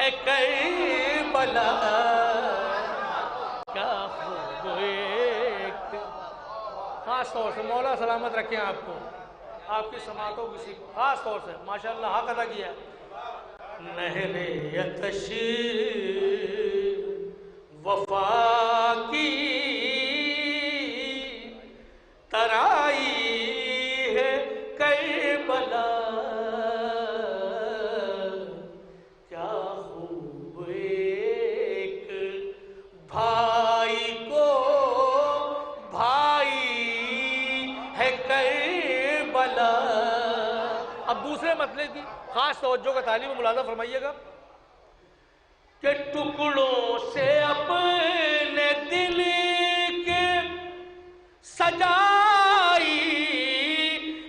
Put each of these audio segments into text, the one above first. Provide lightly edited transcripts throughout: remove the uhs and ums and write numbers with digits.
ہے کربلا کیا خوب ایک خاص طور سے مولا سلامت رکھیں آپ کو، آپ کی سماعتوں کسی خاص طور سے ماشاءاللہ حق ادا کیا. نہر عطش وفا کی ترائی ہے کربلا کیا خوب ایک بھائی کو بھائی ہے کربلا. اب دوسرے مطلب کی خاص توجہ کا تعلیم و ملاحظہ فرمائیے گا کہ ٹکڑوں سے اپنے دل کے سجائی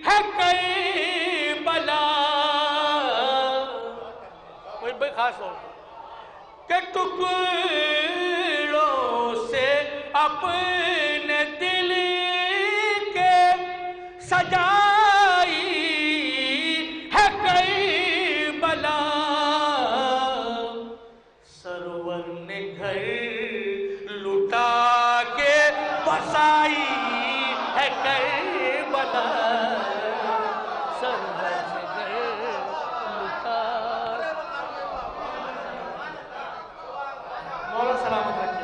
ہے کربلا. بھائی خاص طور کہ ٹکڑوں سے اپنے دل کے سجائی ہے کربلا. سرور نے گھر لٹا کے بسائی ہے کربلا. سرور نے گھر لٹا مولا سلامت رکھے.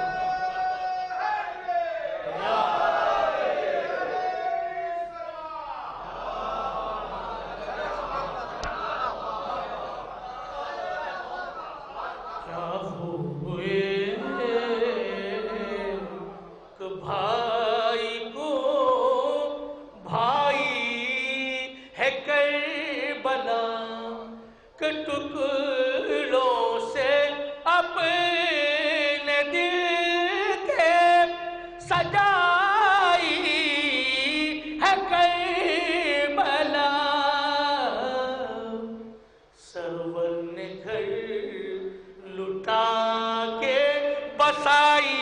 بھائی کو بھائی ہے کربلا کہ ٹکڑوں سے اپنے دل کے سجائی ہے کربلا. سرور نے گھر لٹا کے بسائی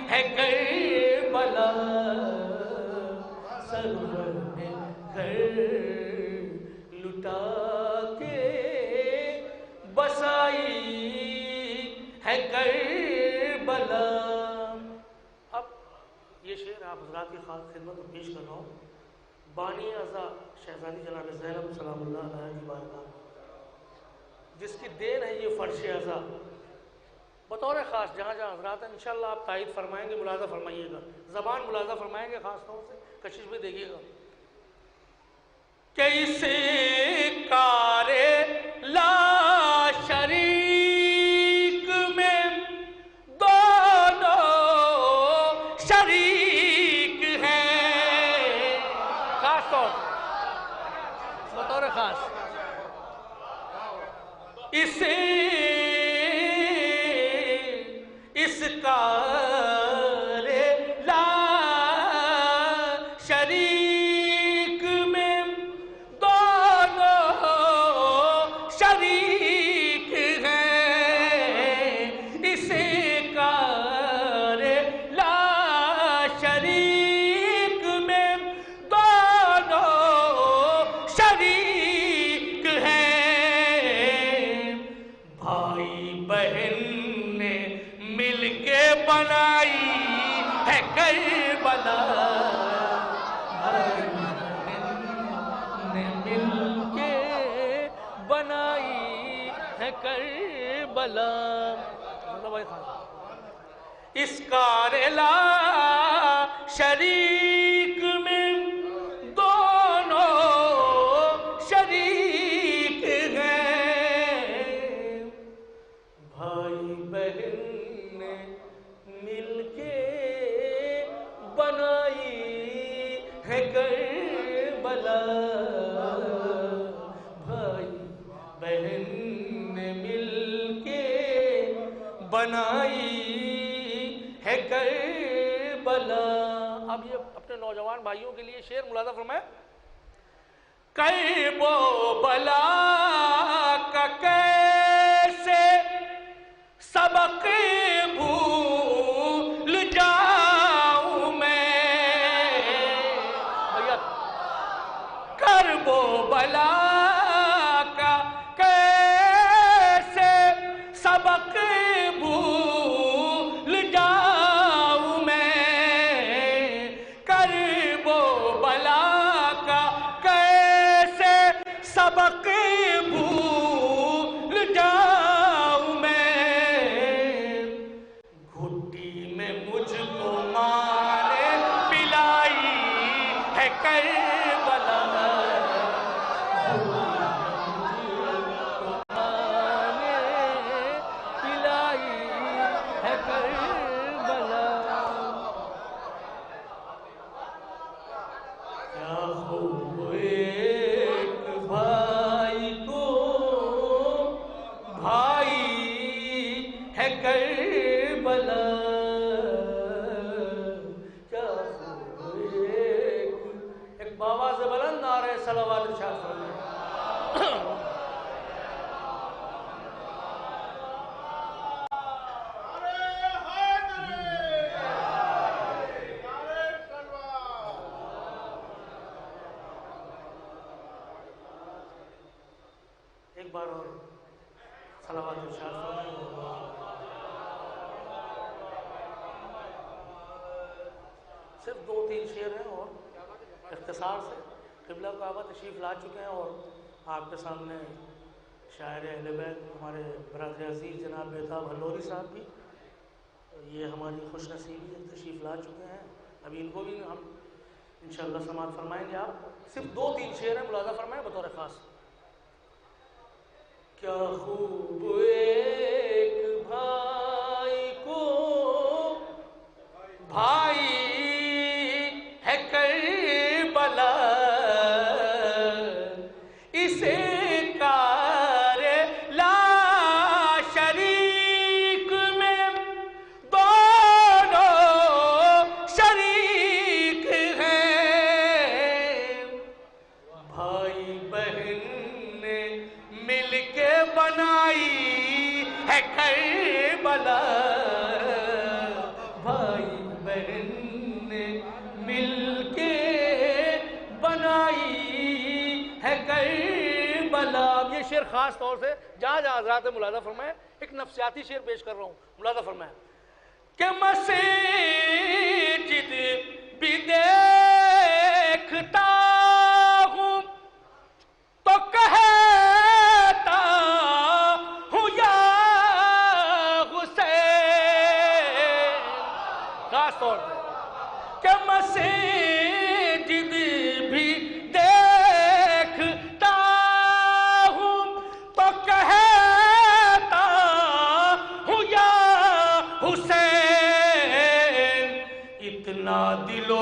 ہے کربلا. سرور نے گھر لٹا کے بسائی ہے کربلا. اب یہ شعر آپ حضرات کی خاص خدمت میں پیش کر رہا ہوں. بانی اعضا شہزادی جناب زینب سلام اللہ علیہ کی بارگاہ جس کی دین ہے یہ فرش اعضا بطور خاص جہاں جہاں حضرات ہیں انشاءاللہ آپ تائید فرمائیں گے ملاحظہ فرمائیے گا زبان ملاحظہ فرمائیں گے خاص طور سے کشش بھی دیکھیے گا کہ اس کار لا شریک میں دونوں شریک ہیں. خاص طور بطور خاص اس کار لا شریک میں دونوں شریک ہیں. اس کار لا شریک میں دونوں شریک ہیں. بھائی بہن نے مل کے بنائی ہے کربلا. بھائی بہن نے مل کے بنائی ہے کربلا. اس کار لا شریک میں دونوں شریک ہیں. بھائی بہن نے مل کے بنائی ہے کربلا. بھائی بہن نے مل کے بنائی ہے کربلا. اب یہ اپنے نوجوان بھائیوں کے لیے شعر ملاحظہ فرمائیں. کرب و بلا کا کیسے سبق بھول جاؤں میں. کرب و بلا کا کیسے صلوات ارشاد فرمائیں. صرف 2-3 شعر ہیں اور اختصار سے قبلہ کعبہ تشریف لا چکے ہیں اور آپ کے سامنے شاعر اہل بیت ہمارے برادر عزیز جناب بیتاب ہلوری صاحب بھی یہ ہماری خوش نصیبی ہے تشریف لا چکے ہیں. ابھی ان کو بھی ہم انشاءاللہ سماعت فرمائیں گے. آپ صرف 2-3 شعر ہیں ملاحظہ فرمائیں بطور خاص. کیا خوب ایک بھائی کو بھائی ہے کربلا اسے کار لا شریک میں دونوں شریک ہیں. بھائی بہن نے مل کے بنائی ہے کربلا. بھائی بہن نے مل کے بنائی ہے کربلا. یہ شعر خاص طور سے جہاں جہاں حضرات ملاحظہ فرمائیں ایک نفسیاتی شعر پیش کر رہا ہوں. ملاحظہ فرمائیں کہ مسجد بھی دیکھتا ہوں تو کہتا ہوں یا حسین. خاص طور پہ کہ مسجد بھی دیکھتا ہوں تو کہتا ہوں یا حسین. اتنا دل و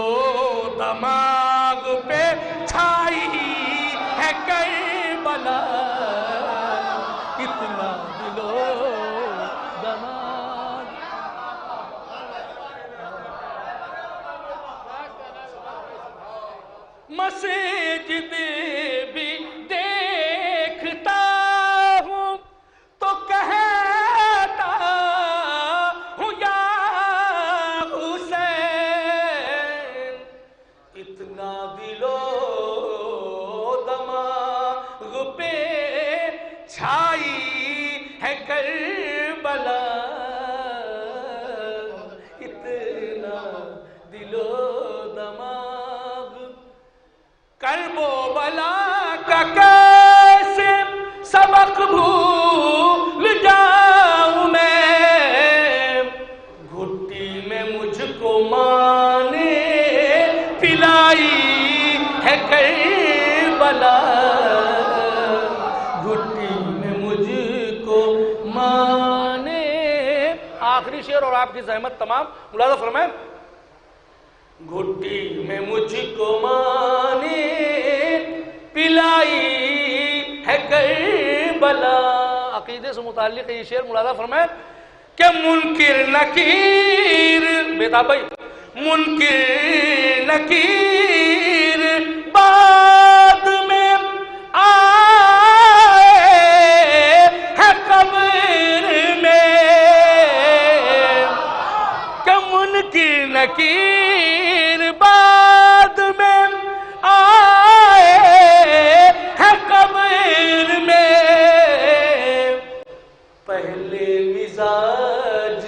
دماغ پہ چھائی ہے کربلا. اتنا دل و دماغ مسجد بھی دیکھتا ہوں تو کہتا ہوں یا حسین. اتنا دل و دماغ پہ چھائی ہے کربلا. اتنا دل و دماغ کرب و بلا کا کیسے سبق بھول جاؤں میں. گھٹی میں مجھ کو ماں نے پلائی ہے کربلا. گھٹی میں مجھ کو ماں نے. آخری شعر اور آپ کی زحمت تمام. ملاحظہ فرمائیں گھٹی میں مجھ کو ماں نے پلائی ہے کربلا. عقیدے سے متعلق یہ شعر ملاحظہ فرمائیں کہ منکر نکیر بیتاب بھائی منکر نکیر بعد میں آئے ہے قبر میں. کہ منکر نکیر بعد میں آئے ہے قبر میں. پہلے مزاج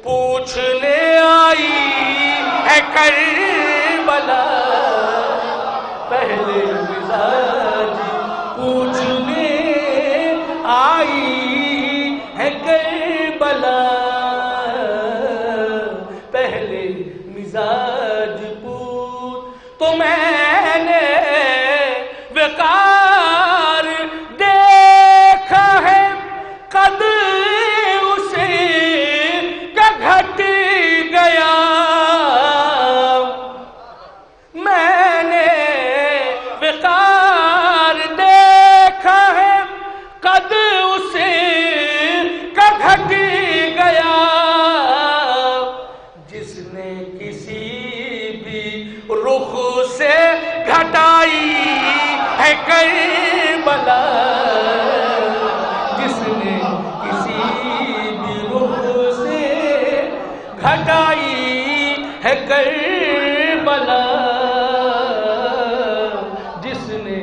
پوچھنے آئی ہے کربلا. پہلے مزاج پوچھنے آئی ہے کربلا. پہلے مزاج پوچھ تو میں نے وقار دیکھا ہے قد اسے کا گھٹ گیا. میں نے وقار دیکھا ہے قد اسے کا گھٹ گیا. جس نے کسی بھی رخ سے گھٹائی ہے کربلا. جس نے کسی بھی رخ سے گھٹائی ہے کربلا. جس نے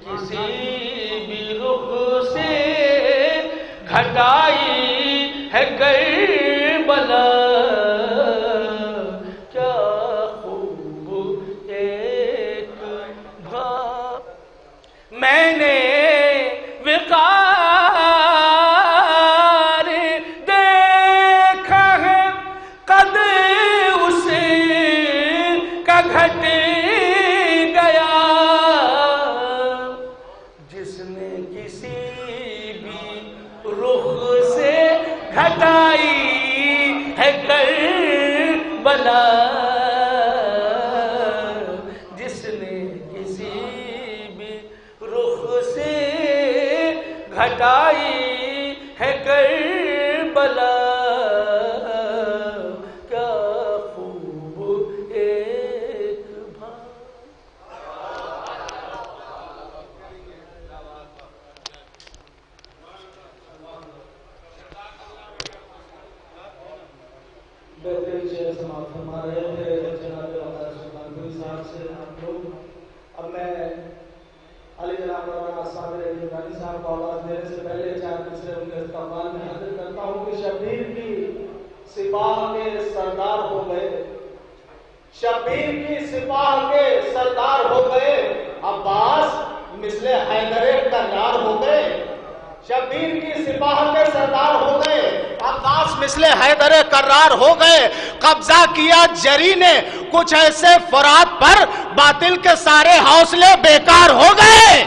کسی بھی رخ سے گھٹائی ہے کربلا، کیا خوب ایک بھا میں نے وقار دیکھا ہے، قد اسے کا گھٹ گیا، جس نے کسی بھی رخ سے گھٹائی ہے کربلا، جس نے کسی بھی رخ سے گھٹائی ہے کربلا، کیا خوب ایک بھا بہترین شعر سماعت فرما رہے تھے جناب مولانا سلطان گوئی صاحب سے ہم لوگ۔ اب میں علی جناب مولانا صابر علی امرانی صاحب کو آواز دینے سے پہلے چار مصرے ان کے استقبال میں حاضر کرتا ہوں کہ شبیر کی سپاہ کے سردار ہو گئے، شبیر کی سپاہ کے سردار ہو گئے، عباس مثل حیدر کرار ہو گئے، شبیر کی سپاہ کے سردار ہو گئے، عباس مثل حیدر کرار ہو گئے، قبضہ کیا جری نے کچھ ایسے فرات پر، باطل کے سارے حوصلے بیکار ہو گئے،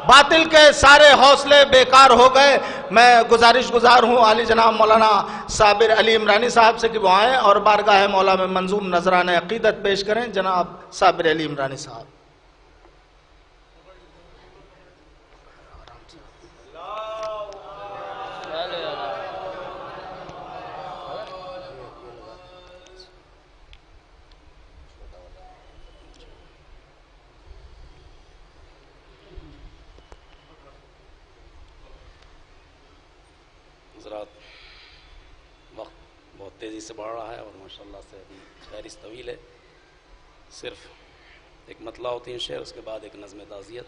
باطل کے سارے حوصلے بیکار ہو گئے۔ میں گزارش گزار ہوں علی جناب مولانا صابر علی عمرانی صاحب سے کہ وہ آئیں اور بارگاہ مولا میں منظوم نذران عقیدت پیش کریں۔ جناب صابر علی عمرانی صاحب۔ حضرات، وقت بہت تیزی سے بڑھ رہا ہے اور ماشاءاللہ سے ابھی فہرست طویل ہے، صرف ایک مطلع و 3 شعر، اس کے بعد ایک نظم تعزیت۔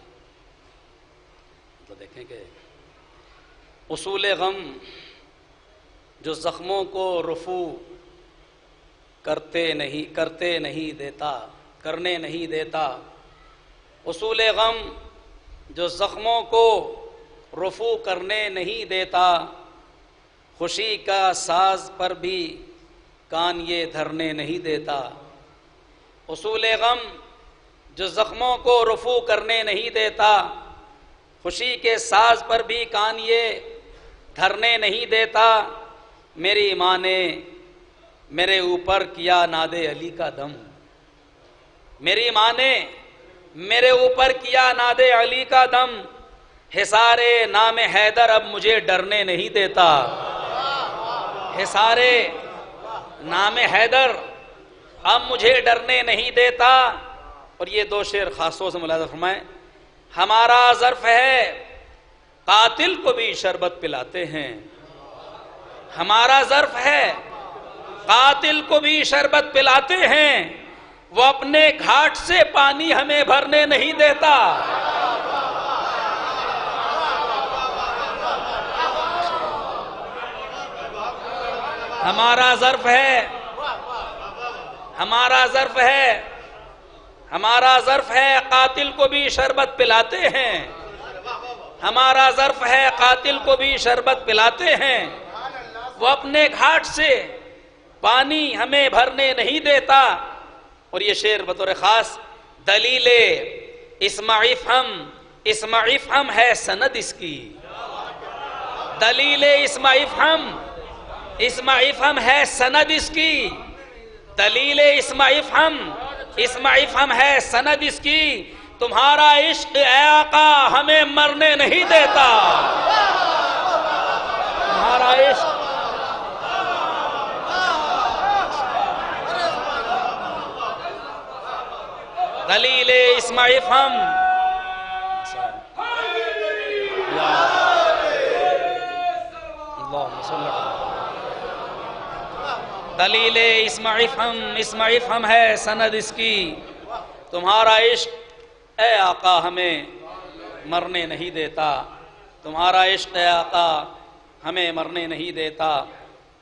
مطلب دیکھیں کہ اصول غم جو زخموں کو رفو کرنے نہیں دیتا، اصول غم جو زخموں کو رفو کرنے نہیں دیتا، خوشی کا ساز پر بھی کان یہ دھرنے نہیں دیتا، اصول غم جو زخموں کو رفو کرنے نہیں دیتا، خوشی کے ساز پر بھی کان یہ دھرنے نہیں دیتا، میری ماں نے میرے اوپر کیا ناد علی کا دم، میری ماں نے میرے اوپر کیا ناد علی کا دم، حصار نام حیدر اب مجھے ڈرنے نہیں دیتا، حصار نام حیدر اب مجھے ڈرنے نہیں دیتا۔ اور یہ 2 شعر خاص طور سے ملاحظہ فرمائیں۔ ہمارا ظرف ہے قاتل کو بھی شربت پلاتے ہیں، ہمارا ظرف ہے قاتل کو بھی شربت پلاتے ہیں، وہ اپنے گھاٹ سے پانی ہمیں بھرنے نہیں دیتا، ہمارا ظرف ہے، ہمارا ظرف ہے، ہمارا ظرف ہے قاتل کو بھی شربت پلاتے ہیں، ہمارا ظرف ہے قاتل کو بھی شربت پلاتے ہیں، وہ اپنے گھاٹ سے پانی ہمیں بھرنے نہیں دیتا۔ اور یہ شعر بطور خاص دلیل اسم افہم ہے سند اس کی، دلیل اسم افہم ہے سند اس کی، دلیل اسم افہم ہے سند اس کی، تمہارا عشق اے آقا ہمیں مرنے نہیں دیتا، تمہارا عشق دلیل اسم افہم، دلیل اسم افہم ہے سند اس کی، تمہارا عشق اے آقا ہمیں مرنے نہیں دیتا۔ تمہارا عشق آقا ہمیں مرنے نہیں دیتا.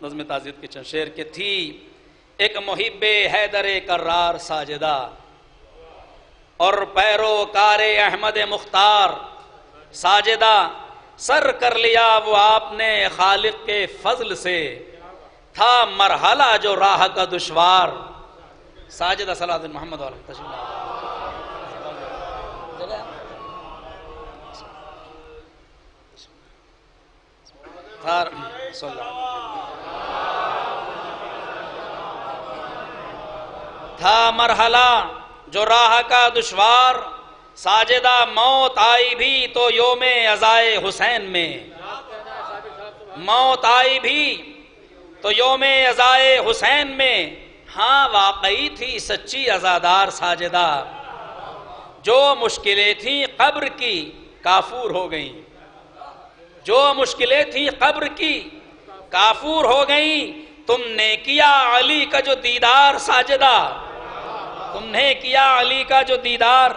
نظم تعزیت کے چند شعر کے تھی ایک محب حیدر کرار ساجدہ اور پیروکار احمد مختار ساجدہ. سر کر لیا وہ آپ نے خالق کے فضل سے، تھا مرحلہ جو راہ کا دشوار. ساجدہ صلی اللہ علیہ محمد علیہ تشریف تھا مرحلہ جو راہ کا دشوار. ساجدہ موت آئی بھی تو یوم عزائے حسین میں، موت آئی بھی تو یوم عزائے حسین میں. ہاں واقعی تھی سچی عزادار ساجدہ، جو مشکلیں تھیں قبر کی کافور ہو گئیں، جو مشکلیں تھیں قبر کی کافور ہو گئیں. تم نے کیا علی کا جو دیدار ساجدہ، تم نے کیا علی کا جو دیدار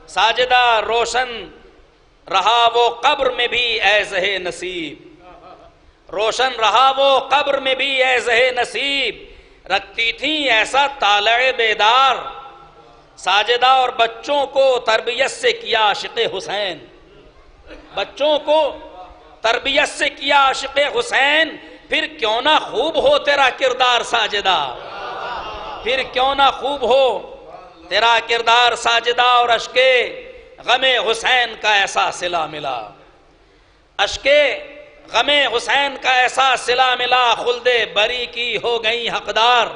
ساجدہ. روشن رہا وہ قبر میں بھی اے زہ نصیب، روشن رہا وہ قبر میں بھی اے زہ نصیب. رکھتی تھیں ایسا طالع بیدار ساجدہ، اور بچوں کو تربیت سے کیا عاشق حسین، بچوں کو تربیت سے عاشق عاشق حسین. پھر کیوں نہ خوب ہو تیرا کردار ساجدہ، پھر کیوں نہ خوب ہو تیرا کردار ساجدہ. اور اشک غم حسین کا ایسا صلہ ملا، اشک غم حسین کا ایسا صلہ ملا. خلد بری کی ہو گئی حقدار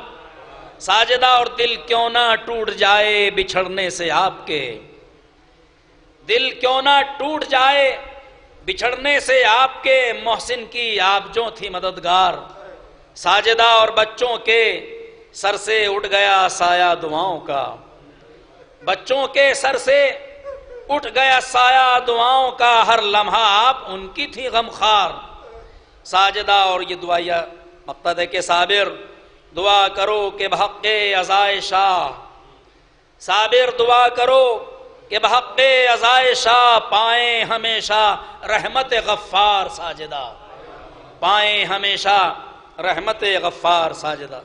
ساجدہ. اور دل کیوں نہ ٹوٹ جائے بچھڑنے سے آپ کے، دل کیوں نہ ٹوٹ جائے بچھڑنے سے آپ کے. محسن کی آپ جو تھی مددگار ساجدہ. اور بچوں کے سر سے اٹھ گیا سایہ دعاؤں کا، بچوں کے سر سے اٹھ گیا سایہ دعاؤں کا. ہر لمحہ آپ ان کی تھی غمخوار ساجدہ. اور یہ دعائیہ مقصد ہے کہ صابر دعا کرو کہ بحق عزائے شاہ، صابر دعا کرو کہ بحق عزائے شاہ پائیں ہمیشہ رحمت غفار ساجدہ، پائیں ہمیشہ رحمت غفار ساجدہ.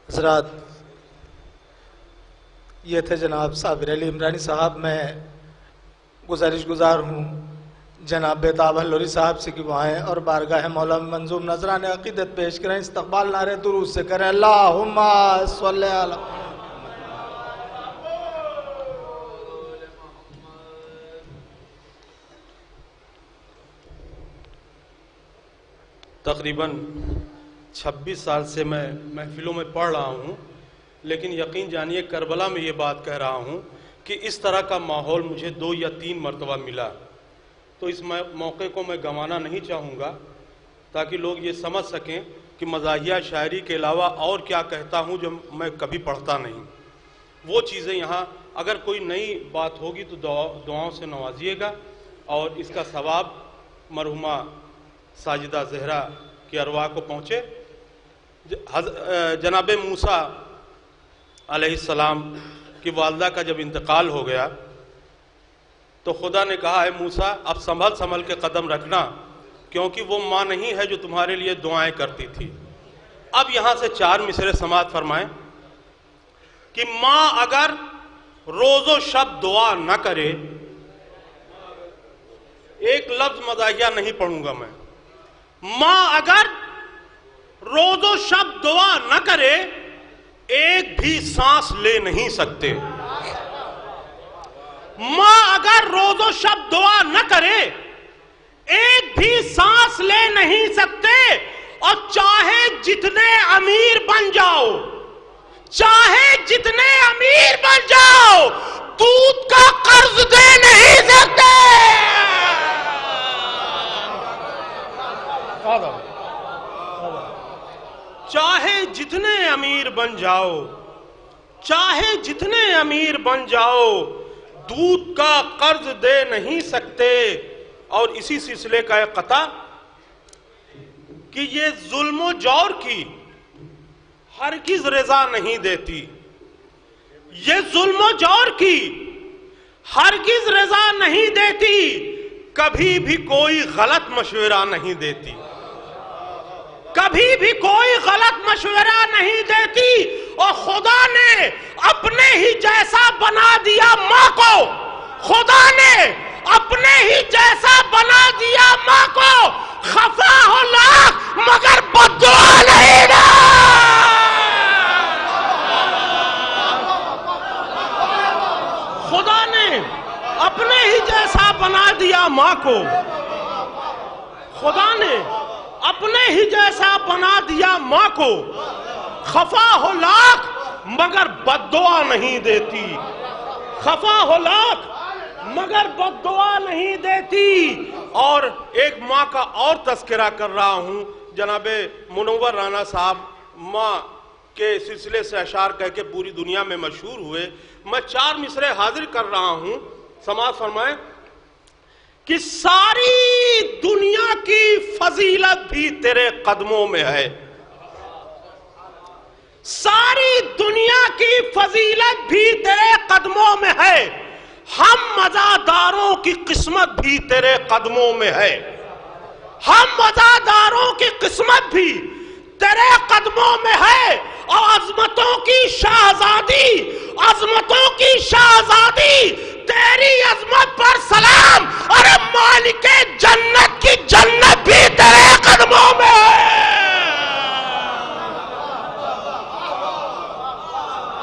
حضرات یہ تھے جناب صابر علی عمرانی صاحب. میں گزارش گزار ہوں جناب بیتاب ہلوری صاحب سے کہ وہ آئیں اور بارگاہ مولا میں منظوم نذران عقیدت پیش کریں. استقبال نعرہ درود سے کریں. اللہم صلی علی تقریباً 26 سال سے میں محفلوں میں پڑھ رہا ہوں، لیکن یقین جانیے کربلا میں یہ بات کہہ رہا ہوں کہ اس طرح کا ماحول مجھے 2 یا 3 مرتبہ ملا. تو اس موقع کو میں گنوانا نہیں چاہوں گا تاکہ لوگ یہ سمجھ سکیں کہ مزاحیہ شاعری کے علاوہ اور کیا کہتا ہوں جو میں کبھی پڑھتا نہیں. وہ چیزیں یہاں اگر کوئی نئی بات ہوگی تو دعاؤں سے نوازیے گا، اور اس کا ثواب مرحومہ ساجدہ زہرا کی ارواح کو پہنچے. جناب موسیٰ علیہ السلام کی والدہ کا جب انتقال ہو گیا تو خدا نے کہا اے موسیٰ اب سنبھل کے قدم رکھنا، کیونکہ وہ ماں نہیں ہے جو تمہارے لیے دعائیں کرتی تھی. اب یہاں سے 4 مصرے سماعت فرمائیں کہ ماں اگر روز و شب دعا نہ کرے، ایک لفظ مزاحیہ نہیں پڑھوں گا میں، ماں اگر روز و شب دعا نہ کرے ایک بھی سانس لے نہیں سکتے. ماں اگر روز و شب دعا نہ کرے ایک بھی سانس لے نہیں سکتے. اور چاہے جتنے امیر بن جاؤ، چاہے جتنے امیر بن جاؤ، دودھ کا قرض دے نہیں سکتے. چاہے جتنے امیر بن جاؤ، چاہے جتنے امیر بن جاؤ، دودھ کا قرض دے نہیں سکتے. اور اسی سلسلے کا ایک قطع کہ یہ ظلم و جور کی ہرگز رضا نہیں دیتی، یہ ظلم و جور کی ہرگز رضا نہیں دیتی، کبھی بھی کوئی غلط مشورہ نہیں دیتی، کبھی بھی کوئی غلط مشورہ نہیں دیتی، اور خدا نے اپنے ہی جیسا بنا دیا ماں کو، خدا نے اپنے ہی جیسا بنا دیا ماں کو، خفا ہو لاکھ مگر بددعا نہیں نا۔ خدا نے اپنے ہی جیسا بنا دیا ماں کو، خدا نے اپنے ہی جیسا بنا دیا ماں کو، خفا ہو لاکھ مگر بددعا نہیں دیتی، خفا ہو لاکھ مگر بددعا نہیں دیتی۔ اور ایک ماں کا اور تذکرہ کر رہا ہوں، جناب منور رانا صاحب ماں کے سلسلے سے اشعار کہہ کے پوری دنیا میں مشہور ہوئے، میں 4 مصرے حاضر کر رہا ہوں، سماعت فرمائیں کہ ساری دنیا کی فضیلت بھی تیرے قدموں میں ہے، ساری دنیا کی فضیلت بھی تیرے قدموں میں ہے، ہم مزاداروں کی قسمت بھی تیرے قدموں میں ہے، ہم مزاداروں کی قسمت بھی تیرے قدموں میں ہے، اور عظمتوں کی شہزادی، عظمتوں کی شہزادی تیری عظمت پر سلام، اور مالک جنت کی جنت بھی تیرے قدموں میں ہے۔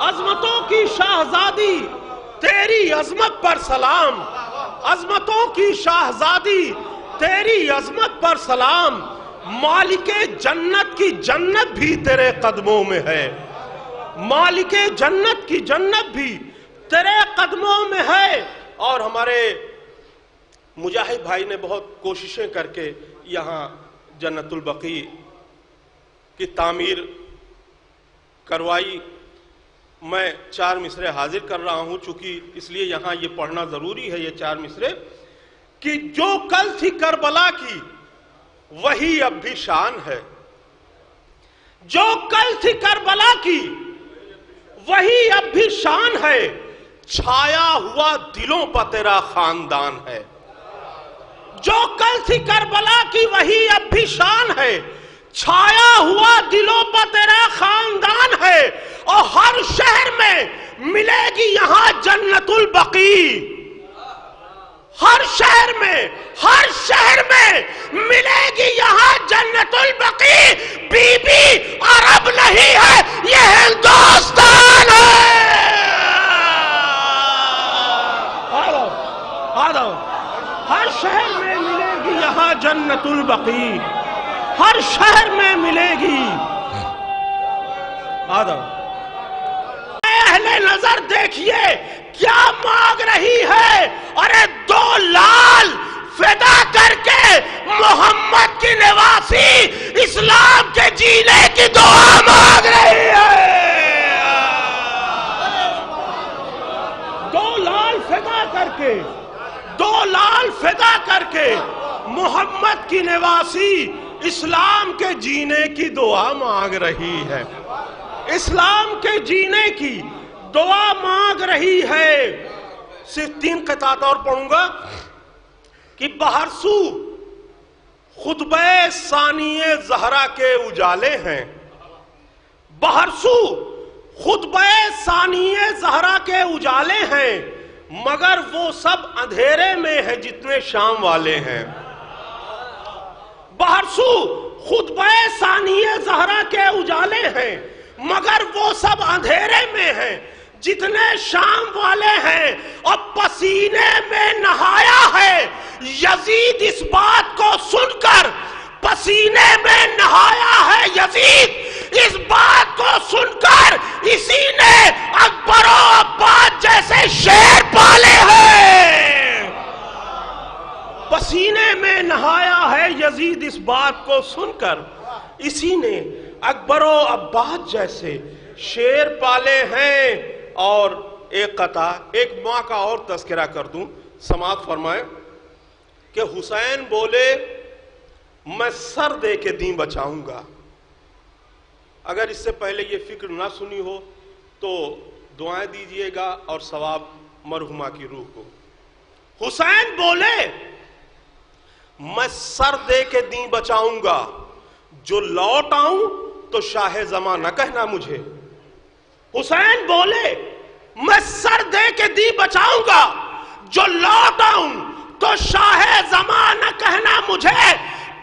عظمتوں کی شہزادی تیری عظمت پر سلام، عظمتوں کی شہزادی تیری عظمت پر سلام، مالک جنت کی جنت بھی تیرے قدموں میں ہے، مالک جنت کی جنت بھی تیرے قدموں میں ہے۔ اور ہمارے مجاہد بھائی نے بہت کوششیں کر کے یہاں جنت البقیع کی تعمیر کروائی، میں 4 مصرے حاضر کر رہا ہوں، چونکہ اس لیے یہاں یہ پڑھنا ضروری ہے، یہ 4 مصرے، کہ جو کل تھی کربلا کی وہی اب بھی شان ہے، جو کل تھی کربلا کی وہی اب بھی شان ہے، چھایا ہوا دلوں پر تیرا خاندان ہے، جو کل تھی کربلا کی وہی اب بھی شان ہے، چھایا ہوا دلوں پر تیرا خاندان ہے، اور ہر شہر میں ملے گی یہاں جنت البقیع، ہر شہر میں ملے گی یہاں جنت البقیع، بی بی عرب نہیں ہے یہ ہندوستان ہے۔ ہر شہر میں ملے گی یہاں جنت البقیع، ہر شہر میں ملے گی۔ اہل نظر دیکھیے کیا مانگ رہی ہے، ارے 2 لال فدا کر کے محمد کی نواسی اسلام کے جینے کی دعا مانگ رہی ہے، 2 لال فدا کر کے، 2 لال فدا کر کے محمد کی نواسی اسلام کے جینے کی دعا مانگ رہی ہے، اسلام کے جینے کی دعا مانگ رہی ہے۔ صرف 3 قطعات اور پڑھوں گا کہ بہرسو خطبہ ثانیہ زہرا کے اجالے ہیں، بہرسو خطبہ ثانیہ زہرا کے اجالے ہیں، مگر وہ سب اندھیرے میں ہے جتنے شام والے ہیں، بہرسو خطبہ ثانیہ زہرا کے اجالے ہیں، مگر وہ سب اندھیرے میں ہیں جتنے شام والے ہیں، اور پسینے میں نہایا ہے یزید اس بات کو سن کر، پسینے میں نہایا ہے یزید اس بات کو سن کر، اسی نے اکبر و عباس جیسے شیر پالے ہیں، پسینے میں نہایا ہے یزید اس بات کو سن کر، اسی نے اکبر و عباس جیسے شیر پالے ہیں۔ اور ایک قطع، ایک ماں کا اور تذکرہ کر دوں، سماعت فرمائیں کہ حسین بولے میں سر دے کے دین بچاؤں گا. اگر اس سے پہلے یہ فکر نہ سنی ہو تو دعائیں دیجئے گا اور ثواب مرحومہ کی روح کو. حسین بولے میں سر دے کے دین بچاؤں گا, جو لوٹ آؤں تو شاہ زمان نہ کہنا مجھے. حسین بولے میں سر دے کے دین بچاؤں گا, جو لوٹ آؤں تو شاہ زمان نہ کہنا مجھے.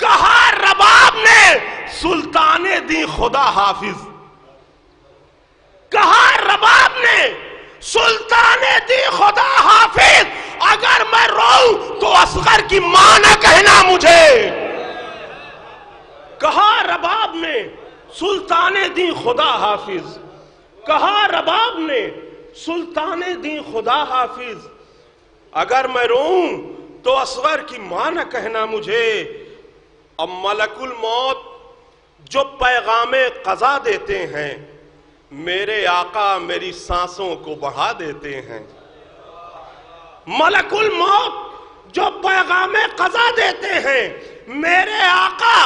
کہا رباب نے سلطان دین خدا حافظ, کہا رباب نے سلطان دین خدا حافظ, اگر میں روؤں تو اصغر کی ماں نہ کہنا مجھے. کہا رباب نے سلطان دین خدا حافظ, کہا رباب نے سلطان دین خدا حافظ, اگر میں روؤں تو اصغر کی ماں نہ کہنا مجھے. اب ملک الموت جو پیغام قضا دیتے ہیں, میرے آقا میری سانسوں کو بڑھا دیتے ہیں. ملک الموت جو پیغام قضا دیتے ہیں, میرے آقا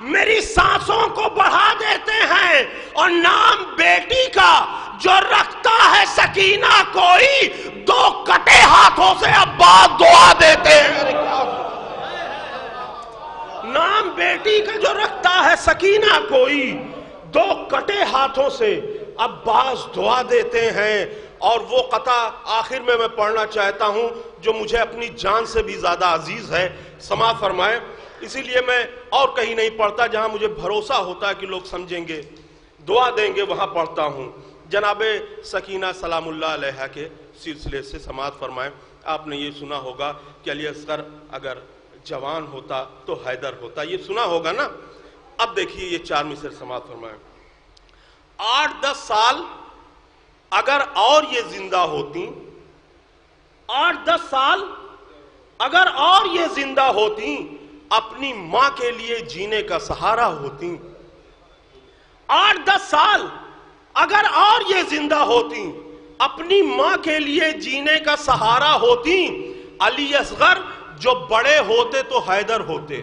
میری سانسوں کو بڑھا دیتے ہیں. اور نام بیٹی کا جو رکھتا ہے سکینہ کوئی, دو کٹے ہاتھوں سے عباس دعا دیتے ہیں. نام بیٹی کا جو رکھتا ہے سکینہ کوئی, دو کٹے ہاتھوں سے عباس دعا دیتے ہیں. اور وہ قطع آخر میں پڑھنا چاہتا ہوں جو مجھے اپنی جان سے بھی زیادہ عزیز ہے, سماعت فرمائیں. اسی لیے میں اور کہیں نہیں پڑھتا, جہاں مجھے بھروسہ ہوتا ہے کہ لوگ سمجھیں گے, دعا دیں گے, وہاں پڑھتا ہوں. جناب سکینہ سلام اللہ علیہا کے سلسلے سے سماعت فرمائیں. آپ نے یہ سنا ہوگا کہ علی اصغر اگر جوان ہوتا تو حیدر ہوتا, یہ سنا ہوگا نا. اب دیکھیے یہ 4 مصر سماعت فرمائیں. 8-10 سال اگر اور یہ زندہ ہوتی, 8-10 سال اگر اور یہ زندہ ہوتی, اپنی ماں کے لیے جینے کا سہارا ہوتی. 8-10 سال اگر اور یہ زندہ ہوتی, اپنی ماں کے لیے جینے کا سہارا ہوتی. علی اصغر جو بڑے ہوتے تو حیدر ہوتے,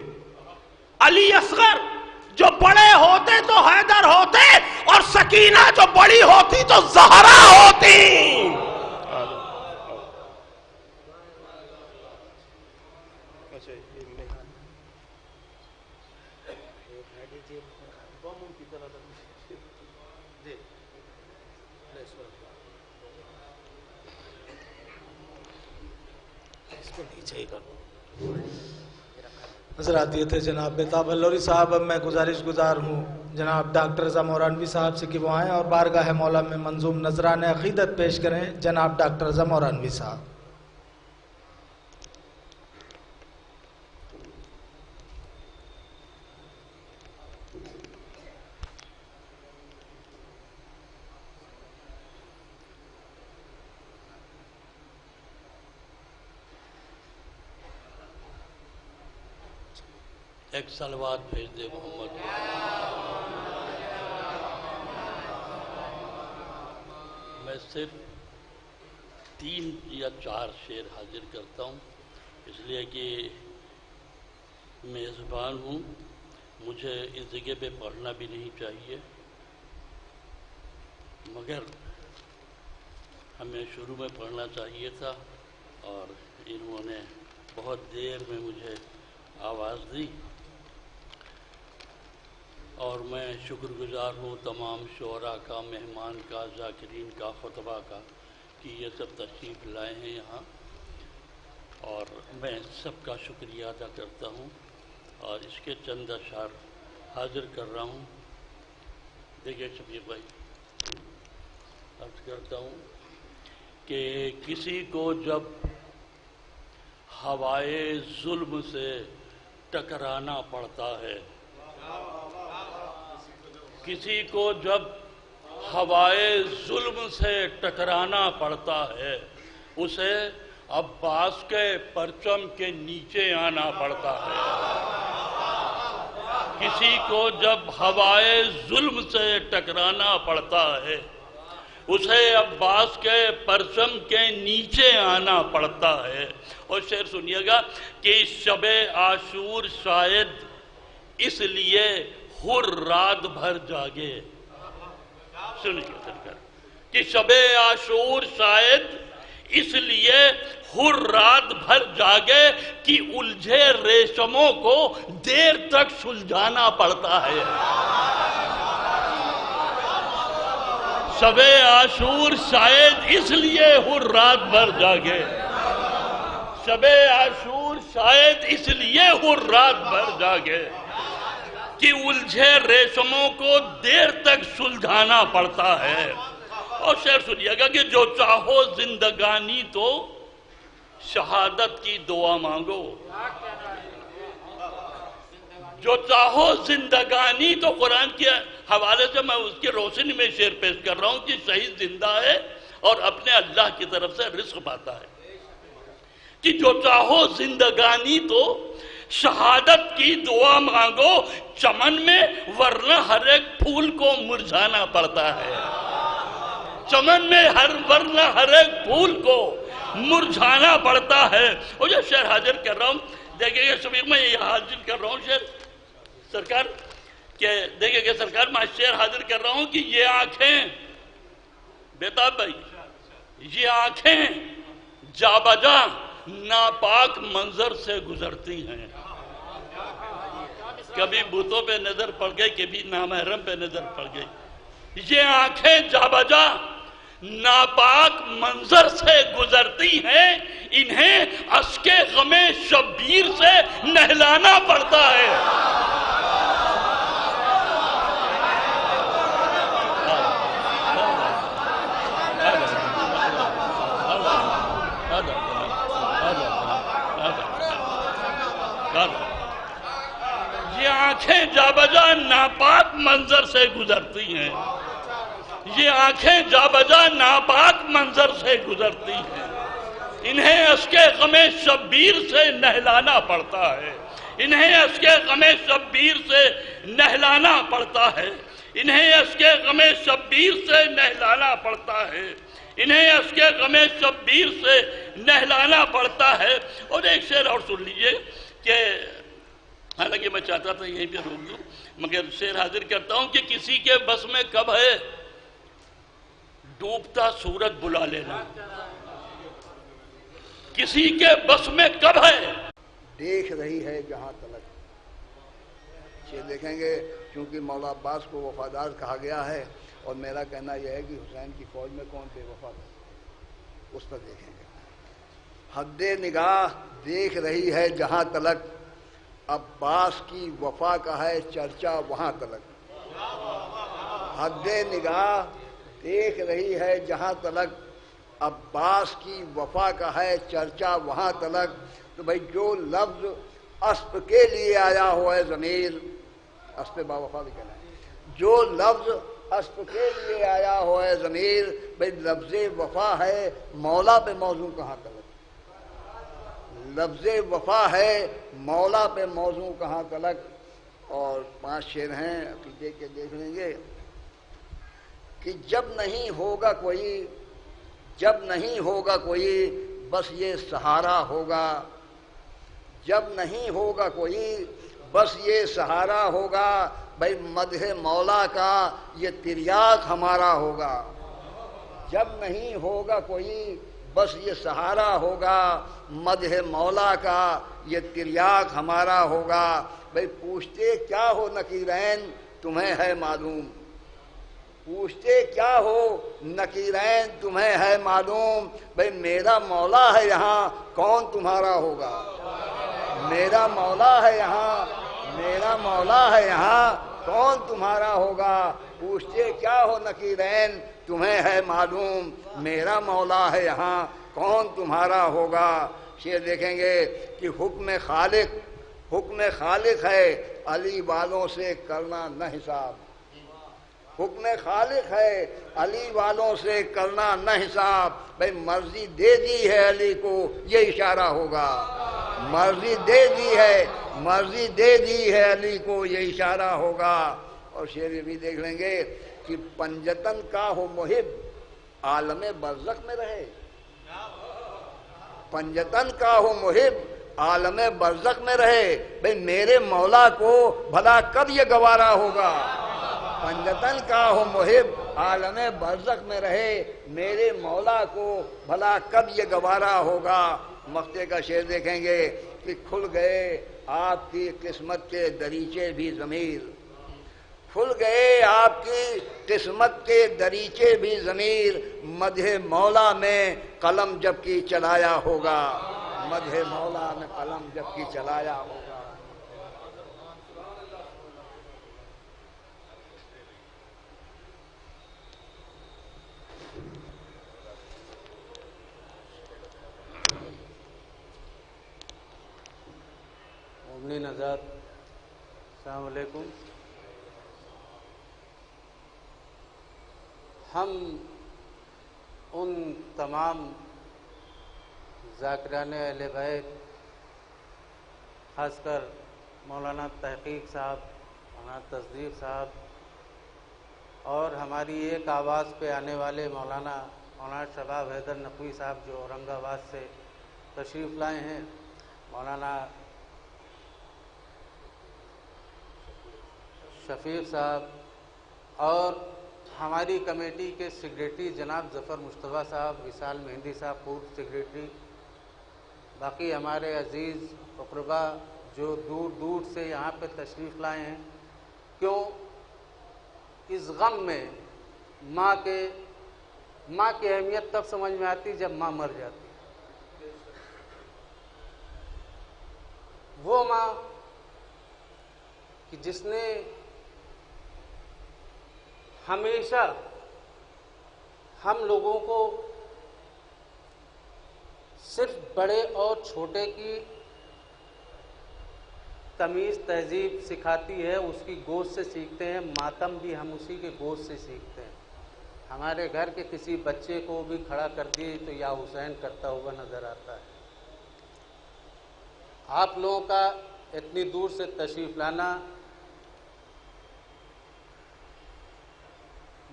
علی اصغر جو بڑے ہوتے تو حیدر ہوتے, اور سکینہ جو بڑی ہوتی تو زہرا ہوتی. حضرات یہ تھے جناب بیتاب اللوری صاحب. اب میں گزارش گزار ہوں جناب ڈاکٹر رضا مورانوی صاحب سے کہ وہ آئیں اور بارگاہ مولا میں منظوم نذرانہ عقیدت پیش کریں. جناب ڈاکٹر رضا مورانوی صاحب. ایک صلوات بھیج دے محمد. میں صرف 3 یا 4 شعر حاضر کرتا ہوں, اس لیے کہ میزبان ہوں, مجھے اس جگہ پہ پڑھنا بھی نہیں چاہیے, مگر ہمیں شروع میں پڑھنا چاہیے تھا, اور انہوں نے بہت دیر میں مجھے آواز دی. اور میں شکر گزار ہوں تمام شعراء کا, مہمان کا, ذاکرین کا, خطبہ کا, کہ یہ سب تشریف لائے ہیں یہاں, اور میں سب کا شکریہ ادا کرتا ہوں. اور اس کے چند اشعار حاضر کر رہا ہوں. دیکھیے شفیع بھائی, عرض کرتا ہوں کہ کسی کو جب ہوائے ظلم سے ٹکرانا پڑتا ہے, کسی کو جب ہوائے ظلم سے ٹکرانا پڑتا ہے, اسے عباس کے پرچم کے نیچے آنا پڑتا ہے. کسی کو جب ہوائے ظلم سے ٹکرانا پڑتا ہے, اسے عباس کے پرچم کے نیچے آنا پڑتا ہے. اور شعر سنیے گا کہ شب عاشور شاید اس لیے ہر رات بھر جاگے. سنیے سرکار کہ شب عاشور شاید اس لیے ہر رات بھر جاگے کہ الجھے ریشموں کو دیر تک سلجھانا پڑتا ہے. شب عاشور شاید اس لیے ہر رات بھر جاگے. شب عاشور شاید اس لیے ہر رات بھر جاگے کہ الجھے ریشموں کو دیر تک سلجھانا پڑتا ہے. اور شعر سنیے گا کہ جو چاہو زندگانی تو شہادت کی دعا مانگو. جو چاہو زندگانی تو قرآن کے حوالے سے میں اس کی روشنی میں شعر پیش کر رہا ہوں کہ شہید زندہ ہے اور اپنے اللہ کی طرف سے رزق پاتا ہے. کہ جو چاہو زندگانی تو شہادت کی دعا مانگو چمن میں ورنہ ہر ایک پھول کو مرجھانا پڑتا ہے. چمن میں ورنہ ہر ایک پھول کو مرجھانا پڑتا ہے. اور یہ شعر حاضر کر رہا ہوں, دیکھیں گے شفیق میں یہ حاضر کر رہا ہوں شعر سرکار کہ دیکھیں گے سرکار میں شعر حاضر کر رہا ہوں کہ یہ آنکھیں بیتاب بھائی, یہ آنکھیں جا بجا ناپاک منظر سے گزرتی ہیں. کبھی بتوں پہ نظر پڑ گئی, کبھی نامحرم پہ نظر پڑ گئی. یہ آنکھیں جا بجا ناپاک منظر سے گزرتی ہیں, انہیں اشک غم شبیر سے نہلانا پڑتا ہے. یہ آنکھیں جا بجا ناپاک منظر سے گزرتی ہیں. یہ آنکھیں جا بجا ناپاک منظر سے گزرتی ہیں, انہیں اشک غم شبیر سے نہلانا پڑتا ہے. انہیں اشک غم شبیر سے نہلانا پڑتا ہے. انہیں اشک غم شبیر سے نہلانا پڑتا ہے. انہیں اشک غم شبیر سے نہلانا پڑتا ہے. اور ایک شعر اور سن لیجئے کہ حالانکہ میں چاہتا تھا یہیں پہ روک دوں, مگر شعر حاضر کرتا ہوں کہ کسی کے بس میں کب ہے ڈوبتا سورج بلا لینا. کسی کے بس میں کب ہے دیکھ رہی ہے جہاں تلک. یہ دیکھیں گے چونکہ مولا عباس کو وفادار کہا گیا ہے, اور میرا کہنا یہ ہے کہ حسین کی فوج میں کون بے وفا ہے, اس پر دیکھیں گے. حد نگاہ دیکھ رہی ہے جہاں تلک, عباس کی وفا کا ہے چرچا وہاں تلک. حد نگاہ دیکھ رہی ہے جہاں تلک, عباس کی وفا کا ہے چرچا وہاں تلک. تو بھائی جو لفظ اسب کے لیے آیا ہوا ہے ضمیر, اسب با وفا بھی کہنا ہے, جو لفظ اسب کے لیے آیا ہوا ہے ضمیر, بھائی لفظ وفا ہے مولا پہ موضوع کہاں تلک. لفظ وفا ہے مولا پہ موضوع کہاں تلک. اور 5 شعر ہیں عقیدے کے, دیکھ لیں گے کہ جب نہیں ہوگا کوئی, جب نہیں ہوگا کوئی بس یہ سہارا ہوگا. جب نہیں ہوگا کوئی بس یہ سہارا ہوگا, بھائی مدح مولا کا یہ تریاق ہمارا ہوگا. جب نہیں ہوگا کوئی بس یہ سہارا ہوگا, مدح مولا کا یہ تریاق ہمارا ہوگا. بھائی پوچھتے کیا ہو نکیرین تمہیں ہے معلوم, پوچھتے کیا ہو نکیرین تمہیں ہے معلوم. بھائی میرا مولا ہے یہاں کون تمہارا ہوگا. میرا مولا ہے یہاں, میرا مولا ہے یہاں کون تمہارا ہوگا. پوچھتے کیا ہو نکیرین تمہیں ہے معلوم, میرا مولا ہے یہاں کون تمہارا ہوگا. شعر دیکھیں گے کہ حکم خالق, حکم خالق ہے علی والوں سے کرنا نہ حساب. حکم خالق ہے علی والوں سے کرنا نہ حساب. بھائی مرضی دے دی ہے علی کو یہ اشارہ ہوگا. مرضی دے دی ہے, مرضی دے دی ہے علی کو یہ اشارہ ہوگا. اور شعر یہ بھی دیکھ لیں گے کہ پنجتن کا ہو محب عالم برزخ میں رہے. پنجتن کا ہو محب عالم برزخ میں رہے، بھئی میرے مولا کو بھلا کب یہ گوارا ہوگا؟ پنجتن کا ہو محب عالم برزخ میں رہے، میرے مولا کو بھلا کب یہ گوارا ہوگا۔ مقطع کا شعر دیکھیں گے کہ کھل گئے آپ کی قسمت کے دریچے بھی ضمیر، کھل گئے آپ کی قسمت کے دریچے بھی ضمیر، مدح مولا میں قلم جب کی چلایا ہوگا، مدح مولا میں قلم جب کی چلایا ہوگا۔ مومنین حضرات، السلام علیکم۔ ہم ان تمام ذاکران اہل بیت، خاص کر مولانا تحقیق صاحب، مولانا تصدیق صاحب، اور ہماری ایک آواز پہ آنے والے مولانا شباب حیدر نقوی صاحب جو اورنگ آباد سے تشریف لائے ہیں، مولانا شفیق صاحب، اور ہماری کمیٹی کے سیکریٹری جناب ظفر مصطفیٰ صاحب، وصال مہندی صاحب پورو سیکریٹری، باقی ہمارے عزیز اقربا جو دور دور سے یہاں پہ تشریف لائے ہیں۔ کیوں؟ اس غم میں ماں کی اہمیت تب سمجھ میں آتی جب ماں مر جاتی، وہ ماں کہ جس نے ہمیشہ ہم لوگوں کو صرف بڑے اور چھوٹے کی تمیز تہذیب سکھاتی ہے، اس کی گود سے سیکھتے ہیں، ماتم بھی ہم اسی کے گود سے سیکھتے ہیں۔ ہمارے گھر کے کسی بچے کو بھی کھڑا کر دیے تو یا حسین کرتا ہوا نظر آتا ہے۔ آپ لوگوں کا اتنی دور سے تشریف لانا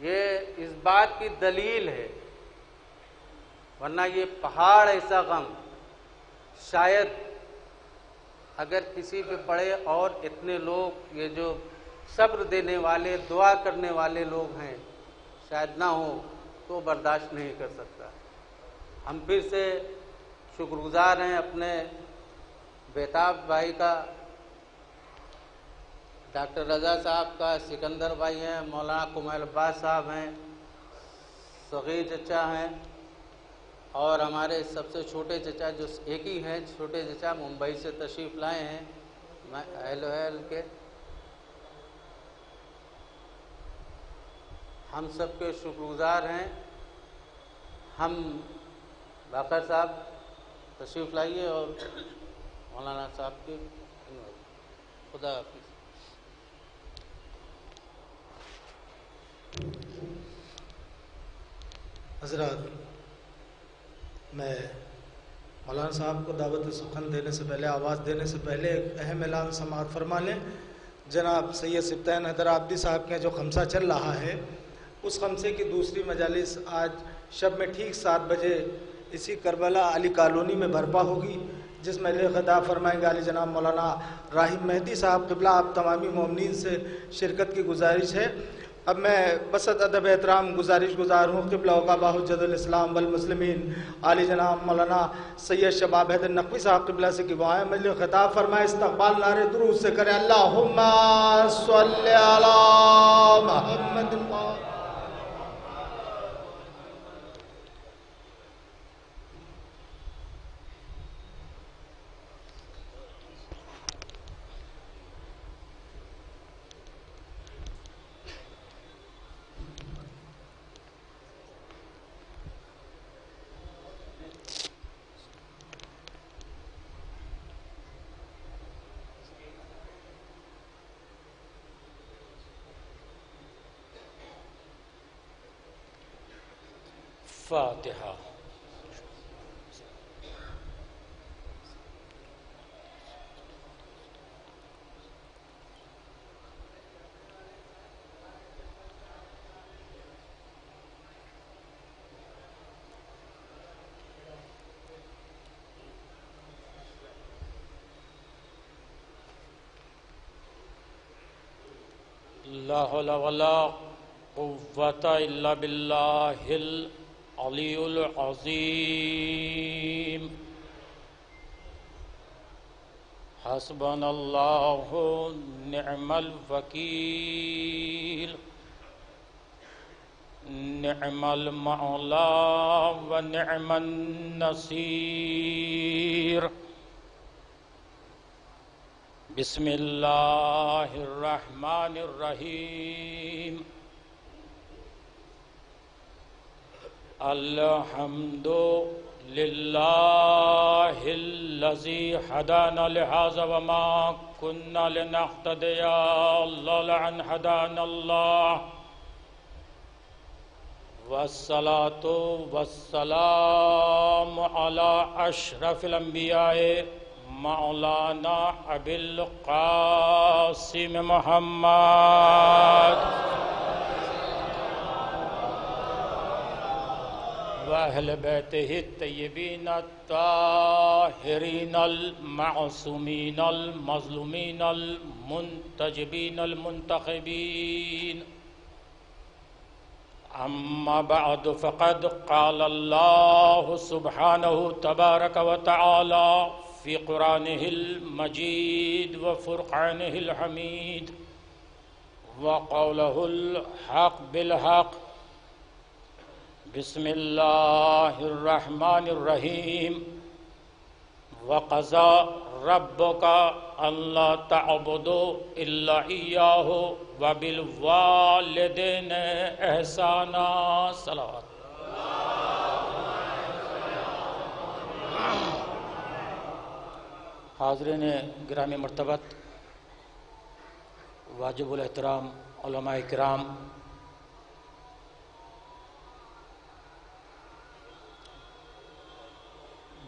یہ اس بات کی دلیل ہے، ورنہ یہ پہاڑ ایسا غم شاید اگر کسی پہ پڑے، اور اتنے لوگ یہ جو صبر دینے والے، دعا کرنے والے لوگ ہیں شاید نہ ہوں تو برداشت نہیں کر سکتا۔ ہم پھر سے شکر گزار ہیں اپنے بیتاب بھائی کا، ڈاکٹر رضا صاحب کا، سکندر بھائی ہیں، مولانا کمیل عباس صاحب ہیں، صغیر چچا ہیں، اور ہمارے سب سے چھوٹے چچا جو ایک ہی ہیں، چھوٹے چچا ممبئی سے تشریف لائے ہیں اہل کے۔ ہم سب کے شکر گزار ہیں۔ ہم باقر صاحب تشریف لائیے اور مولانا صاحب کی خدا حافظ۔ حضرات، میں مولانا صاحب کو دعوت سخن دینے سے پہلے، آواز دینے سے پہلے ایک اہم اعلان سماعت فرما لیں۔ جناب سید سبطین حیدر آبادی صاحب کے جو خمسہ چل رہا ہے، اس خمسے کی دوسری مجالس آج شب میں ٹھیک 7 بجے اسی کربلا علی کالونی میں برپا ہوگی، جس میں خطاب فرمائیں گے علی جناب مولانا راہب مہدی صاحب قبلہ۔ آپ تمامی مومنین سے شرکت کی گزارش ہے۔ اب میں بسط ادب احترام گزار ہوں قبلہ وقبہ حجت الاسلام والمسلمین علی جناب مولانا سید شباب حیدر نقوی صاحب قبلہ سے کہ وہ آئے مجلس خطاب فرمائے، استقبال نعرے درود سے کریں، اللہم صلی علی محمد۔ فاتحہ۔ لا حول ولا قوة إلا بالله العلي العظيم حسبنا الله نعم الوكيل نعم المولى ونعم النصير بسم الله الرحمن الرحيم الحمد لله الذي هدانا لهذا وما كنا لنهتدي لولا أن هدانا الله والصلاة والسلام على أشرف الأنبياء مولانا أبي القاسم محمد وأهل بيته الطيبين الطاهرين المعصومين المظلومين المنتجبين المنتخبين أما بعد فقد قال الله سبحانه تبارك وتعالى في قرآنه المجيد وفرقانه الحميد وقوله الحق بالحق بسم الله الرحمن الرحيم وقضى ربك ألا تعبدوا إلا إياه وبالوالدين إحسانا صلوات حاضرین گرامی مرتبت واجب الاحترام علماء کرام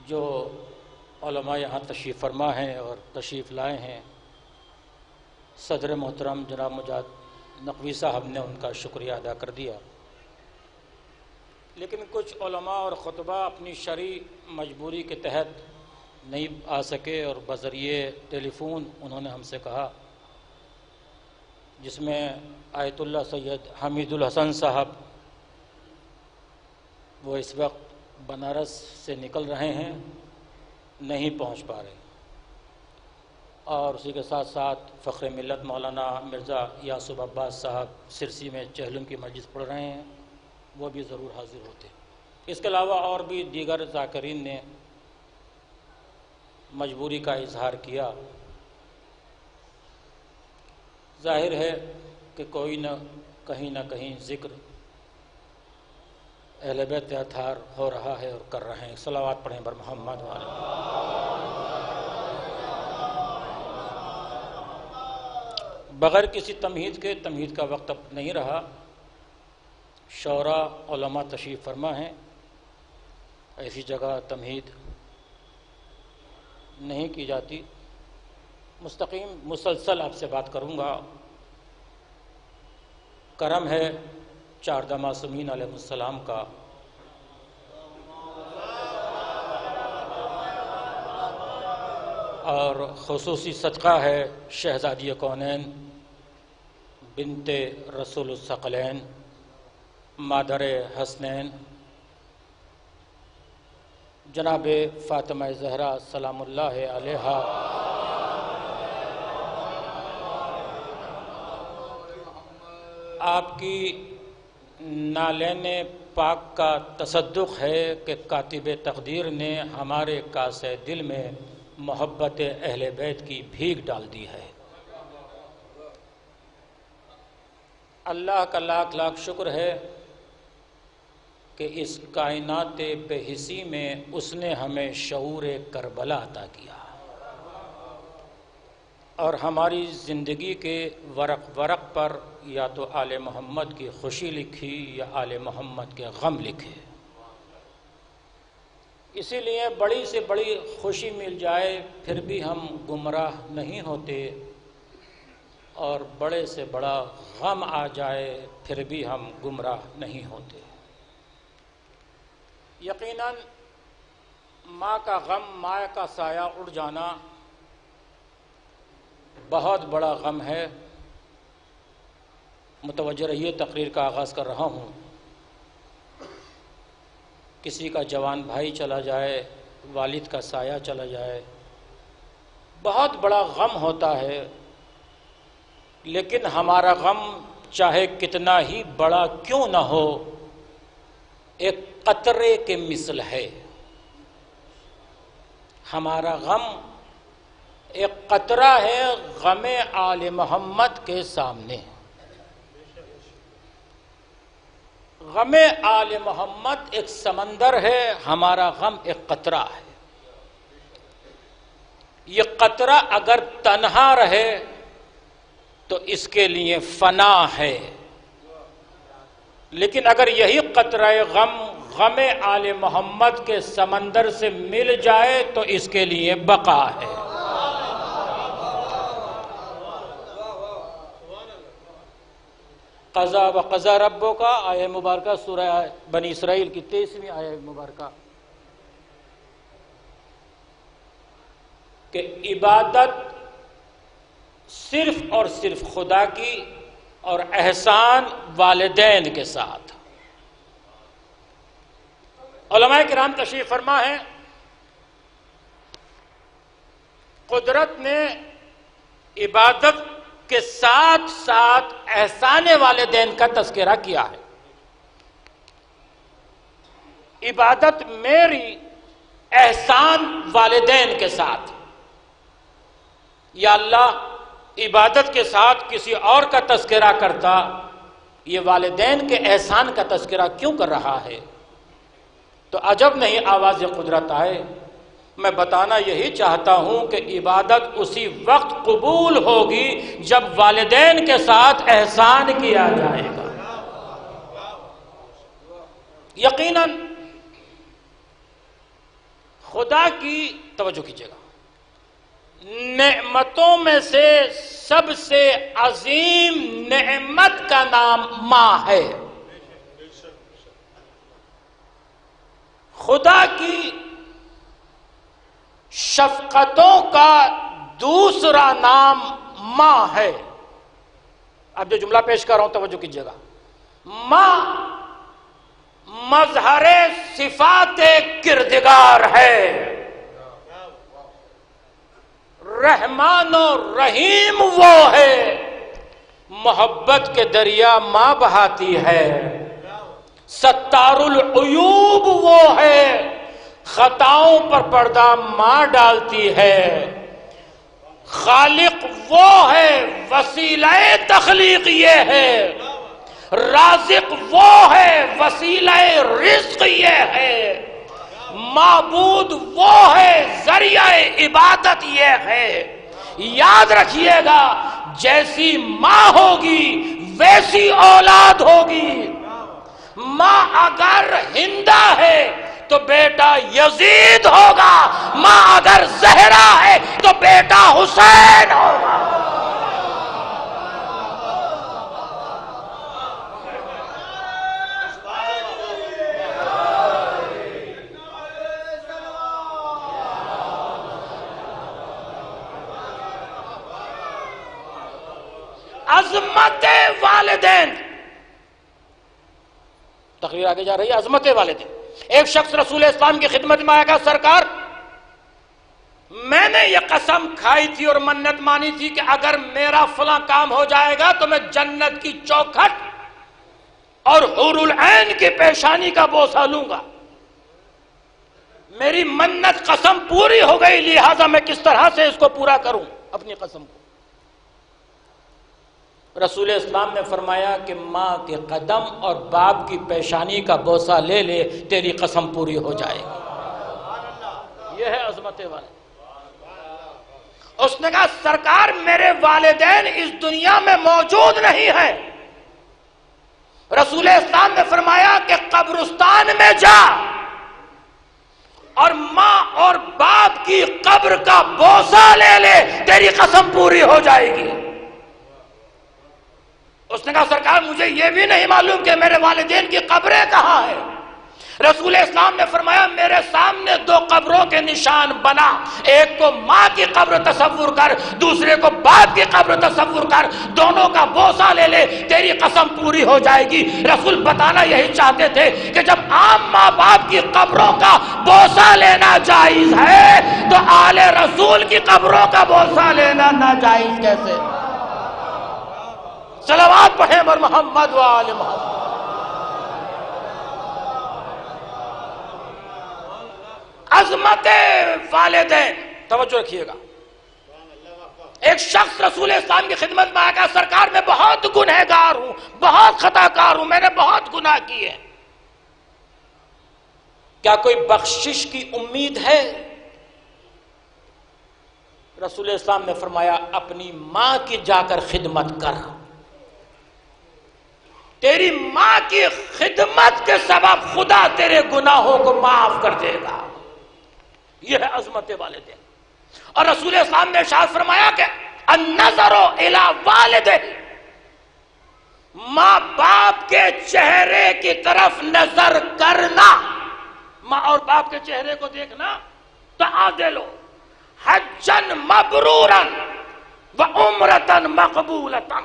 جو علماء یہاں تشریف فرما ہیں اور تشریف لائے ہیں صدر محترم جناب مجاہد نقوی صاحب نے ان کا شکریہ ادا کر دیا، لیکن کچھ علماء اور خطبہ اپنی شرعی مجبوری کے تحت نہیں آ سکے اور بذریعے ٹیلی فون انہوں نے ہم سے کہا، جس میں آیت اللہ سید حمید الحسن صاحب وہ اس وقت بنارس سے نکل رہے ہیں، نہیں پہنچ پا رہے، اور اسی کے ساتھ ساتھ فخر ملت مولانا مرزا یاسب عباس صاحب سرسی میں چہلم کی مجلس پڑھ رہے ہیں، وہ بھی ضرور حاضر ہوتے۔ اس کے علاوہ اور بھی دیگر ذاکرین نے مجبوری کا اظہار کیا۔ ظاہر ہے کہ کوئی نہ کہیں ذکر اہل بیت اطہار ہو رہا ہے اور کر رہے ہیں۔ صلوات پڑھیں بر محمد وعلیہ۔ بغیر کسی تمہید کے، تمہید کا وقت اب نہیں رہا، شعراء علماء تشریف فرما ہیں، ایسی جگہ تمہید نہیں کی جاتی، مستقیم مسلسل آپ سے بات کروں گا۔ کرم ہے چاردہ معصومین علیہ السلام کا، اور خصوصی صدقہ ہے شہزادی کونین بنت رسول الثقلین مادر حسنین جناب فاطمہ زہرا سلام اللہ علیہا، آپ کی نالین پاک کا تصدق ہے کہ کاتب تقدیر نے ہمارے کاسے دل میں محبت اہل بیت کی بھیگ ڈال دی ہے۔ اللہ کا لاکھ لاکھ شکر ہے کہ اس کائنات بے حسی میں اس نے ہمیں شعور کربلا عطا کیا، اور ہماری زندگی کے ورق ورق پر یا تو آل محمد کی خوشی لکھی یا آل محمد کے غم لکھے۔ اسی لیے بڑی سے بڑی خوشی مل جائے پھر بھی ہم گمراہ نہیں ہوتے، اور بڑے سے بڑا غم آ جائے پھر بھی ہم گمراہ نہیں ہوتے۔ یقیناً ماں کا غم، ماں کا سایہ اڑ جانا بہت بڑا غم ہے، متوجہ رہیے، تقریر کا آغاز کر رہا ہوں۔ کسی کا جوان بھائی چلا جائے، والد کا سایہ چلا جائے، بہت بڑا غم ہوتا ہے، لیکن ہمارا غم چاہے کتنا ہی بڑا کیوں نہ ہو، ایک قطرے کے مثل ہے۔ ہمارا غم ایک قطرہ ہے غم آل محمد کے سامنے۔ غم آل محمد ایک سمندر ہے، ہمارا غم ایک قطرہ ہے۔ یہ قطرہ اگر تنہا رہے تو اس کے لیے فنا ہے، لیکن اگر یہی قطرہ غم غم آل محمد کے سمندر سے مل جائے تو اس کے لیے بقا ہے۔ قضا و قضا ربو کا آیہ مبارکہ سورہ بنی اسرائیل کی 23ویں آیہ مبارکہ کہ عبادت صرف اور صرف خدا کی اور احسان والدین کے ساتھ۔ علماء کرام تشریف فرما ہے، قدرت نے عبادت کے ساتھ ساتھ احسان والدین کا تذکرہ کیا ہے۔ عبادت میری، احسان والدین کے ساتھ۔ یا اللہ عبادت کے ساتھ کسی اور کا تذکرہ کرتا، یہ والدین کے احسان کا تذکرہ کیوں کر رہا ہے؟ تو عجب نہیں آواز قدرت آئے۔ میں بتانا یہی چاہتا ہوں کہ عبادت اسی وقت قبول ہوگی جب والدین کے ساتھ احسان کیا جائے گا۔ یقیناً خدا کی توجہ کیجیے گا، نعمتوں میں سے سب سے عظیم نعمت کا نام ماں ہے۔ خدا کی شفقتوں کا دوسرا نام ماں ہے۔ اب جو جملہ پیش کر رہا ہوں توجہ کیجیے گا، ماں مظہر صفات کردگار ہے، رحمان و رحیم وہ ہے، محبت کے دریا ماں بہاتی ہے، ستار العیوب وہ ہے، خطاؤں پر پردہ ماں ڈالتی ہے، خالق وہ ہے، وسیلہ تخلیق یہ ہے، رازق وہ ہے، وسیلہ رزق یہ ہے، معبود وہ ہے، ذریعہ عبادت یہ ہے۔ یاد رکھیے گا، جیسی ماں ہوگی ویسی اولاد ہوگی۔ ماں اگر ہندا ہے تو بیٹا یزید ہوگا، ماں اگر زہرا ہے تو بیٹا حسین ہوگا۔ عظمت والدین، تقریر آگے جا رہی ہے، عظمت والدین۔ ایک شخص رسول اسلام کی خدمت میں آیا، کہا سرکار میں نے یہ قسم کھائی تھی اور منت مانی تھی کہ اگر میرا فلاں کام ہو جائے گا تو میں جنت کی چوکھٹ اور حور العین کی پیشانی کا بوسہ لوں گا۔ میری منت قسم پوری ہو گئی، لہذا میں کس طرح سے اس کو پورا کروں اپنی قسم کو؟ رسول اسلام نے فرمایا کہ ماں کے قدم اور باپ کی پیشانی کا بوسہ لے لے، تیری قسم پوری ہو جائے گی۔ یہ ہے عظمت والدین۔ اس نے کہا سرکار میرے والدین اس دنیا میں موجود نہیں ہیں۔ رسول اسلام نے فرمایا کہ قبرستان میں جا اور ماں اور باپ کی قبر کا بوسہ لے لے، تیری قسم پوری ہو جائے گی۔ اس نے کہا سرکار مجھے یہ بھی نہیں معلوم کہ میرے والدین کی قبریں کہاں ہیں۔ رسول اسلام نے فرمایا میرے سامنے دو قبروں کے نشان بنا، ایک کو ماں کی قبر تصور کر، دوسرے کو باپ کی قبر تصور کر، دونوں کا بوسہ لے لے، تیری قسم پوری ہو جائے گی۔ رسول بتانا یہی چاہتے تھے کہ جب عام ماں باپ کی قبروں کا بوسہ لینا جائز ہے تو آل رسول کی قبروں کا بوسہ لینا ناجائز کیسے؟ صلوات پڑھیں بر محمد و آل محمد۔ عظمت والدین، توجہ رکھیے گا۔ ایک شخص رسول اسلام کی خدمت میں آیا کہ سرکار میں بہت گنہگار ہوں، بہت خطا کار ہوں، میں نے بہت گناہ کیے، کیا کوئی بخشش کی امید ہے؟ رسول اسلام نے فرمایا اپنی ماں کی جا کر خدمت کر، تیری ماں کی خدمت کے سبب خدا تیرے گناہوں کو معاف کر دے گا۔ یہ ہے عظمت والدین۔ اور رسول اسلام نے ارشاد فرمایا کہ النظر الی والد، ماں باپ کے چہرے کی طرف نظر کرنا، ماں اور باپ کے چہرے کو دیکھنا، تعادل حجن مبرورا و عمرتا مقبولتا،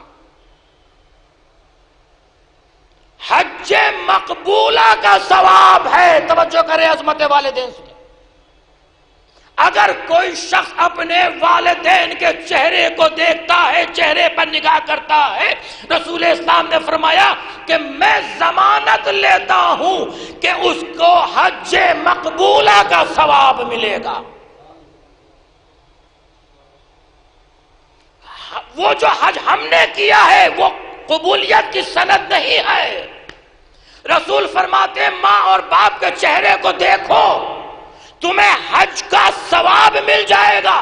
حج مقبولہ کا ثواب ہے۔ توجہ کرے عظمت والدین سے، اگر کوئی شخص اپنے والدین کے چہرے کو دیکھتا ہے، چہرے پر نگاہ کرتا ہے، رسول اسلام نے فرمایا کہ میں ضمانت لیتا ہوں کہ اس کو حج مقبولہ کا ثواب ملے گا۔ وہ جو حج ہم نے کیا ہے وہ قبولیت کی سند نہیں ہے۔ رسول فرماتے ہیں ماں اور باپ کے چہرے کو دیکھو، تمہیں حج کا ثواب مل جائے گا۔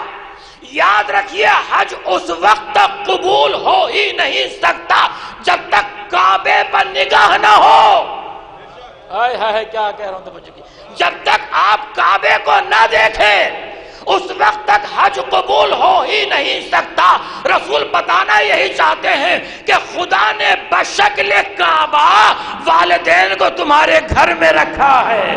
یاد رکھیے حج اس وقت تک قبول ہو ہی نہیں سکتا جب تک کعبے پر نگاہ نہ ہو۔ ہائے ہائے کیا کہہ رہا ہوں توجہ کی، جب تک آپ کعبے کو نہ دیکھیں اس وقت تک حج قبول ہو ہی نہیں سکتا۔ رسول بتانا یہی چاہتے ہیں کہ خدا نے بشکل کعبہ والدین کو تمہارے گھر میں رکھا ہے،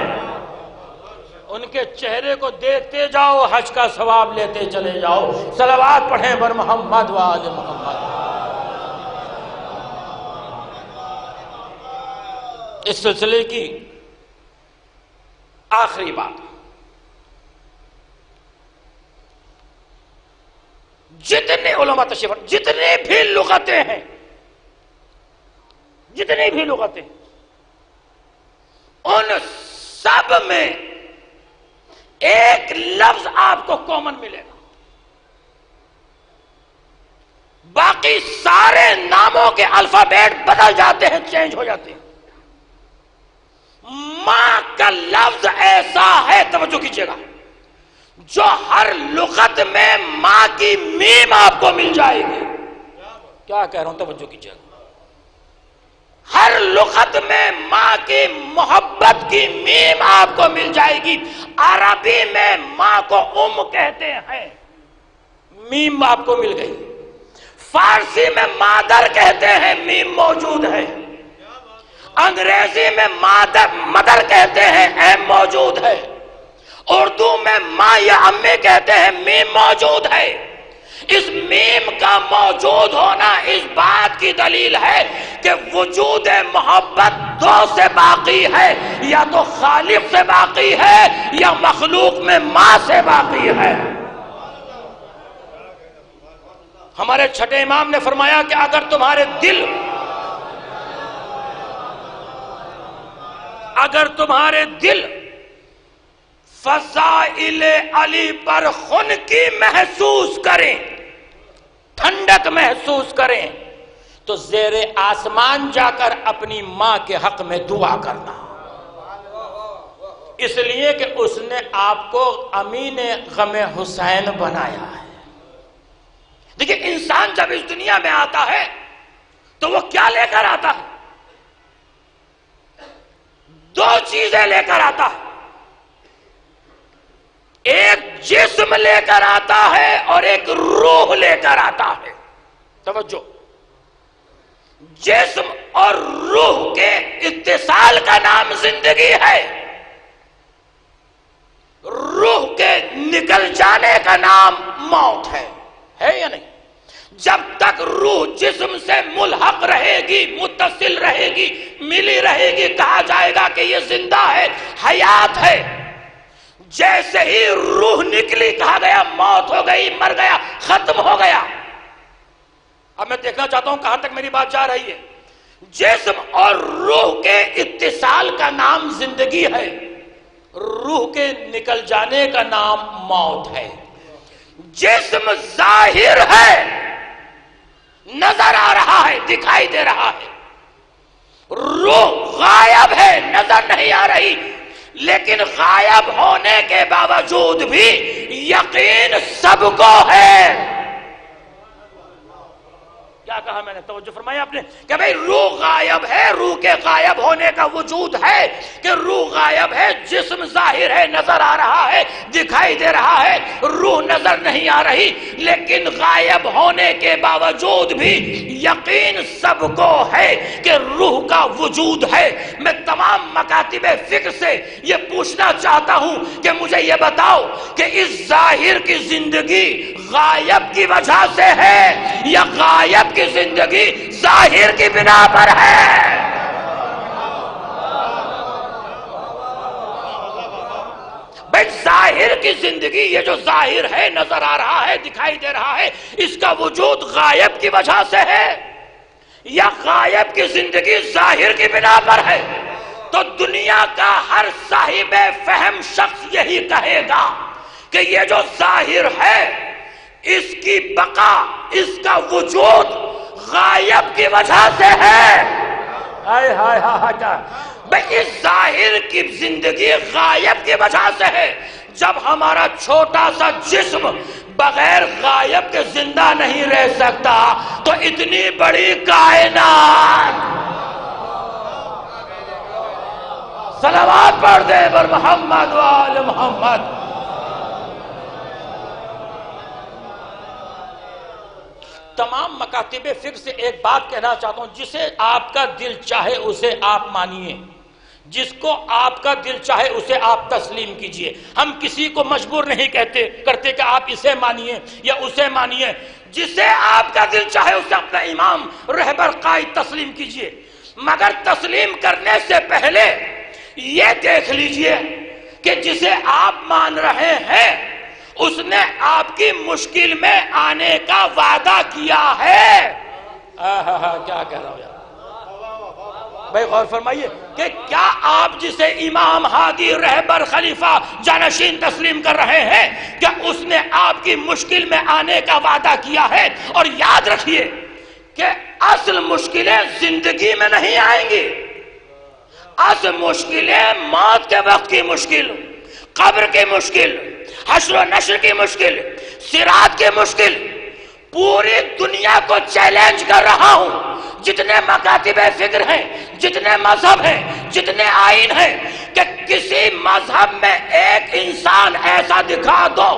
ان کے چہرے کو دیکھتے جاؤ، حج کا ثواب لیتے چلے جاؤ۔ صلوات پڑھیں بر محمد و آل محمد۔ اس سلسلے کی آخری بات، جتنے علماء تشریف، جتنی بھی لغتیں ہیں، جتنی بھی لغتیں، ان سب میں ایک لفظ آپ کو کامن ملے گا، باقی سارے ناموں کے الفابیٹ بدل جاتے ہیں، چینج ہو جاتے ہیں۔ ماں کا لفظ ایسا ہے، توجہ کیجئے گا، جو ہر لغت میں ماں کی میم آپ کو مل جائے گی۔ کیا کہہ رہا ہوں توجہ کیجئے گا، ہر لغت میں ماں کی محبت کی میم آپ کو مل جائے گی۔ عربی میں ماں کو کہتے ہیں، میم آپ کو مل گئی۔ فارسی میں مادر کہتے ہیں، میم موجود ہے۔ انگریزی میں مدر کہتے ہیں، ایم موجود ہے۔ اردو میں ماں یا امی کہتے ہیں، میم موجود ہے۔ اس میم کا موجود ہونا اس بات کی دلیل ہے کہ وجود محبت دو سے باقی ہے، یا تو خالق سے باقی ہے یا مخلوق میں ماں سے باقی ہے۔ ہمارے چھٹے امام نے فرمایا کہ اگر تمہارے دل فضائل علی پر خنکی محسوس کریں، ٹھنڈک محسوس کریں، تو زیر آسمان جا کر اپنی ماں کے حق میں دعا کرنا، اس لیے کہ اس نے آپ کو امین غم حسین بنایا ہے۔ دیکھیں انسان جب اس دنیا میں آتا ہے تو وہ کیا لے کر آتا ہے؟ دو چیزیں لے کر آتا ہے، ایک جسم لے کر آتا ہے اور ایک روح لے کر آتا ہے۔ توجہ، جسم اور روح کے اتصال کا نام زندگی ہے۔ نکل جانے کا نام موت ہے یا نہیں؟ جب تک روح جسم سے ملحق رہے گی، متصل رہے گی، ملی رہے گی، کہا جائے گا کہ یہ زندہ ہے، حیات ہے۔ جیسے ہی روح نکلی کہا گیا موت ہو گئی، مر گیا، ختم ہو گیا۔ اب میں دیکھنا چاہتا ہوں کہاں تک میری بات جا رہی ہے۔ جسم اور روح کے اتصال کا نام زندگی ہے، روح کے نکل جانے کا نام موت ہے۔ جسم ظاہر ہے، نظر آ رہا ہے، دکھائی دے رہا ہے۔ روح غائب ہے، نظر نہیں آ رہی، لیکن غائب ہونے کے باوجود بھی یقین سب کو ہے۔ کیا کہا میں نے؟ توجہ فرمایا آپ نے کہ بھئی روح غائب ہے، روح کے غائب ہونے کا وجود ہے کہ روح غائب ہے، جسم ظاہر ہے، نظر آ رہا ہے، دکھائی دے رہا ہے، روح نظر نہیں آ رہی، لیکن غائب ہونے کے باوجود بھی یقین سب کو ہے کہ روح کا وجود ہے۔ میں تمام مکاتب فکر سے یہ پوچھنا چاہتا ہوں کہ مجھے یہ بتاؤ کہ اس ظاہر کی زندگی غائب کی وجہ سے ہے یا غائب کی زندگی ظاہر کی بنا پر ہے؟ بھئی ظاہر کی زندگی، یہ جو ظاہر ہے، نظر آ رہا ہے، دکھائی دے رہا ہے، اس کا وجود غائب کی وجہ سے ہے یا غائب کی زندگی ظاہر کی بنا پر ہے؟ تو دنیا کا ہر صاحب فہم شخص یہی کہے گا کہ یہ جو ظاہر ہے، اس کی بقا، اس کا وجود غائب کی وجہ سے ہے۔ ہائے ہائے ہائے کیا بھئی اس ظاہر کی زندگی غائب کی وجہ سے ہے۔ جب ہمارا چھوٹا سا جسم بغیر غائب کے زندہ نہیں رہ سکتا تو اتنی بڑی کائنات، صلوات پڑھ دے بر محمد و آل محمد۔ تمام مکاتب فکر سے ایک بات کہنا چاہتا ہوں، جسے آپ کا دل چاہے اسے آپ مانیے، جس کو آپ کا دل چاہے اسے آپ تسلیم کیجئے۔ ہم کسی کو مجبور نہیں کرتے کہ آپ اسے مانیے یا اسے مانیے، جسے آپ کا دل چاہے اسے اپنا امام، رہبر، قائد تسلیم کیجئے، مگر تسلیم کرنے سے پہلے یہ دیکھ لیجئے کہ جسے آپ مان رہے ہیں اس نے آپ کی مشکل میں آنے کا وعدہ کیا ہے۔ کیا کہہ رہا ہوں یار بھائی، غور فرمائیے کہ کیا آپ جسے امام، ہادی، رہبر، خلیفہ، جانشین تسلیم کر رہے ہیں، کیا اس نے آپ کی مشکل میں آنے کا وعدہ کیا ہے؟ اور یاد رکھیے کہ اصل مشکلیں زندگی میں نہیں آئیں گی، اصل مشکلیں موت کے وقت کی مشکل، قبر کی مشکل، حشر و نشر کی مشکل، صراط کی مشکل۔ پوری دنیا کو چیلنج کر رہا ہوں، جتنے مکاتب فکر ہیں، جتنے مذہب ہیں، جتنے آئین ہیں، کہ کسی مذہب میں ایک انسان ایسا دکھا دو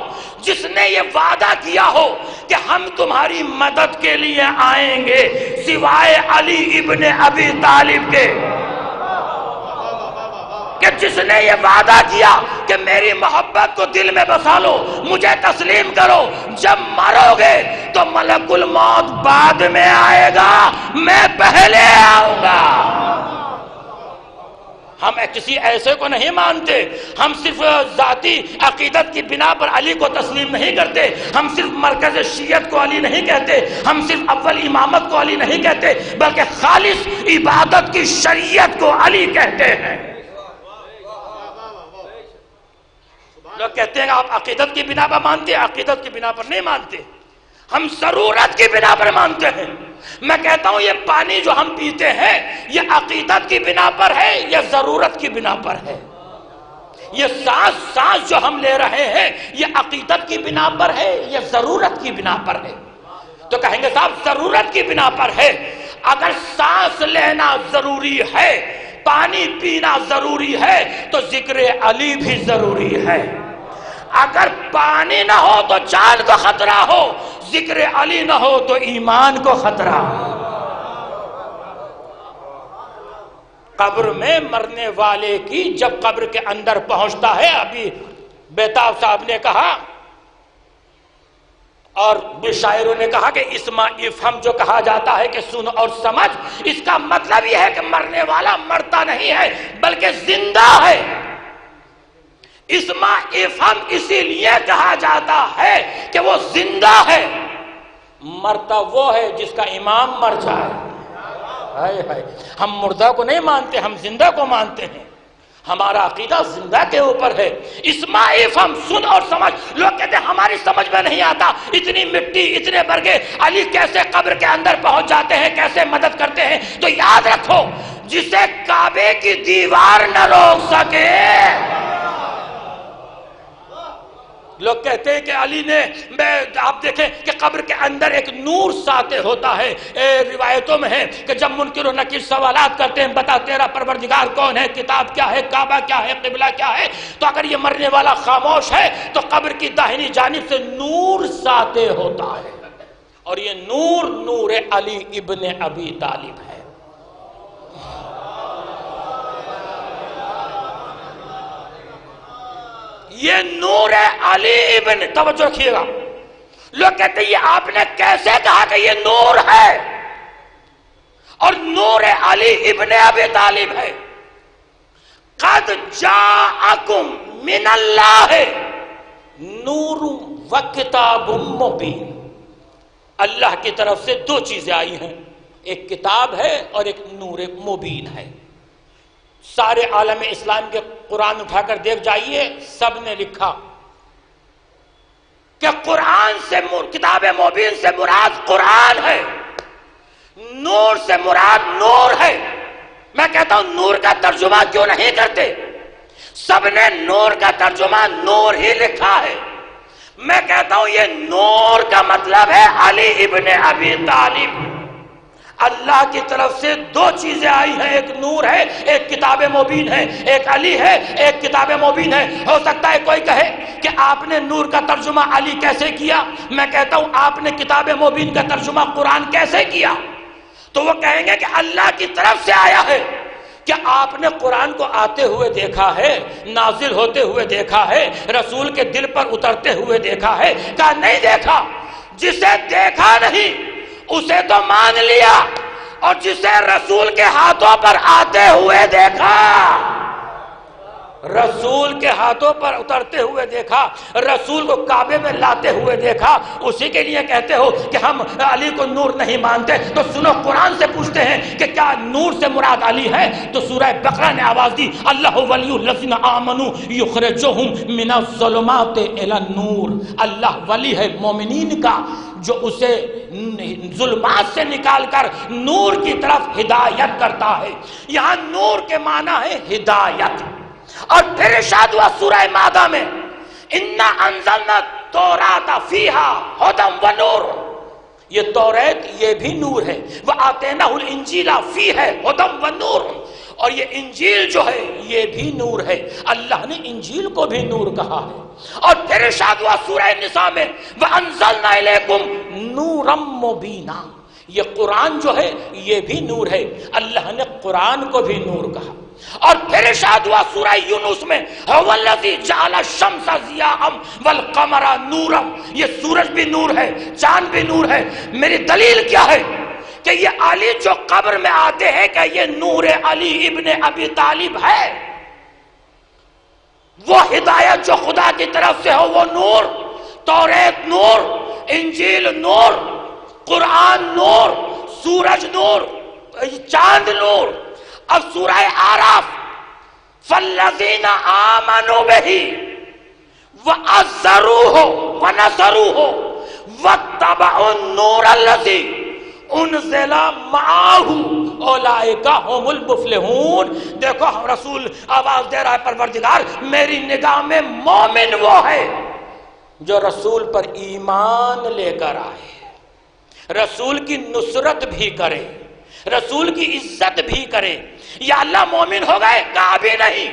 جس نے یہ وعدہ کیا ہو کہ ہم تمہاری مدد کے لیے آئیں گے، سوائے علی ابن ابی طالب کے، کہ جس نے یہ وعدہ کیا کہ میری محبت کو دل میں بسا لو، مجھے تسلیم کرو، جب مرو گے تو ملک الموت بعد میں آئے گا، میں پہلے آؤں گا۔ ہم کسی ایسے کو نہیں مانتے، ہم صرف ذاتی عقیدت کی بنا پر علی کو تسلیم نہیں کرتے، ہم صرف مرکز شیعت کو علی نہیں کہتے، ہم صرف اول امامت کو علی نہیں کہتے، بلکہ خالص عبادت کی شریعت کو علی کہتے ہیں۔ لوگ کہتے ہیں کہ آپ عقیدت کی بنا پر مانتے ہیں، عقیدت کی بنا پر نہیں مانتے، ہم ضرورت کی بنا پر مانتے ہیں۔ میں کہتا ہوں یہ پانی جو ہم پیتے ہیں یہ عقیدت کی بنا پر ہے یا ضرورت کی بنا پر ہے؟ یہ سانس جو ہم لے رہے ہیں یہ عقیدت کی بنا پر ہے یا ضرورت کی بنا پر ہے؟ تو کہیں گے صاحب ضرورت کی بنا پر ہے۔ اگر سانس لینا ضروری ہے، پانی پینا ضروری ہے، تو ذکر علی بھی ضروری ہے۔ اگر پانی نہ ہو تو جان کو خطرہ ہو، ذکر علی نہ ہو تو ایمان کو خطرہ ہو۔ قبر میں مرنے والے کی جب قبر کے اندر پہنچتا ہے، ابھی بیتاب صاحب نے کہا اور بھی شاعروں نے کہا کہ اسما افہم جو کہا جاتا ہے کہ سن اور سمجھ، اس کا مطلب یہ ہے کہ مرنے والا مرتا نہیں ہے بلکہ زندہ ہے۔ اسما افہم اسی لیے کہا جاتا ہے کہ وہ زندہ ہے، مرتا وہ ہے جس کا امام مر جائے۔ ہم مردہ کو نہیں مانتے، ہم زندہ کو مانتے ہیں، ہمارا عقیدہ زندہ کے اوپر ہے۔ اسما افہم سن اور سمجھ، لوگ کہتے ہیں ہماری سمجھ میں نہیں آتا، اتنی مٹی اتنے برگے، علی کیسے قبر کے اندر پہنچ جاتے ہیں، کیسے مدد کرتے ہیں؟ تو یاد رکھو، جسے کعبے کی دیوار نہ روک سکے۔ لوگ کہتے ہیں کہ علی نے، آپ دیکھیں کہ قبر کے اندر ایک نور ساطع ہوتا ہے، روایتوں میں ہے کہ جب منکر و نکیر سوالات کرتے ہیں بتا تیرا پروردگار کون ہے، کتاب کیا ہے، کعبہ کیا ہے، قبلہ کیا ہے، تو اگر یہ مرنے والا خاموش ہے تو قبر کی داہنی جانب سے نور ساطع ہوتا ہے، اور یہ نور نور علی ابن ابی طالب ہے۔ یہ نور علی ابن، توجہ رکھیے گا، لوگ کہتے ہیں یہ آپ نے کیسے کہا کہ یہ نور ہے اور نور علی ابن ابی طالب ہے؟ قد جاءکم من اللہ نور و کتاب مبین، اللہ کی طرف سے دو چیزیں آئی ہیں، ایک کتاب ہے اور ایک نور مبین ہے۔ سارے عالم اسلام کے قرآن اٹھا کر دیکھ جائیے، سب نے لکھا کہ قرآن سے کتاب مبین سے مراد قرآن ہے، نور سے مراد نور ہے۔ میں کہتا ہوں نور کا ترجمہ کیوں نہیں کرتے؟ سب نے نور کا ترجمہ نور ہی لکھا ہے۔ میں کہتا ہوں یہ نور کا مطلب ہے علی ابن ابی طالب۔ اللہ کی طرف سے دو چیزیں آئی ہیں، ایک نور ہے، ایک کتاب مبین ہے، ایک علی ہے، ایک کتاب مبین ہے۔ ہو سکتا ہے کوئی کہے کہ آپ نے نور کا ترجمہ علی کیسے کیا؟ میں کہتا ہوں آپ نے کتاب مبین کا ترجمہ قرآن کیسے کیا؟ تو وہ کہیں گے کہ اللہ کی طرف سے آیا ہے۔ کیا آپ نے قرآن کو آتے ہوئے دیکھا ہے، نازل ہوتے ہوئے دیکھا ہے، رسول کے دل پر اترتے ہوئے دیکھا ہے؟ کہا نہیں دیکھا۔ جسے دیکھا نہیں اسے تو مان لیا، اور جسے رسول کے ہاتھوں پر آتے ہوئے دیکھا، رسول کے ہاتھوں پر اترتے ہوئے دیکھا، رسول کو کعبے میں لاتے ہوئے دیکھا، اسی کے لیے کہتے ہو کہ ہم علی کو نور نہیں مانتے؟ تو سنو، قرآن سے پوچھتے ہیں کہ کیا نور سے مراد علی ہے؟ تو سورہ بقرہ نے آواز دی، اللہ ولی الذین آمنوا یخرجہم من الظلمات الی النور۔ اللہ ولی ہے مومنین کا جو اسے ظلمات سے نکال کر نور کی طرف ہدایت کرتا ہے۔ یہاں نور کے معنی ہے ہدایت۔ اور پھر ارشاد ہوا سورہ مائدہ میں، انا انزلنا التوراۃ فیہا ھدی و نور، یہ توریت یہ بھی نور ہے، وآتیناہ الانجیل فیہا ھدی و نور، اور یہ انجیل جو ہے یہ بھی نور ہے۔ اللہ نے انجیل کو بھی نور کہا ہے۔ اور پھر ارشاد ہوا سورہ نساء میں، وانزلنا الیکم نورا مبینا، یہ قرآن جو ہے یہ بھی نور ہے، اللہ نے قرآن کو بھی نور کہا۔ اور پھر ارشاد ہوا سورہ یونس میں، هو الذی جعل الشمس ضیاء والقمر نورا، یہ سورج بھی نور ہے، چاند بھی نور ہے۔ میری دلیل کیا ہے کہ یہ علی جو قبر میں آتے ہیں کہ یہ نور علی ابن ابی طالب ہے۔ وہ ہدایت جو خدا کی طرف سے ہو وہ نور، توریت نور، انجیل نور، قرآن نور، سورج نور، چاند نور۔ اب سورہ آراف، فالذین آمنوا بہ وعزروہ ونصروہ واتبعوا النور الذی انزل معہ اولئک ھم المفلحون۔ دیکھو رسول آواز دے رہا ہے، پروردگار میری نگاہ میں مومن وہ ہے جو رسول پر ایمان لے کر آئے، رسول کی نصرت بھی کرے، رسول کی عزت بھی کرے۔ یا اللہ مومن ہو گئے؟ کہا بھی نہیں۔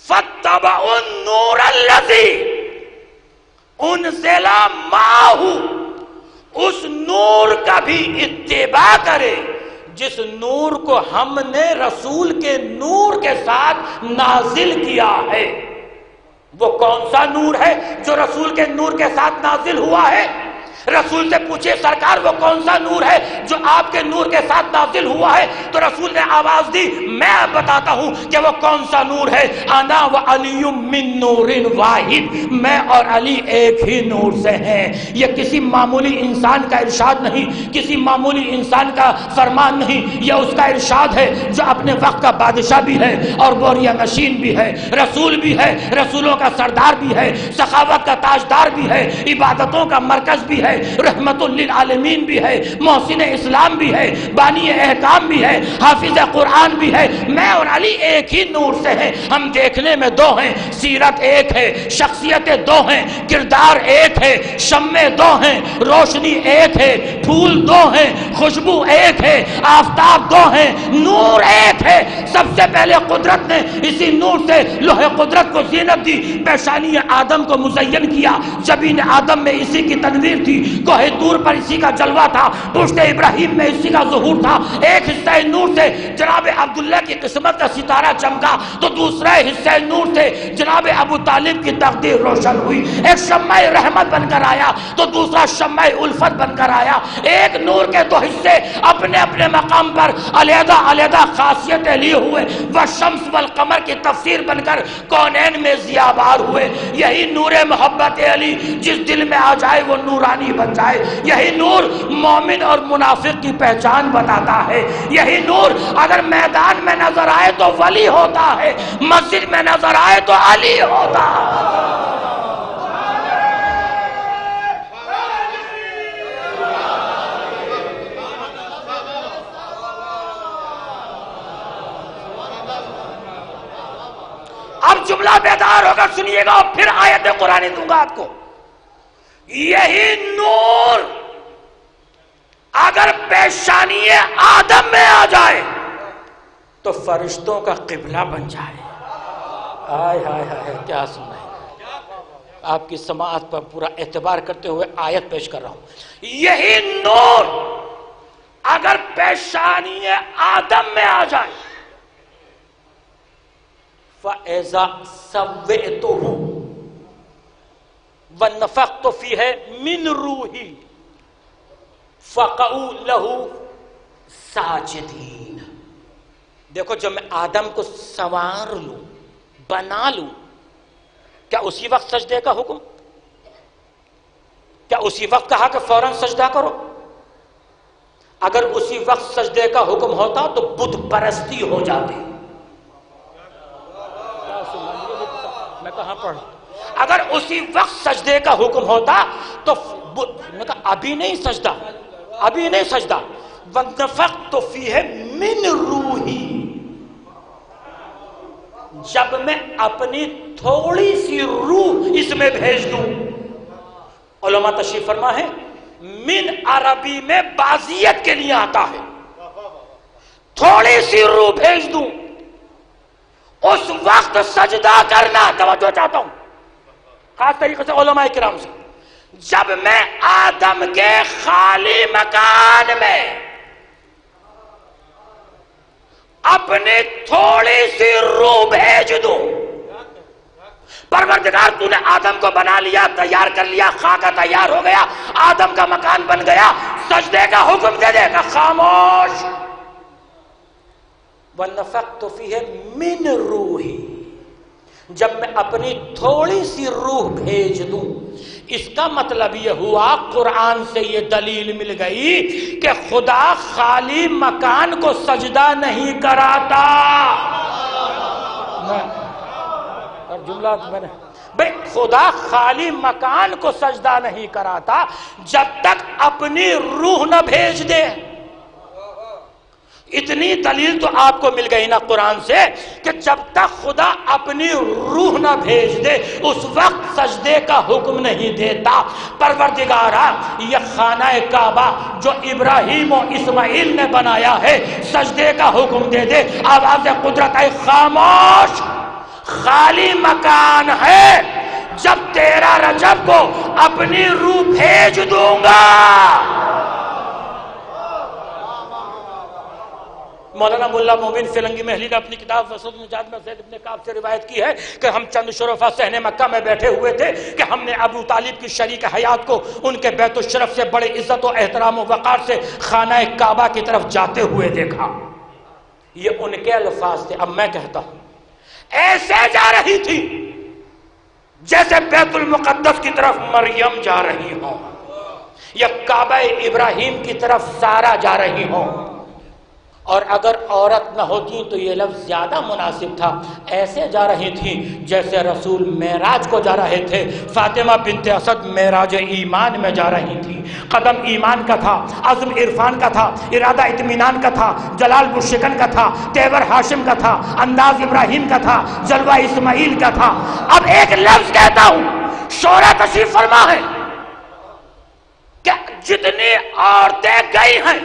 فاتبعوا النور الذی انزل معہ، اس نور کا بھی اتباع کرے جس نور کو ہم نے رسول کے نور کے ساتھ نازل کیا ہے۔ وہ کون سا نور ہے جو رسول کے نور کے ساتھ نازل ہوا ہے؟ رسول سے پوچھے سرکار وہ کون سا نور ہے جو آپ کے نور کے ساتھ نازل ہوا ہے؟ تو رسول نے آواز دی میں بتاتا ہوں کہ وہ کون سا نور ہے. انا و علی من نور واحد، میں اور علی ایک ہی نور سے ہیں. یہ کسی معمولی انسان کا ارشاد نہیں، کسی معمولی انسان کا فرمان نہیں، یہ اس کا ارشاد ہے جو اپنے وقت کا بادشاہ بھی ہے اور بوریہ نشین بھی ہے، رسول بھی ہے، رسولوں کا سردار بھی ہے، سخاوت کا تاجدار بھی ہے، عبادتوں کا مرکز بھی ہے، رحمت للعالمین بھی ہے، محسن اسلام بھی ہے، بانی احکام بھی ہے، حافظ قرآن بھی ہے. میں اور علی ایک ہی نور سے ہیں. ہم دیکھنے میں دو ہیں، سیرت ایک ہے، شخصیتیں دو ہیں، کردار ایک ہے، شمع دو ہیں، روشنی ایک ہے، پھول دو ہیں، خوشبو ایک ہے، آفتاب دو ہیں، نور ایک ہے. سب سے پہلے قدرت نے اسی نور سے لوح قدرت کو زینت دی، پیشانی آدم کو مزین کیا، جبین آدم میں اسی کی تنویر تھی، کوہ طور پر اسی کا جلوہ تھا، پشت ابراہیم میں اسی کا ظہور تھا. ایک حصہ نور سے جناب عبداللہ کی قسمت کا ستارہ چمکا تو دوسرے حصہ نور سے جناب ابو طالب کی تقدیر روشن ہوئی. ایک شمع رحمت بن کر آیا تو دوسرا شمع الفت بن کر آیا. ایک نور کے دو حصے اپنے اپنے مقام پر علیحدہ علیحدہ خاصیتیں لیے ہوئے والشمس والقمر کی تفسیر بن کر کونین میں ضیابار ہوئے. یہی نور محبت علی جس دل میں آ جائے وہ نورانی بن جائے. یہی نور مومن اور منافق کی پہچان بتاتا ہے. یہی نور اگر میدان میں نظر آئے تو ولی ہوتا ہے، مسجد میں نظر آئے تو علی ہوتا ہے. اب جملہ بیدار ہو کر سنیے گا اور پھر آیت قرآن دوں گا آپ کو. یہی نور اگر پیشانی آدم میں آ جائے تو فرشتوں کا قبلہ بن جائے. ہائے ہائے ہائے کیا سنا ہے. آپ کی سماعت پر پورا اعتبار کرتے ہوئے آیت پیش کر رہا ہوں. یہی نور اگر پیشانی آدم میں آ جائے فَإِذَا سَوَّئْتُهُ وَنَفَخْتُ فِيهِ مِنْ رُوحِي فَقَعُوا لَهُ سَاجِدِينَ. دیکھو جب میں آدم کو سنوار لوں، بنا لوں، کیا اسی وقت سجدے کا حکم؟ کیا اسی وقت کہا کہ فوراً سجدہ کرو؟ اگر اسی وقت سجدے کا حکم ہوتا تو بت پرستی ہو جاتی. میں کہاں پڑھا؟ اگر اسی وقت سجدے کا حکم ہوتا تو میں کہا ابھی نہیں سجدہ، ابھی نہیں سجدہ. وَنَفَخْتُ فِيهِ مِنْ رُوحِي، جب میں اپنی تھوڑی سی روح اس میں بھیج دوں. علماء تشریف فرما ہے من عربی میں بازیت کے لیے آتا ہے. تھوڑی سی روح بھیج دوں اس وقت سجدہ کرنا. توجہ چاہتا ہوں خاص طریقے سے علماء کرام سے. جب میں آدم کے خالی مکان میں اپنی تھوڑی سی روح بھیج دوں. پروردگار تو نے آدم کو بنا لیا، تیار کر لیا، خاکہ تیار ہو گیا، آدم کا مکان بن گیا، سجدے کا حکم دے دے گا. خاموش. وَنَفَخْتُ فِيهِ مِنْ رُوحِي، جب میں اپنی تھوڑی سی روح بھیج دوں. اس کا مطلب یہ ہوا قرآن سے یہ دلیل مل گئی کہ خدا خالی مکان کو سجدہ نہیں کراتا. اور جملہ میں نے بھئی خدا خالی مکان کو سجدہ نہیں کراتا جب تک اپنی روح نہ بھیج دے. اتنی دلیل تو آپ کو مل گئی نا قرآن سے کہ جب تک خدا اپنی روح نہ بھیج دے اس وقت سجدے کا حکم نہیں دیتا. پروردگارا یہ خانہ کعبہ جو ابراہیم و اسماعیل نے بنایا ہے سجدے کا حکم دے دے. آواز قدرت ہے خاموش. خالی مکان ہے. جب 13 رجب کو اپنی روح بھیج دوں گا مولانا ملا مومن فلنگی محلی نے اپنی کتاب وسط نجات میں زید ابن کعب سے روایت کی ہے کہ ہم چند شرفا صحن مکہ میں بیٹھے ہوئے تھے کہ ہم نے ابو طالب کی شریک حیات کو ان کے بیت الشرف سے بڑے عزت و احترام و وقار سے خانہ کعبہ کی طرف جاتے ہوئے دیکھا. یہ ان کے الفاظ تھے. اب میں کہتا ہوں ایسے جا رہی تھی جیسے بیت المقدس کی طرف مریم جا رہی ہوں یا کعبہ ابراہیم کی طرف سارا جا رہی ہوں. اور اگر عورت نہ ہوتی تو یہ لفظ زیادہ مناسب تھا. ایسے جا رہی تھی جیسے رسول معراج کو جا رہے تھے. فاطمہ بنت اسد معراج ایمان میں جا رہی تھی. قدم ایمان کا تھا, عزم عرفان کا تھا, ارادہ اطمینان کا تھا, جلال برشکن کا تھا, تیور ہاشم کا تھا, انداز ابراہیم کا تھا, جلوہ اسماعیل کا تھا. اب ایک لفظ کہتا ہوں, شورا تشریف فرما ہے کہ جتنی عورتیں گئی ہیں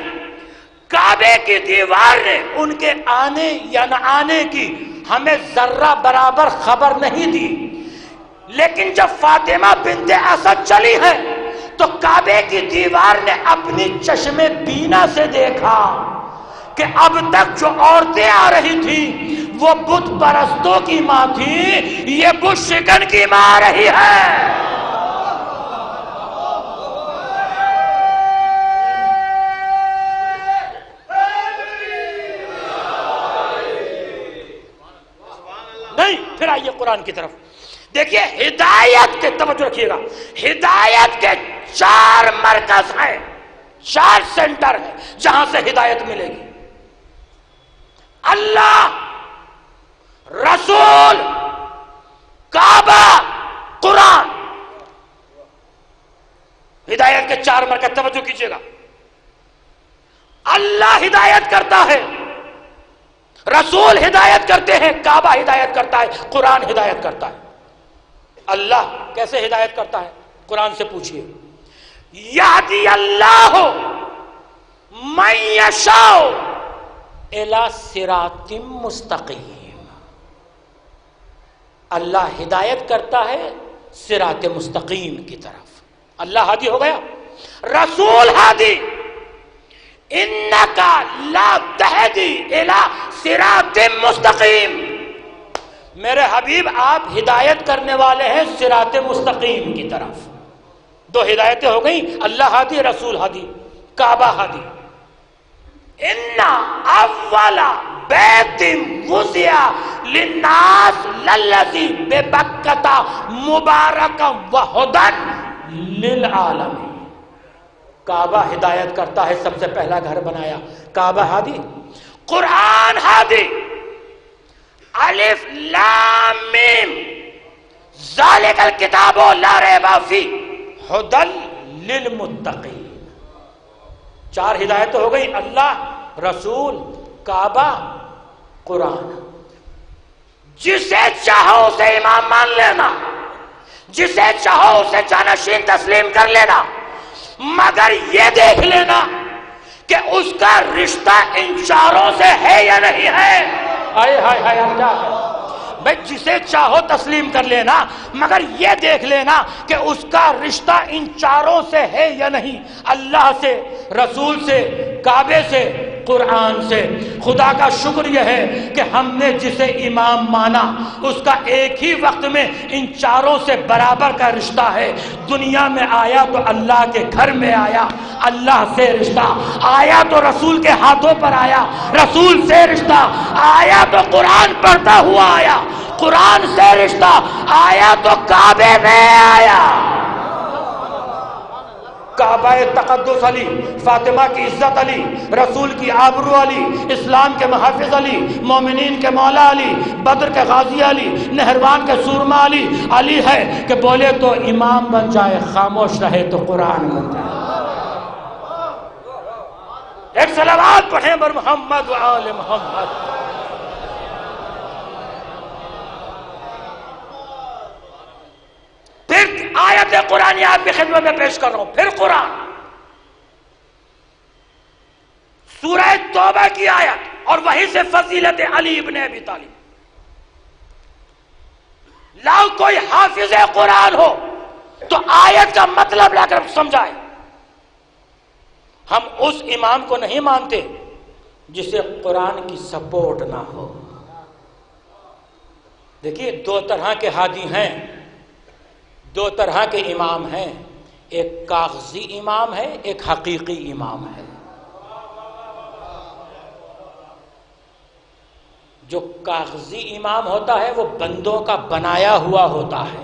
کعبے کی دیوار نے ان کے آنے یا نہ آنے کی ہمیں ذرہ برابر خبر نہیں دی, لیکن جب فاطمہ بنت اسد چلی ہے تو کعبے کی دیوار نے اپنی چشم بینا سے دیکھا کہ اب تک جو عورتیں آ رہی تھیں وہ بت پرستوں کی ماں تھی, یہ بت شکن کی ماں آ رہی ہے. نہیں, پھر آئیے قرآن کی طرف. دیکھیے ہدایت کے, توجہ رکھیے گا, ہدایت کے 4 مرکز ہیں, 4 سینٹر ہیں جہاں سے ہدایت ملے گی. اللہ, رسول, کعبہ, قرآن. ہدایت کے 4 مرکز, توجہ کیجیے گا. اللہ ہدایت کرتا ہے, رسول ہدایت کرتے ہیں, کعبہ ہدایت کرتا ہے, قرآن ہدایت کرتا ہے. اللہ کیسے ہدایت کرتا ہے؟ قرآن سے پوچھئے. یہدی اللہ من یشاء الی صراط مستقیم. اللہ ہدایت کرتا ہے صراط مستقیم کی طرف. اللہ ہادی ہو گیا, رسول ہادی. انکا لا تہدی الی صراط مستقیم. میرے حبیب آپ ہدایت کرنے والے ہیں صراط مستقیم کی طرف. 2 ہدایتیں ہو گئیں, اللہ ہادی, رسول ہادی, کعبہ ہادی. ان اول بیت وضع للناس للذی ببکۃ مبارکا وہدی للعالمین. کعبہ ہدایت کرتا ہے, سب سے پہلا گھر بنایا, کعبہ ہادی. قرآن ہادی. الف لام میم ذالک الکتاب لا ریب فیہ ھدی للمتقین. 4 ہدایتیں ہو گئی, اللہ, رسول, کعبہ, قرآن. جسے چاہو اسے امام مان لینا, جسے چاہو اسے جانشین تسلیم کر لینا, مگر یہ دیکھ لینا کہ اس کا رشتہ ان 4 سے ہے یا نہیں ہے. ہائے ہائے ہائے, اللہ بھائی جسے چاہو تسلیم کر لینا, مگر یہ دیکھ لینا کہ اس کا رشتہ ان 4 سے ہے یا نہیں. اللہ سے, رسول سے, کعبے سے, قرآن سے. خدا کا شکر یہ ہے کہ ہم نے جسے امام مانا اس کا ایک ہی وقت میں ان 4 سے برابر کا رشتہ ہے. دنیا میں آیا تو اللہ کے گھر میں آیا, اللہ سے رشتہ آیا تو رسول کے ہاتھوں پر آیا, رسول سے رشتہ آیا تو قرآن پڑھتا ہوا آیا, قرآن سے رشتہ آیا تو کعبے میں آیا. کعبہ تقدس علی, فاطمہ کی عزت علی, رسول کی آبرو علی, اسلام کے محافظ علی, مومنین کے مولا علی, بدر کے غازی علی, نہروان کے سورما علی. علی ہے کہ بولے تو امام بن جائے, خاموش رہے تو قرآن بن جائے. ایک صلوات پڑھیں بر محمد و آل محمد. پھر آیت قرآن آپ کی خدمت میں پیش کر رہا ہوں. پھر قرآن, سورہ توبہ کی آیت, اور وہیں سے فضیلت علی ابن ابی طالب. لاؤ کوئی حافظ قرآن ہو تو آیت کا مطلب لا کر سمجھائے. ہم اس امام کو نہیں مانتے جسے قرآن کی سپورٹ نہ ہو. دیکھیے دو طرح کے ہادی ہیں، دو طرح کے امام ہیں، ایک کاغذی امام ہے، ایک حقیقی امام ہے. جو کاغذی امام ہوتا ہے وہ بندوں کا بنایا ہوا ہوتا ہے،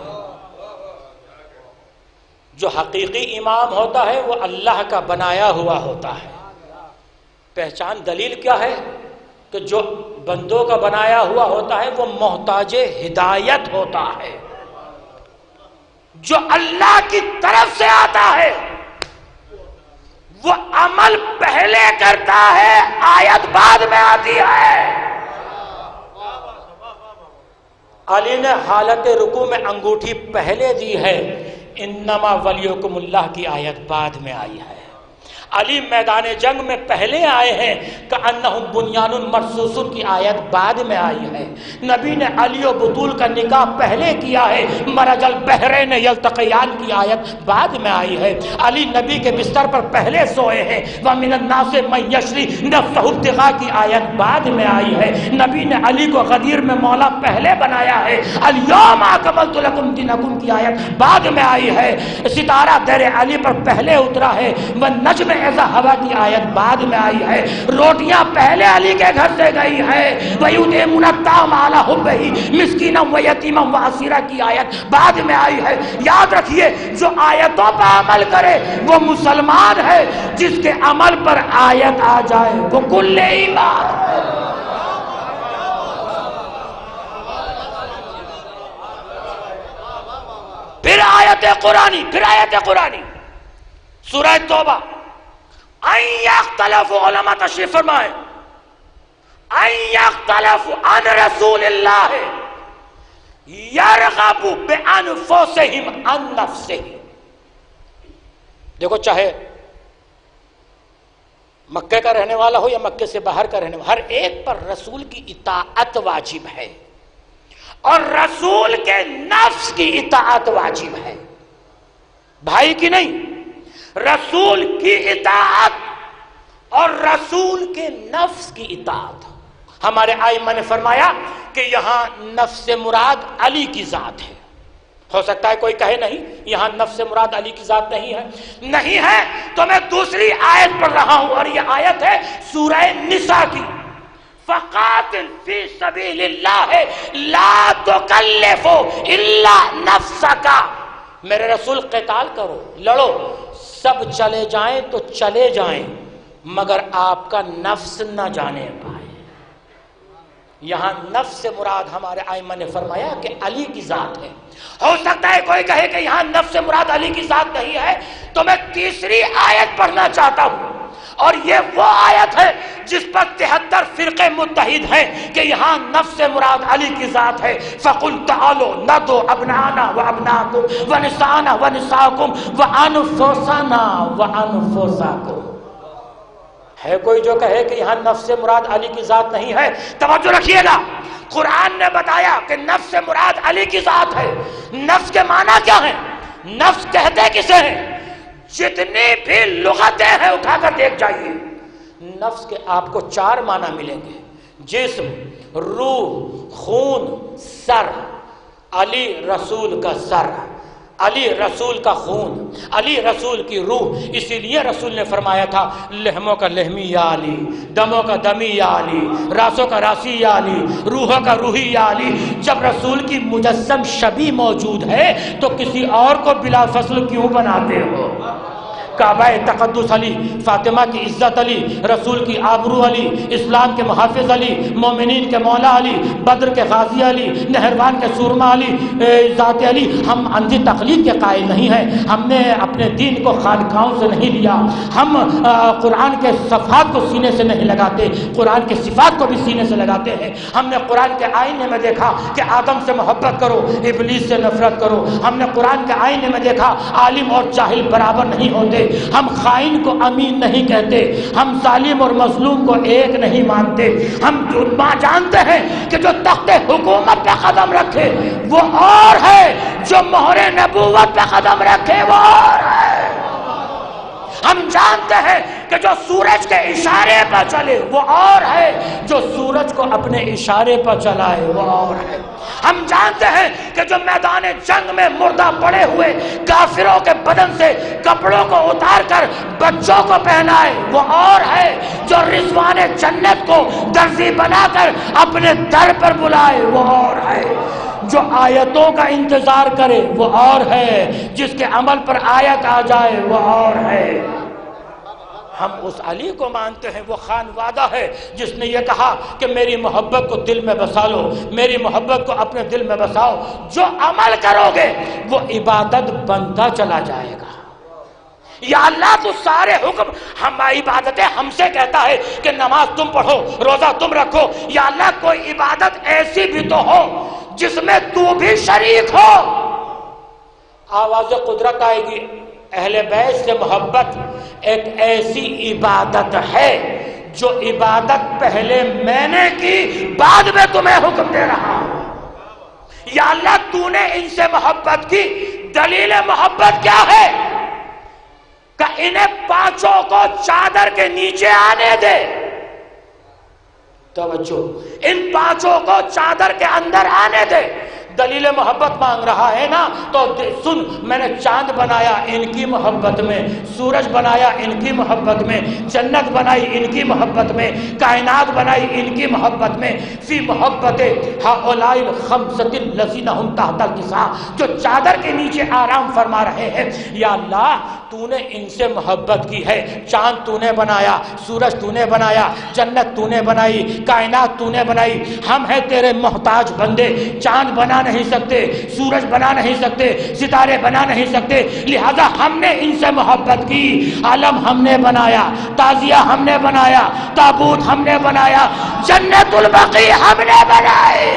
جو حقیقی امام ہوتا ہے وہ اللہ کا بنایا ہوا ہوتا ہے. پہچان دلیل کیا ہے کہ جو بندوں کا بنایا ہوا ہوتا ہے وہ محتاج ہدایت ہوتا ہے، جو اللہ کی طرف سے آتا ہے وہ عمل پہلے کرتا ہے، آیت بعد میں آتی ہے. علی نے حالت رکوع میں انگوٹھی پہلے دی ہے، انما ولیکم اللہ کی آیت بعد میں آئی ہے. علی میدان جنگ میں پہلے آئے ہیں کأنہم بنیان مرصوص کی آیت بعد میں آئی ہے. نبی نے علی و بطول کا نکاح پہلے کیا ہے، مرج البحرین یلتقیان کی آیت بعد میں آئی ہے. علی نبی کے بستر پر پہلے سوئے ہیں، وَمِنَ النَّاسِ مَن یشری نفسہ ابتغاء کی آیت بعد میں آئی ہے. نبی نے علی کو غدیر میں مولا پہلے بنایا ہے، الیوم اکملت لکم دینکم کی آیت بعد میں آئی ہے. ستارہ در علی پر پہلے اترا ہے، وَالنجم ایسا ہوا کی آیت بعد میں آئی ہے. روٹیاں پہلے علی کے گھر سے گئی ہے، وَيُطْعِمُونَ الطَّعَامَ عَلَىٰ حُبِّهِ مِسْكِينًا وَيَتِيمًا وَأَسِيرًا کی آیت بعد میں آئی ہے. یاد رکھیے جو آیتوں پر عمل کرے وہ مسلمان ہے، جس کے عمل پر آیت آ جائے وہ کل ایمان ہے. پھر آیت قرآنی سورہ توبہ ان یختلف، علماء تشریف فرمائیں، ان یختلف عن رسول اللہ یرغب بانفسہم عن نفسہ. دیکھو چاہے مکے کا رہنے والا ہو یا مکے سے باہر کا رہنے والا، ہر ایک پر رسول کی اطاعت واجب ہے اور رسول کے نفس کی اطاعت واجب ہے، بھائی کی نہیں. رسول کی اطاعت اور رسول کے نفس کی اطاعت. ہمارے ائمہ نے فرمایا کہ یہاں نفس مراد علی کی ذات ہے. ہو سکتا ہے کوئی کہے نہیں یہاں نفس مراد علی کی ذات نہیں ہے. نہیں ہے تو میں دوسری آیت پڑھ رہا ہوں اور یہ آیت ہے سورہ نساء کی. فقاتل فی سبیل اللہ لا تکلف الا نفسک. میرے رسول قتال کرو، لڑو، سب چلے جائیں تو چلے جائیں مگر آپ کا نفس نہ جانے پائے. یہاں نفس سے مراد ہمارے ائمہ نے فرمایا کہ علی کی ذات ہے. ہو سکتا ہے کوئی کہے کہ یہاں نفس سے مراد علی کی ذات نہیں ہے، تو میں تیسری آیت پڑھنا چاہتا ہوں اور یہ وہ آیت ہے جس پر 73 فرقے متحد ہیں کہ یہاں نفس مراد علی کی ذات ہے. فَقُلْ تَعَالُوا نَدْعُ أَبْنَاءَنَا وَأَبْنَاءَكُمْ وَنِسَاءَنَا وَنِسَاءَكُمْ وَأَنفُسَنَا وَأَنفُسَكُمْ. ہے کوئی جو کہے کہ یہاں نفس مراد علی کی ذات نہیں ہے؟ توجہ رکھیے گا، قرآن نے بتایا کہ نفس مراد علی کی ذات ہے. نفس کے معنی کیا ہیں؟ نفس کہتے کسے ہیں؟ جتنی بھی لغتیں ہیں اٹھا کر دیکھ جائیے، نفس کے آپ کو 4 معنی ملیں گے: جسم، روح، خون، سر. علی رسول کا سر، علی رسول کا خون، علی رسول کی روح. اسی لیے رسول نے فرمایا تھا لحموں کا لحمی یا علی، دموں کا دمی یا علی، راسوں کا راسی یا علی، روحوں کا روحی یا علی. جب رسول کی مجسم شبیہ موجود ہے تو کسی اور کو بلا فصل کیوں بناتے ہو؟ کعبہ تقدس علی، فاطمہ کی عزت علی، رسول کی آبرو علی، اسلام کے محافظ علی، مومنین کے مولا علی، بدر کے غازی علی، نہروان کے سورما علی، ذات علی. ہم اندھی تقلید کے قائل نہیں ہیں، ہم نے اپنے دین کو خانقاہوں سے نہیں لیا، ہم قرآن کے صفحات کو سینے سے نہیں لگاتے، قرآن کے صفات کو بھی سینے سے لگاتے ہیں. ہم نے قرآن کے آئینے میں دیکھا کہ آدم سے محبت کرو، ابلیس سے نفرت کرو. ہم نے قرآن کے آئینے میں دیکھا عالم اور جاہل برابر نہیں ہوتے، ہم خائن کو امین نہیں کہتے، ہم ظالم اور مظلوم کو ایک نہیں مانتے. ہم جانتے ہیں کہ جو تخت حکومت پہ قدم رکھے وہ اور ہے، جو مہر نبوت پہ قدم رکھے وہ اور ہے. ہم جانتے ہیں کہ جو سورج کے اشارے پر چلے وہ اور ہے جو سورج کو اپنے اشارے پر چلائے وہ اور ہے۔ ہم جانتے ہیں کہ جو میدان جنگ میں مردہ پڑے ہوئے کافروں کے بدن سے کپڑوں کو اتار کر بچوں کو پہنائے وہ اور ہے جو رضوان جنت کو درزی بنا کر اپنے در پر بلائے وہ اور ہے جو آیتوں کا انتظار کرے وہ اور ہے جس کے عمل پر آیت آ جائے وہ اور ہے۔ ہم اس علی کو مانتے ہیں، وہ خان وعدہ ہے جس نے یہ کہا کہ میری محبت کو دل میں بسا لو، میری محبت کو اپنے دل میں بساؤ، جو عمل کرو گے وہ عبادت بنتا چلا جائے گا۔ یا اللہ تو سارے حکم ہم عبادتیں ہم سے کہتا ہے کہ نماز تم پڑھو، روزہ تم رکھو، یا اللہ کوئی عبادت ایسی بھی تو ہو جس میں تو بھی شریک ہو۔ آواز قدرت آئے گی۔ اہل بیت سے محبت ایک ایسی عبادت ہے جو عبادت پہلے میں نے کی بعد میں تمہیں حکم دے رہا ہوں۔ یا اللہ تو نے ان سے محبت کی، دلیل محبت کیا ہے کہ انہیں پانچوں کو چادر کے نیچے آنے دے۔ توجہ، ان پانچوں کو چادر کے اندر آنے دے۔ دلیل محبت مانگ رہا ہے نا تو سن، میں نے چاند بنایا ان کی محبت میں، سورج بنایا ان کی محبت میں، جنت بنائی ان کی محبت میں، کائنات بنائی ان کی محبت میں، فی محبت ہؤلاء الخمسۃ الذین ھم تحت الکساء، جو چادر کے نیچے آرام فرما رہے ہیں۔ یا اللہ تو نے ان سے محبت کی ہے، چاند تو نے بنایا، سورج تو نے بنایا، جنت تو نے بنائی، کائنات تو نے بنائی، ہم ہیں تیرے محتاج بندے، چاند بنا نہیں سکتے، سورج بنا نہیں سکتے، ستارے بنا نہیں سکتے، لہذا ہم نے ان سے محبت کی۔ عالم ہم نے بنایا، تازیہ ہم نے بنایا، تابوت ہم نے بنایا، جنت البقیع ہم نے بنائی۔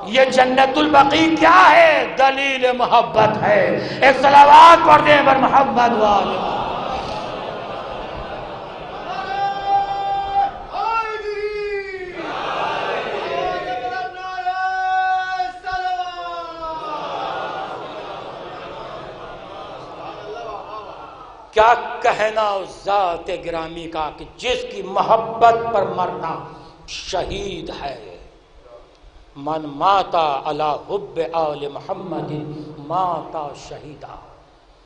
یہ جنت البقیع کیا ہے؟ دلیل محبت ہے۔ ایک صلوات پڑھ دیں بر محمد والے۔ کیا کہنا اس ذات گرامی کا کہ جس کی محبت پر مرنا شہید ہے۔ من ماتا علی حب آل محمد ماتا شہیدا،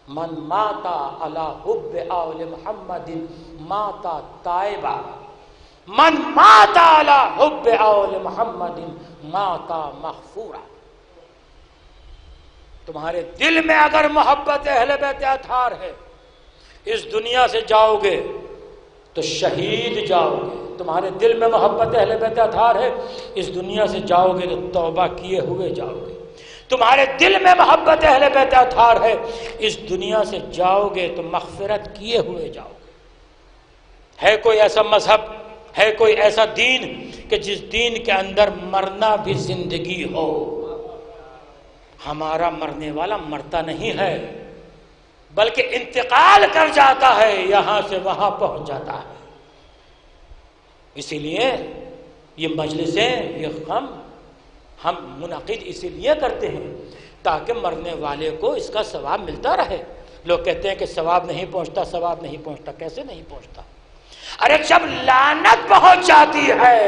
من ماتا علی حب آل محمد ماتا تائبا، من ماتا علی حب آل محمد ماتا مغفورا۔ تمہارے دل میں اگر محبت اہل بیت اطہار ہے، اس دنیا سے جاؤ گے تو شہید جاؤ گے۔ تمہارے دل میں محبت اہل بیت اطہار ہے، اس دنیا سے جاؤ گے تو توبہ کیے ہوئے جاؤ گے۔ تمہارے دل میں محبت اہل بیت اطہار ہے، اس دنیا سے جاؤ گے تو مغفرت کیے ہوئے جاؤ گے۔ ہے کوئی ایسا مذہب، ہے کوئی ایسا دین کہ جس دین کے اندر مرنا بھی زندگی ہو؟ ہمارا مرنے والا مرتا نہیں ہے بلکہ انتقال کر جاتا ہے، یہاں سے وہاں پہنچ جاتا ہے۔ اسی لیے یہ مجلسیں، یہ غم ہم منعقد اسی لیے کرتے ہیں تاکہ مرنے والے کو اس کا ثواب ملتا رہے۔ لوگ کہتے ہیں کہ ثواب نہیں پہنچتا، ثواب نہیں پہنچتا۔ کیسے نہیں پہنچتا؟ ارے جب لعنت پہنچ جاتی ہے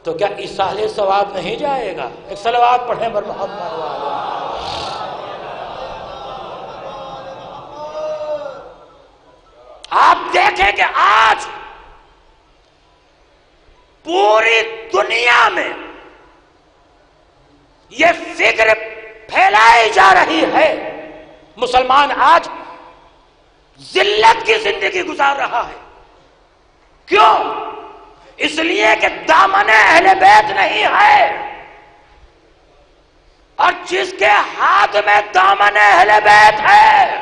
تو کیا ایصال ثواب نہیں جائے گا؟ ایک صلوات پڑھیں بر محمد والے۔ آپ دیکھیں کہ آج پوری دنیا میں یہ فکر پھیلائی جا رہی ہے، مسلمان آج ذلت کی زندگی گزار رہا ہے۔ کیوں؟ اس لیے کہ دامن اہل بیت نہیں ہے، اور جس کے ہاتھ میں دامن اہل بیت ہے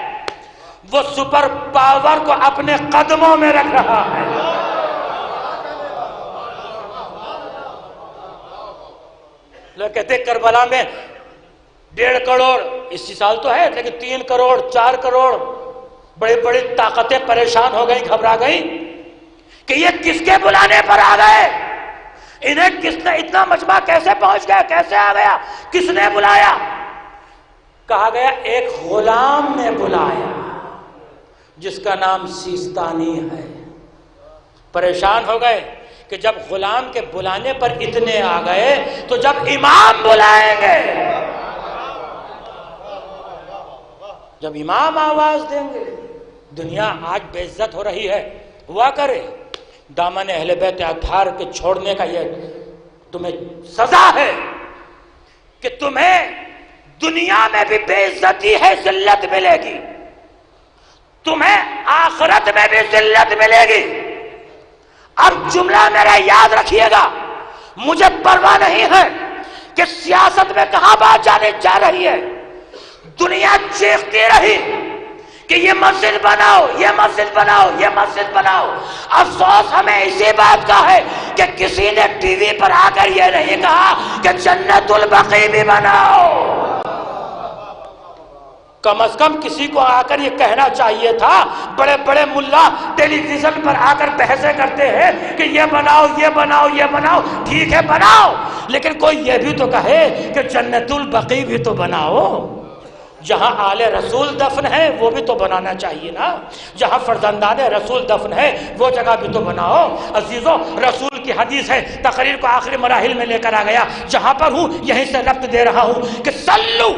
وہ سپر پاور کو اپنے قدموں میں رکھ رہا ہے۔ لوگ کہتے ہیں کربلا میں 1.5 کروڑ، اسی سال تو ہے لیکن 3 کروڑ 4 کروڑ بڑی بڑی طاقتیں پریشان ہو گئی، گھبرا گئی کہ یہ کس کے بلانے پر آ گئے، انہیں کس نے اتنا مجمع کیسے پہنچ گیا، کیسے آ گیا، کس نے بلایا؟ کہا گیا ایک غلام نے بلایا جس کا نام سیستانی ہے. پریشان ہو گئے کہ جب غلام کے بلانے پر اتنے آ گئے تو جب امام بلائیں گے، جب امام آواز دیں گے. دنیا آج بے عزت ہو رہی ہے، ہوا کرے. دامن اہل بیت اطہار کے چھوڑنے کا یہ تمہیں سزا ہے کہ تمہیں دنیا میں بھی بے عزتی ہے، ذلت ملے گی، تمہیں آخرت میں بھی ذلت ملے گی. اب جملہ میرا یاد رکھیے گا، مجھے پرواہ نہیں ہے کہ سیاست میں کہاں بات جانے جا رہی ہے. دنیا چیختی رہی کہ یہ مسجد بناؤ، یہ مسجد بناؤ، یہ مسجد بناؤ. افسوس ہمیں اسی بات کا ہے کہ کسی نے ٹی وی پر آ کر یہ نہیں کہا کہ جنت البقیع بھی بناؤ. کم از کم کسی کو آ کر یہ کہنا چاہیے تھا. بڑے بڑے ملا ٹیلی ویژن پر آ کر بحثیں کرتے ہیں کہ یہ بناؤ، یہ بناؤ، یہ بناؤ. ٹھیک ہے بناؤ، لیکن کوئی یہ بھی تو کہے کہ جنت البقیع بھی تو بناؤ. جہاں آل رسول دفن ہے وہ بھی تو بنانا چاہیے نا. جہاں فرزندان رسول دفن ہے وہ جگہ بھی تو بناؤ. عزیزوں، رسول کی حدیث ہے، تقریر کو آخری مراحل میں لے کر آ گیا. جہاں پر ہوں یہیں سے ربط دے رہا ہوں کہ صلو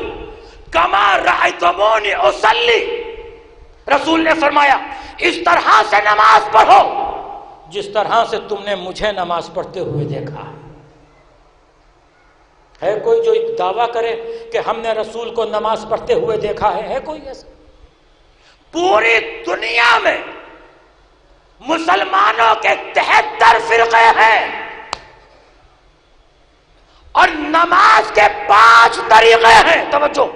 کما رأیتمونی اصلی. رسول نے فرمایا اس طرح سے نماز پڑھو جس طرح سے تم نے مجھے نماز پڑھتے ہوئے دیکھا. ہے کوئی جو ایک دعویٰ کرے کہ ہم نے رسول کو نماز پڑھتے ہوئے دیکھا ہے کوئی ایسا؟ پوری دنیا میں مسلمانوں کے 73 فرقے ہیں اور نماز کے 5 طریقے ہیں. توجہ،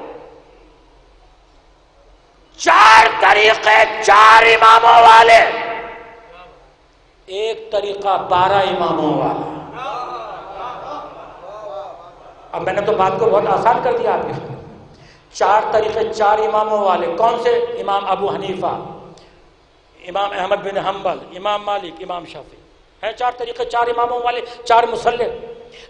4 طریقے 4 اماموں والے، ایک طریقہ 12 اماموں والا. اب میں نے تو بات کو بہت آسان کر دیا آپ کے. 4 طریقے 4 اماموں والے. کون سے؟ امام ابو حنیفہ، امام احمد بن حنبل، امام مالک، امام شافعی. ہے 4 طریقے 4 اماموں والے، 4 مصلی.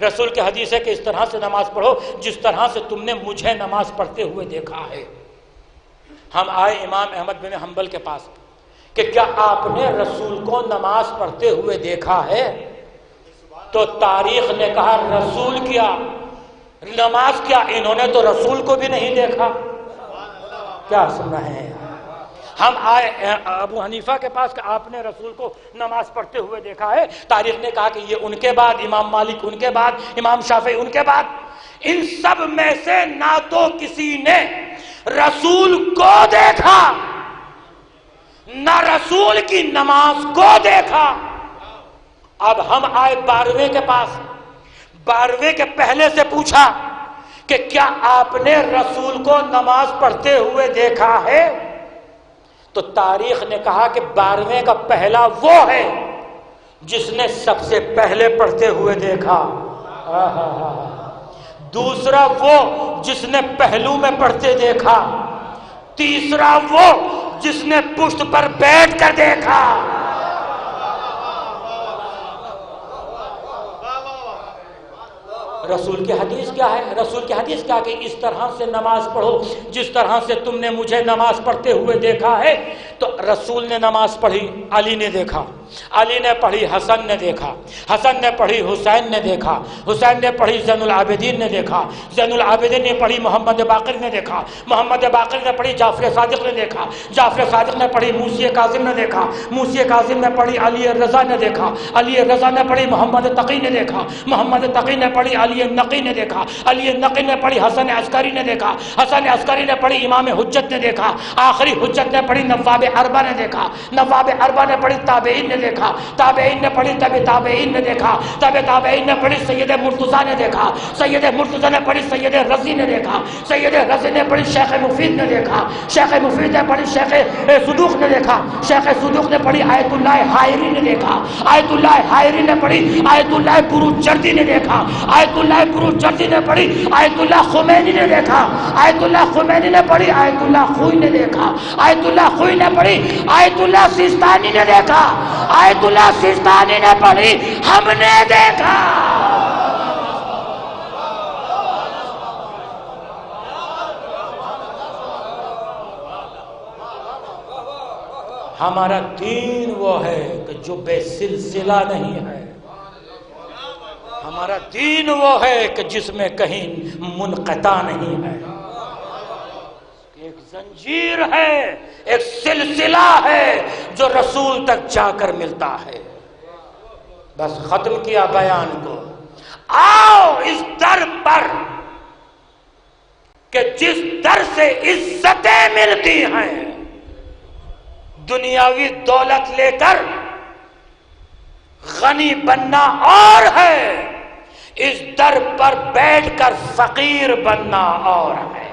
رسول کی حدیث ہے کہ اس طرح سے نماز پڑھو جس طرح سے تم نے مجھے نماز پڑھتے ہوئے دیکھا ہے. ہم آئے امام احمد بن حنبل کے پاس کہ کیا آپ نے رسول کو نماز پڑھتے ہوئے دیکھا ہے؟ تو تاریخ نے کہا رسول کیا نماز کیا، انہوں نے تو رسول کو بھی نہیں دیکھا. کیا سن رہے ہیں؟ ہم آئے ابو حنیفہ کے پاس کہ آپ نے رسول کو نماز پڑھتے ہوئے دیکھا ہے. تاریخ نے کہا کہ یہ ان کے بعد امام مالک، ان کے بعد امام شافعی، ان کے بعد. ان سب میں سے نہ تو کسی نے رسول کو دیکھا نہ رسول کی نماز کو دیکھا. اب ہم آئے 12ویں کے پاس. 12ویں کے پہلے سے پوچھا کہ کیا آپ نے رسول کو نماز پڑھتے ہوئے دیکھا ہے؟ تو تاریخ نے کہا کہ 12ویں کا پہلا وہ ہے جس نے سب سے پہلے پڑھتے ہوئے دیکھا. دوسرا وہ جس نے پہلو میں پڑھتے دیکھا. تیسرا وہ جس نے پشت پر بیٹھ کر دیکھا. رسول کی حدیث کیا ہے؟ رسول کی حدیث کیا کہ اس طرح سے نماز پڑھو جس طرح سے تم نے مجھے نماز پڑھتے ہوئے دیکھا ہے. تو رسول نے نماز پڑھی، علی نے دیکھا. علی نے پڑھی، حسن نے دیکھا. حسن نے پڑھی، حسین نے دیکھا. حسین نے پڑھی، زین العابدین نے دیکھا. زین العابدین نے پڑھی، محمد باقر نے دیکھا. محمد باقر نے پڑھی، جعفر صادق نے دیکھا. جعفر صادق نے پڑھی، موسی کاظم نے دیکھا. موسی کاظم نے پڑھی، علی رضا نے دیکھا. علی رضا نے پڑھی، محمد تقی نے دیکھا. محمد تقی نے پڑھی، علی نقی نے دیکھا. علی نقی نے پڑھی، حسن عسکری نے دیکھا. حسن عسکری نے پڑھی، امام حجت نے دیکھا. آخری حجت نے پڑھی، نواب اربع نے دیکھا. نواب اربع نے پڑھی، تابعین نے دیکھا. تابعین نے پڑھی، تابعین نے دیکھا. تابعین نے پڑھی، سید مرتضیٰ نے دیکھا. سید مرتضیٰ نے پڑھی، سید رضی نے دیکھا. سید رضی نے پڑھی، شیخ مفید نے دیکھا. شیخ مفید نے پڑھی، شیخ صدوق نے دیکھا. شیخ صدوق نے پڑھی، آیت اللہ حائری نے دیکھا. آیت اللہ حائری نے پڑھی، آیت اللہ بروجردی نے دیکھا. آیت اللہ بروجردی نے پڑھی، آیت اللہ خمینی نے دیکھا. آیت اللہ خمینی نے پڑھی، آیت اللہ خوئی نے دیکھا. آیت اللہ خوئی نے پڑھی، آیت اللہ سیستانی نے دیکھا. آیت اللہ سیستانی نے پڑھی، ہم نے دیکھا. ہمارا دین وہ ہے کہ جو بے سلسلہ نہیں ہے، ہمارا دین وہ ہے کہ جس میں کہیں منقطع نہیں ہے، ایک زنجیر ہے، ایک سلسلہ ہے جو رسول تک جا کر ملتا ہے۔ بس ختم کیا بیان کو، آؤ اس در پر کہ جس در سے عزتیں ملتی ہیں، دنیاوی دولت لے کر غنی بننا اور ہے، اس در پر بیٹھ کر فقیر بننا اور ہے۔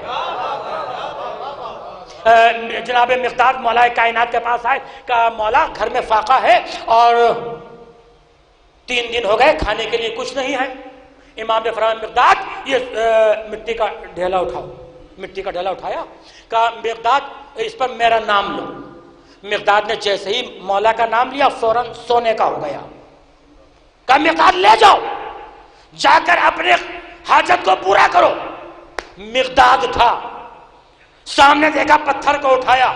جناب مقداد مولا کائنات کے پاس آئے، کہا مولا گھر میں فاقہ ہے اور 3 دن ہو گئے کھانے کے لیے کچھ نہیں ہے۔ امام نے فرمایا مقداد یہ مٹی کا ڈھیلا اٹھاؤ، مٹی کا ڈھیلا اٹھایا، کہا مقداد اس پر میرا نام لو۔ مقداد نے جیسے ہی مولا کا نام لیا فوراً سونے کا ہو گیا۔ کہا مقداد لے جاؤ، جا کر اپنے حاجت کو پورا کرو۔ مقداد تھا، سامنے دیکھا پتھر کو اٹھایا،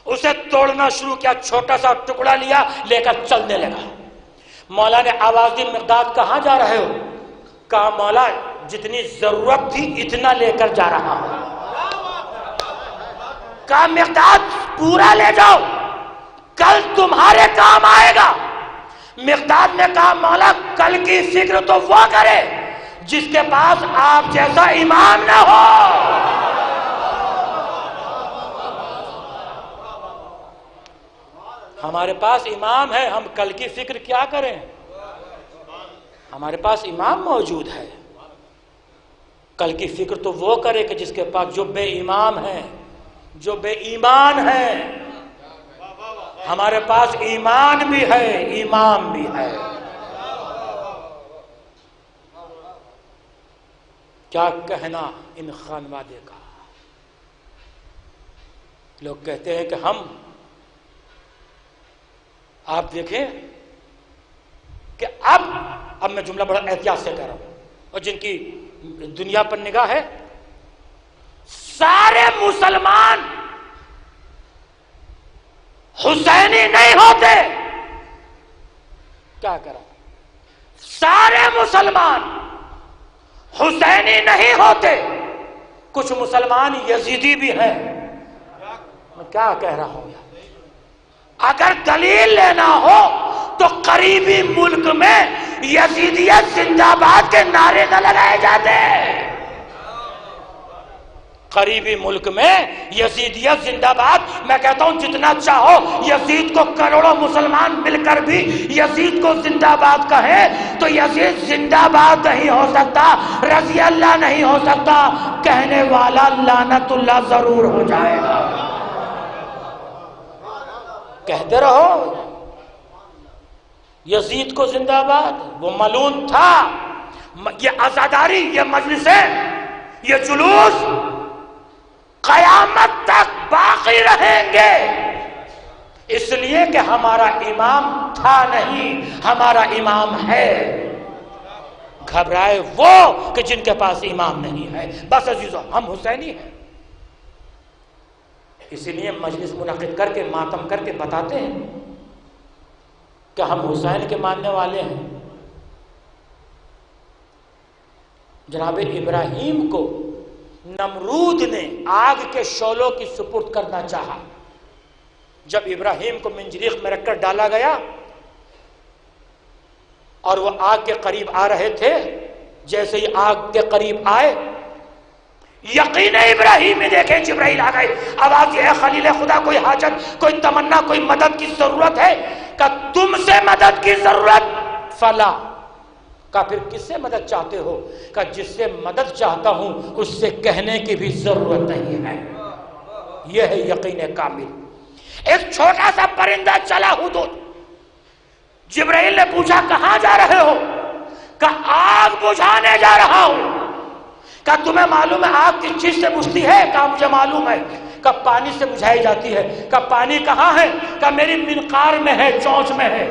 اسے توڑنا شروع کیا، چھوٹا سا ٹکڑا لیا، لے کر چلنے لگا۔ مولا نے آواز دی مقداد کہاں جا رہے ہو؟ کہا مولا جتنی ضرورت تھی اتنا لے کر جا رہا ہوں۔ کہا مقداد پورا لے جاؤ، کل تمہارے کام آئے گا۔ مقداد نے کہا مولا کل کی فکر تو وہ کرے جس کے پاس آپ جیسا امام نہ ہو۔ ہمارے پاس امام ہے، ہم کل کی فکر کیا کریں؟ ہمارے پاس امام موجود ہے، کل کی فکر تو وہ کرے کہ جس کے پاس جو بے امام ہے، جو بے ایمان ہے۔ ہمارے پاس ایمان بھی ہے، امام بھی ہے۔ کیا کہنا ان خانوادے کا؟ لوگ کہتے ہیں کہ ہم، آپ دیکھیں کہ اب میں جملہ بڑا احتیاط سے کہہ رہا ہوں، اور جن کی دنیا پر نگاہ ہے، سارے مسلمان حسینی نہیں ہوتے۔ کیا کرا؟ سارے مسلمان حسینی نہیں ہوتے، کچھ مسلمان یزیدی بھی ہیں۔ میں کیا کہہ رہا ہوں؟ اگر دلیل لینا ہو تو قریبی ملک میں یزیدیت زندہ باد کے نعرے نہ لگائے جاتے۔ قریبی ملک میں یزیدیت زندہ باد، میں کہتا ہوں جتنا چاہو یزید کو کروڑوں مسلمان مل کر بھی یزید کو زندہ باد کہیں تو یزید زندہ باد نہیں ہو سکتا، رضی اللہ نہیں ہو سکتا، کہنے والا لعنت اللہ ضرور ہو جائے گا۔ کہتے رہو یزید کو زندہ باد، وہ ملعون تھا۔ یہ عزاداری، یہ مجلسیں، یہ جلوس قیامت تک باقی رہیں گے، اس لیے کہ ہمارا امام تھا نہیں، ہمارا امام ہے۔ گھبرائے وہ کہ جن کے پاس امام نہیں ہے۔ بس عزیزو ہم حسینی ہیں، اسی لیے مجلس منعقد کر کے ماتم کر کے بتاتے ہیں کہ ہم حسین کے ماننے والے ہیں۔ جناب ابراہیم کو نمرود نے آگ کے شعلوں کی سپرد کرنا چاہا، جب ابراہیم کو منجریخ میں رکھ کر ڈالا گیا اور وہ آگ کے قریب آ رہے تھے، جیسے ہی آگ کے قریب آئے یقین ابراہیم میں دیکھیں جبرائیل آ گئے، آواز یہ ہے خلیل خدا کوئی حاجت، کوئی تمنا، کوئی مدد کی ضرورت ہے؟ کہ تم سے مدد کی ضرورت؟ فلا، کہ پھر کس سے مدد چاہتے ہو؟ کہ جس سے مدد چاہتا ہوں اس سے کہنے کی بھی ضرورت نہیں ہے۔ یہ ہے یقین کامل۔ ایک چھوٹا سا پرندہ چلا حدود، جبرائیل نے پوچھا کہاں جا رہے ہو؟ کہ آگ بجھانے جا رہا ہوں۔ کہ تمہیں معلوم ہے آگ کس چیز سے بجھتی ہے؟ کہ مجھے معلوم ہے۔ کہ پانی سے بجھائی جاتی ہے۔ کہ پانی کہاں ہے؟ کہ میری منقار میں ہے، چونچ میں ہے۔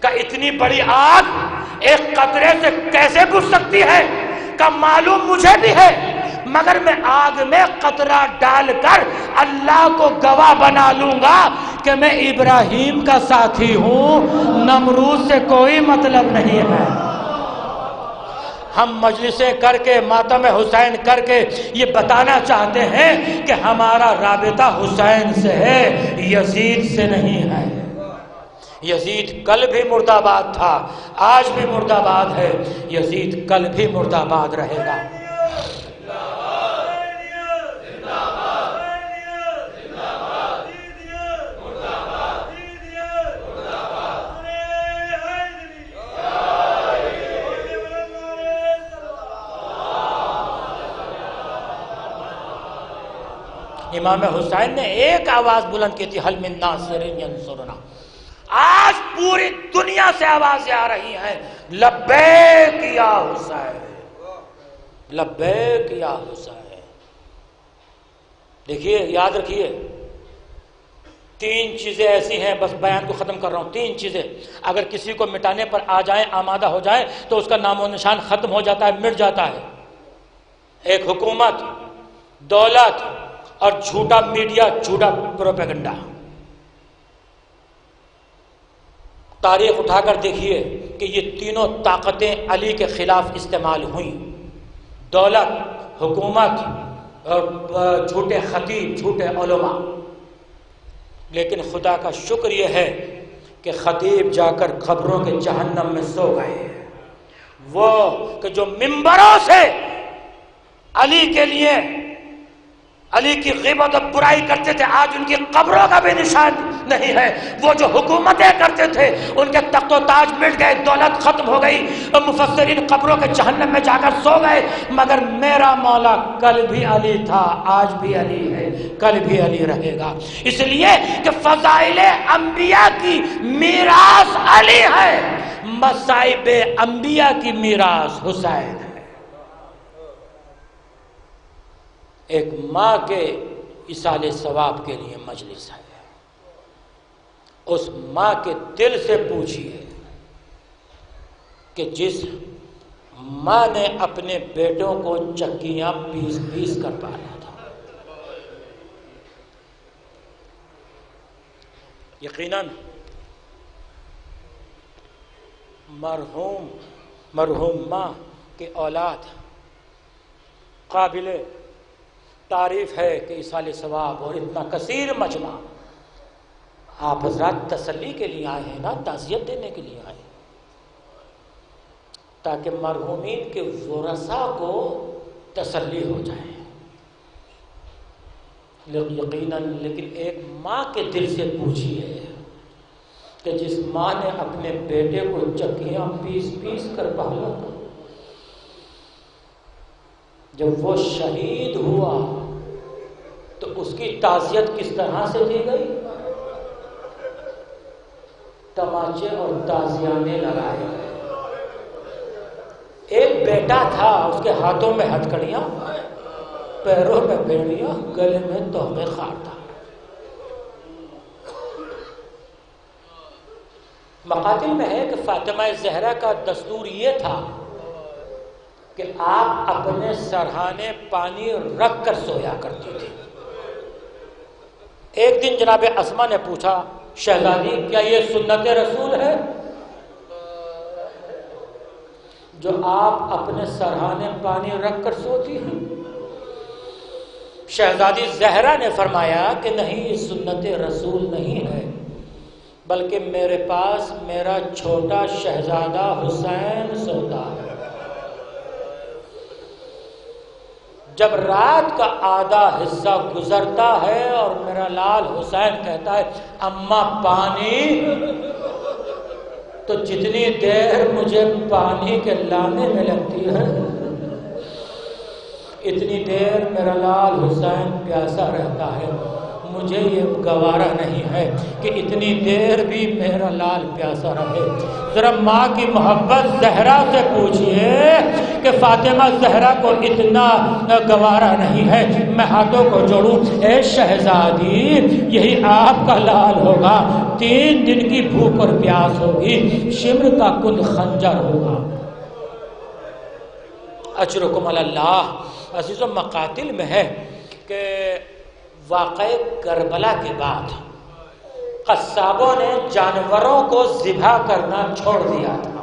کہ اتنی بڑی آگ ایک قطرے سے کیسے بجھ سکتی ہے؟ کہ معلوم مجھے بھی ہے، مگر میں آگ میں قطرہ ڈال کر اللہ کو گواہ بنا لوں گا کہ میں ابراہیم کا ساتھی ہوں، نمرود سے کوئی مطلب نہیں ہے۔ ہم مجلسیں کر کے ماتم حسین کر کے یہ بتانا چاہتے ہیں کہ ہمارا رابطہ حسین سے ہے، یزید سے نہیں ہے۔ یزید کل بھی مرد آباد تھا، آج بھی مرد آباد ہے، یزید کل بھی مرد آباد رہے گا۔ امام حسین نے ایک آواز بلند کی تھی، حل من ناصر ینصرنا۔ آج پوری دنیا سے آوازیں آ رہی ہیں، لبیک یا حسین، لبیک یا حسین۔ دیکھیے، یاد رکھیے، تین چیزیں ایسی ہیں، بس بیان کو ختم کر رہا ہوں، تین چیزیں اگر کسی کو مٹانے پر آ جائیں، آمادہ ہو جائیں، تو اس کا نام و نشان ختم ہو جاتا ہے، مٹ جاتا ہے۔ ایک حکومت، دولت اور جھوٹا میڈیا، جھوٹا پروپیگنڈا۔ تاریخ اٹھا کر دیکھیے کہ یہ تینوں طاقتیں علی کے خلاف استعمال ہوئیں، دولت، حکومت اور جھوٹے خطیب، جھوٹے علماء۔ لیکن خدا کا شکر یہ ہے کہ خطیب جا کر قبروں کے جہنم میں سو گئے، وہ کہ جو ممبروں سے علی کے لیے، علی کی غیبت اور برائی کرتے تھے، آج ان کی قبروں کا بھی نشان نہیں ہے۔ وہ جو حکومتیں کرتے تھے، ان کے تخت و تاج مٹ گئے، دولت ختم ہو گئی، اور مفسرین قبروں کے جہنم میں جا کر سو گئے۔ مگر میرا مولا کل بھی علی تھا، آج بھی علی ہے، کل بھی علی رہے گا۔ اس لیے کہ فضائل انبیاء کی میراث علی ہے، مصائب انبیاء کی میراث حسین ہے۔ ایک ماں کے ایصال ثواب کے لیے مجلس ہے، اس ماں کے دل سے پوچھئے کہ جس ماں نے اپنے بیٹوں کو چکیاں پیس پیس کر پالا تھا، یقیناً مرحوم ماں کی اولاد قابل تعریف ہے کہ ایصال ثواب اور اتنا کثیر مجمع۔ آپ حضرات تسلی کے لیے آئے ہیں نا، تعزیت دینے کے لیے آئے ہیں، تاکہ مرحومین کے ورثاء کو تسلی ہو جائے۔ یقیناً لیکن ایک ماں کے دل سے پوچھئے کہ جس ماں نے اپنے بیٹے کو چکیاں پیس پیس کر پالا تھا، جب وہ شہید ہوا تو اس کی تعزیت کس طرح سے دی گئی؟ تماچے اور تازیانے لگائے گئے۔ ایک بیٹا تھا، اس کے ہاتھوں میں ہتھکڑیاں، پیروں میں بیڑیاں، گلے میں تحفے خار تھا۔ مقاتل میں ہے کہ فاطمہ زہرا کا دستور یہ تھا کہ آپ اپنے سرہانے پانی رکھ کر سویا کرتی تھی۔ ایک دن جناب اسما نے پوچھا، شہزادی کیا یہ سنت رسول ہے جو آپ اپنے سرہانے پانی رکھ کر سوتی ہیں؟ شہزادی زہرا نے فرمایا کہ نہیں، یہ سنت رسول نہیں ہے، بلکہ میرے پاس میرا چھوٹا شہزادہ حسین سوتا ہے۔ جب رات کا آدھا حصہ گزرتا ہے اور میرا لال حسین کہتا ہے اماں پانی، تو جتنی دیر مجھے پانی کے لانے میں لگتی ہے، اتنی دیر میرا لال حسین پیاسا رہتا ہے۔ مجھے یہ گوارا نہیں ہے کہ اتنی دیر بھی میرا لال پیاسا رہے۔ ذرا ماں کی محبت زہرا سے پوچھئے کہ فاطمہ زہرا کو اتنا گوارا نہیں ہے، میں ہاتھوں کو جوڑوں، اے شہزادی یہی آپ کا لال ہوگا، 3 دن کی بھوک اور پیاس ہوگی، شمر کا کند خنجر ہوگا۔ اجرکم علی اللہ۔ عزیزو، مقاتل میں ہے کہ واقعہ کربلا کے بعد قصابوں نے جانوروں کو ذبح کرنا چھوڑ دیا تھا۔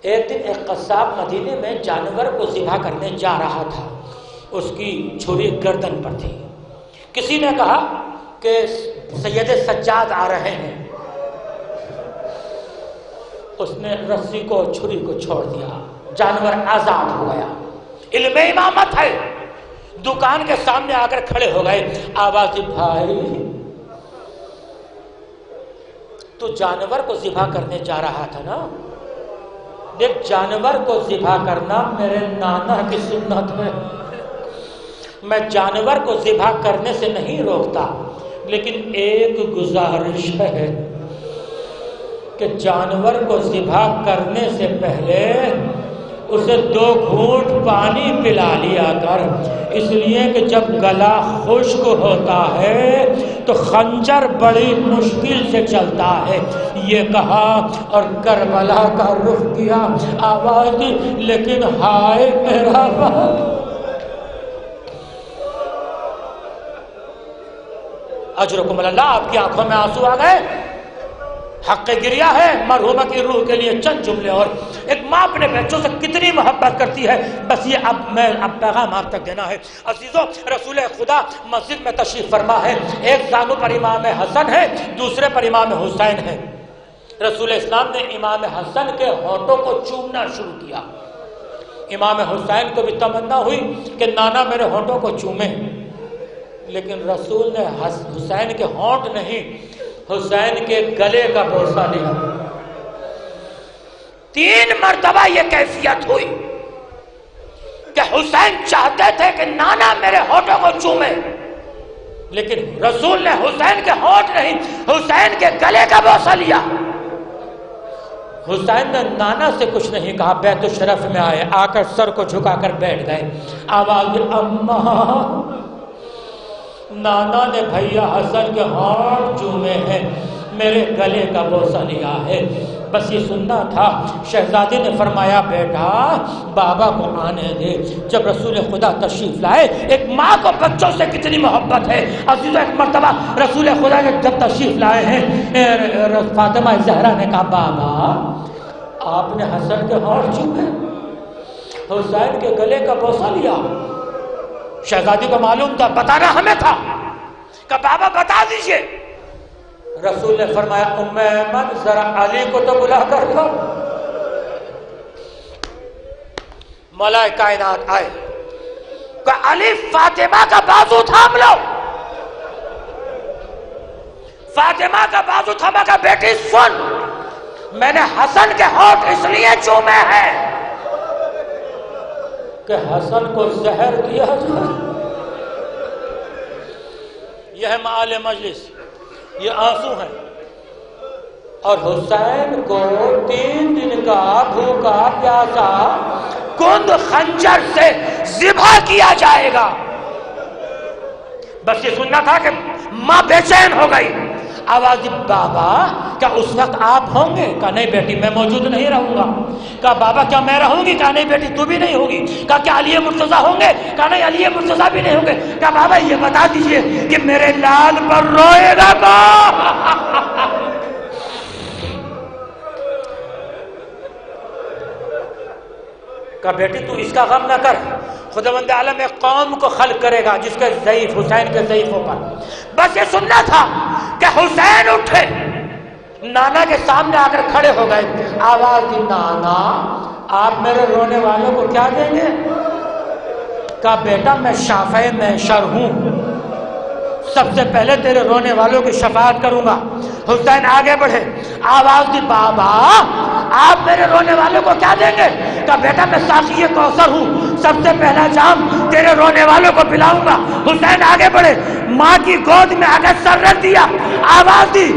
ایک دن ایک قصاب مدینے میں جانور کو ذبح کرنے جا رہا تھا، اس کی چھری گردن پر تھی۔ کسی نے کہا کہ سید سجاد آ رہے ہیں، اس نے رسی کو چھری کو چھوڑ دیا، جانور آزاد ہو گیا۔ علم امامت ہے، دکان کے سامنے آ کر کھڑے ہو گئے، آواز دی بھائی تو جانور کو ذبح کرنے جا رہا تھا نا؟ دیکھ، جانور کو ذبح کرنا میرے نانا کی سنت ہے، میں جانور کو ذبح کرنے سے نہیں روکتا، لیکن ایک گزارش ہے کہ جانور کو ذبح کرنے سے پہلے اسے 2 گھونٹ پانی پلا لیا کر، اس لیے کہ جب گلا خشک ہوتا ہے تو خنجر بڑی مشکل سے چلتا ہے۔ یہ کہا اور کربلا کا رخ کیا، آواز دی لیکن ہائے میرا باپ۔ اجرکم اللہ، آپ کی آنکھوں میں آنسو آ گئے، حق گریہ ہے مرحومہ کی روح کے لیے۔ چند جملے اور، ایک ماں اپنے بچوں سے کتنی محبت کرتی ہے، بس یہ اب پیغام آپ تک دینا ہے۔ عزیزوں، رسول خدا مسجد میں تشریف فرما ہے، ایک زانو پر امام حسن ہے، دوسرے پر امام حسین ہے۔ رسول اسلام نے امام حسن کے ہونٹوں کو چومنا شروع کیا، امام حسین کو بھی تمنا ہوئی کہ نانا میرے ہونٹوں کو چومے، لیکن رسول نے حسین کے ہونٹ نہیں، حسین کے گلے کا بوسہ لیا۔ 3 مرتبہ یہ کیفیت ہوئی کہ حسین چاہتے تھے کہ نانا میرے ہونٹوں کو چومے، لیکن رسول نے حسین کے ہونٹ نہیں، حسین کے گلے کا بوسہ لیا۔ حسین نے نانا سے کچھ نہیں کہا، بیت الشرف میں آئے، آ کر سر کو جھکا کر بیٹھ گئے، آواز اماں، نانا نے بھیا حسن کے ہونٹ چومے ہیں، میرے گلے کا بوسہ لیا ہے، بس یہ سننا تھا۔ شہزادی نے فرمایا بیٹا بابا کو آنے دے۔ جب رسول خدا تشریف لائے، ایک ماں کو بچوں سے کتنی محبت ہے عزیزو۔ ایک مرتبہ رسول خدا نے جب تشریف لائے ہیں، فاطمہ زہرا نے کہا بابا آپ نے حسن کے ہونٹ چومے، حسین کے گلے کا بوسہ لیا۔ شہزادی کو معلوم تھا، بتانا ہمیں تھا کہ بابا بتا دیجئے۔ رسول نے فرمایا ام ایمن ذرا علی کو تو بلا کر دو۔ مولا کائنات آئے کہ علی فاطمہ کا بازو تھام لو۔ فاطمہ کا بازو تھاما کہ بیٹی سن، میں نے حسن کے ہونٹ اس لیے چومے ہیں کہ حسن کو زہر دیا جائے۔ یہ ہے معال مجلس، یہ آنسو ہیں، اور حسین کو 3 دن کا بھوکا پیاسا کند خنجر سے ذبح کیا جائے گا۔ بس یہ سننا تھا کہ ماں بے چین ہو گئی، آواز بابا کیا اس وقت آپ ہوں گے؟ کہا نہیں بیٹی میں موجود نہیں رہوں گا۔ کہا بابا کیا میں رہوں گی؟ کہا نہیں بیٹی تو بھی نہیں ہوگی۔ کہا کیا علی مرتضیٰ ہوں گے؟ کہا نہیں علی مرتضیٰ بھی نہیں ہوں گے۔ کہا بابا یہ بتا دیجئے کہ میرے لال پر روئے گا کون؟ کہا بیٹی تو اس کا غم نہ کر، خداوند عالم ایک قوم کو خلق کرے گا جس کے ضعیف حسین کے ضعیفوں پر۔ بس یہ سننا تھا کہ حسین اٹھے، نانا کے سامنے آ کر کھڑے ہو گئے، آواز دی نانا آپ میرے رونے والوں کو کیا دیں گے؟ کہا بیٹا میں شافع محشر ہوں، سب سے پہلے تیرے رونے والوں کی شفاعت کروں گا۔ حسین آگے بڑھے، آواز دی بابا آپ میرے رونے والوں کو کیا دیں گے؟ کہا بیٹا میں ساقی کوثر ہوں، سب سے پہلا جام تیرے رونے والوں کو پلاؤں گا۔ حسین آگے بڑھے، ماں کی گود میں آگے سر رکھ دیا، آواز دی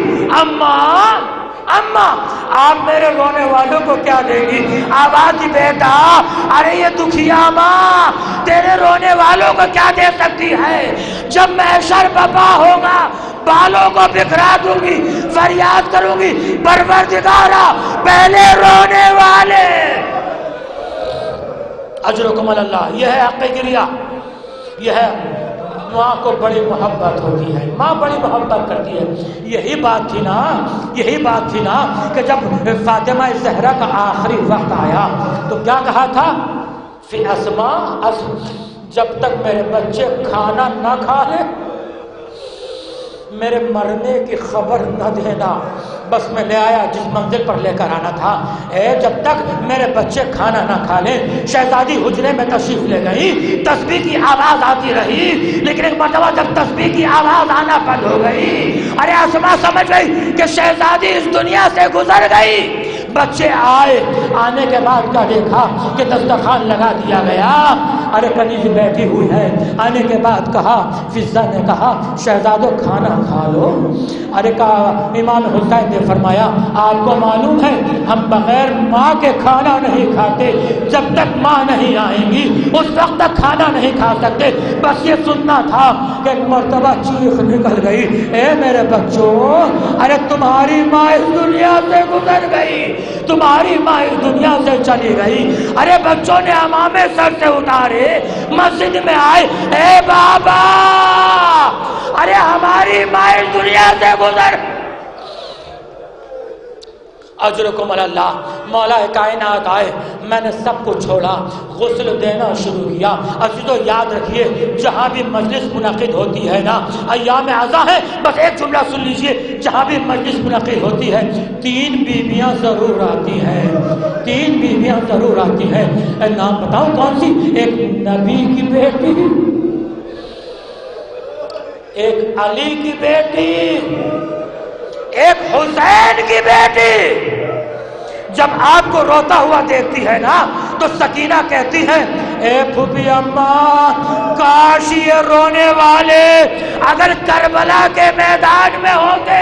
اماں اماں آپ میرے رونے والوں کو کیا دیں گی؟ آواز دی بیٹا ارے یہ دکھیا ماں تیرے رونے والوں کو کیا دے سکتی ہے؟ جب محشر برپا ہوگا بالوں کو بکھرا دوں گی، فریاد کروں گی پروردگارا پہلے رونے والے۔ اجرکم اللہ، یہ ہے حق گریہ، یہ ہے ماں کو بڑی محبت ہوتی ہے، ماں بڑی محبت کرتی ہے۔ یہی بات تھی نا کہ جب فاطمہ زہرا کا آخری وقت آیا تو کیا کہا تھا؟ فی اسماء، جب تک میرے بچے کھانا نہ کھا لیں میرے مرنے کی خبر نہ دینا۔ بس میں لے آیا جس منزل پر لے کر آنا تھا۔ جب تک میرے بچے کھانا نہ کھا لیں، شہزادی حجرے میں تشریف لے گئی، تسبیح کی آواز آتی رہی، لیکن ایک مرتبہ جب تسبیح کی آواز آنا بند ہو گئی، ارے اسما سمجھ گئی کہ شہزادی اس دنیا سے گزر گئی۔ بچے آنے کے بعد کیا دیکھا کہ دسترخوان لگا دیا گیا، ارے کنیز بیٹھی ہوئی ہے۔ آنے کے بعد کہا، فضہ نے کہا شہزادو کھانا کھا لو۔ ارے کہا امام حسین نے فرمایا آپ کو معلوم ہے ہم بغیر ماں کے کھانا نہیں کھاتے، جب تک ماں نہیں آئیں گی اس وقت تک کھانا نہیں کھا سکتے۔ بس یہ سننا تھا کہ ایک مرتبہ چیخ نکل گئی، اے میرے بچوں، ارے تمہاری ماں اس دنیا سے گزر گئی، تمہاری ماں اس دنیا سے چلی گئی۔ ارے بچوں نے امامے سر سے اتارے، مسجد میں آئے، اے بابا، ارے ہماری ماں اس دنیا سے گزر۔ اجرکم اللہ، مولا کائنات آئے، میں نے سب کو چھوڑا، غسل دینا شروع کیا۔ عزیزو یاد رکھیے جہاں بھی مجلس منعقد ہوتی ہے نا، ایام عزا ہے، بس ایک جملہ سن لیجئے، جہاں بھی مجلس منعقد ہوتی ہے 3 بیویاں ضرور آتی ہیں، 3 بیویاں ضرور آتی ہیں۔ نام بتاؤں کون سی؟ ایک نبی کی بیٹی، ایک علی کی بیٹی، ایک حسین کی بیٹی۔ جب آپ کو روتا ہوا دیکھتی ہے نا تو سکینہ کہتی ہے، اے پھوپھی اماں، کاش یہ رونے والے اگر کربلا کے میدان میں ہوتے۔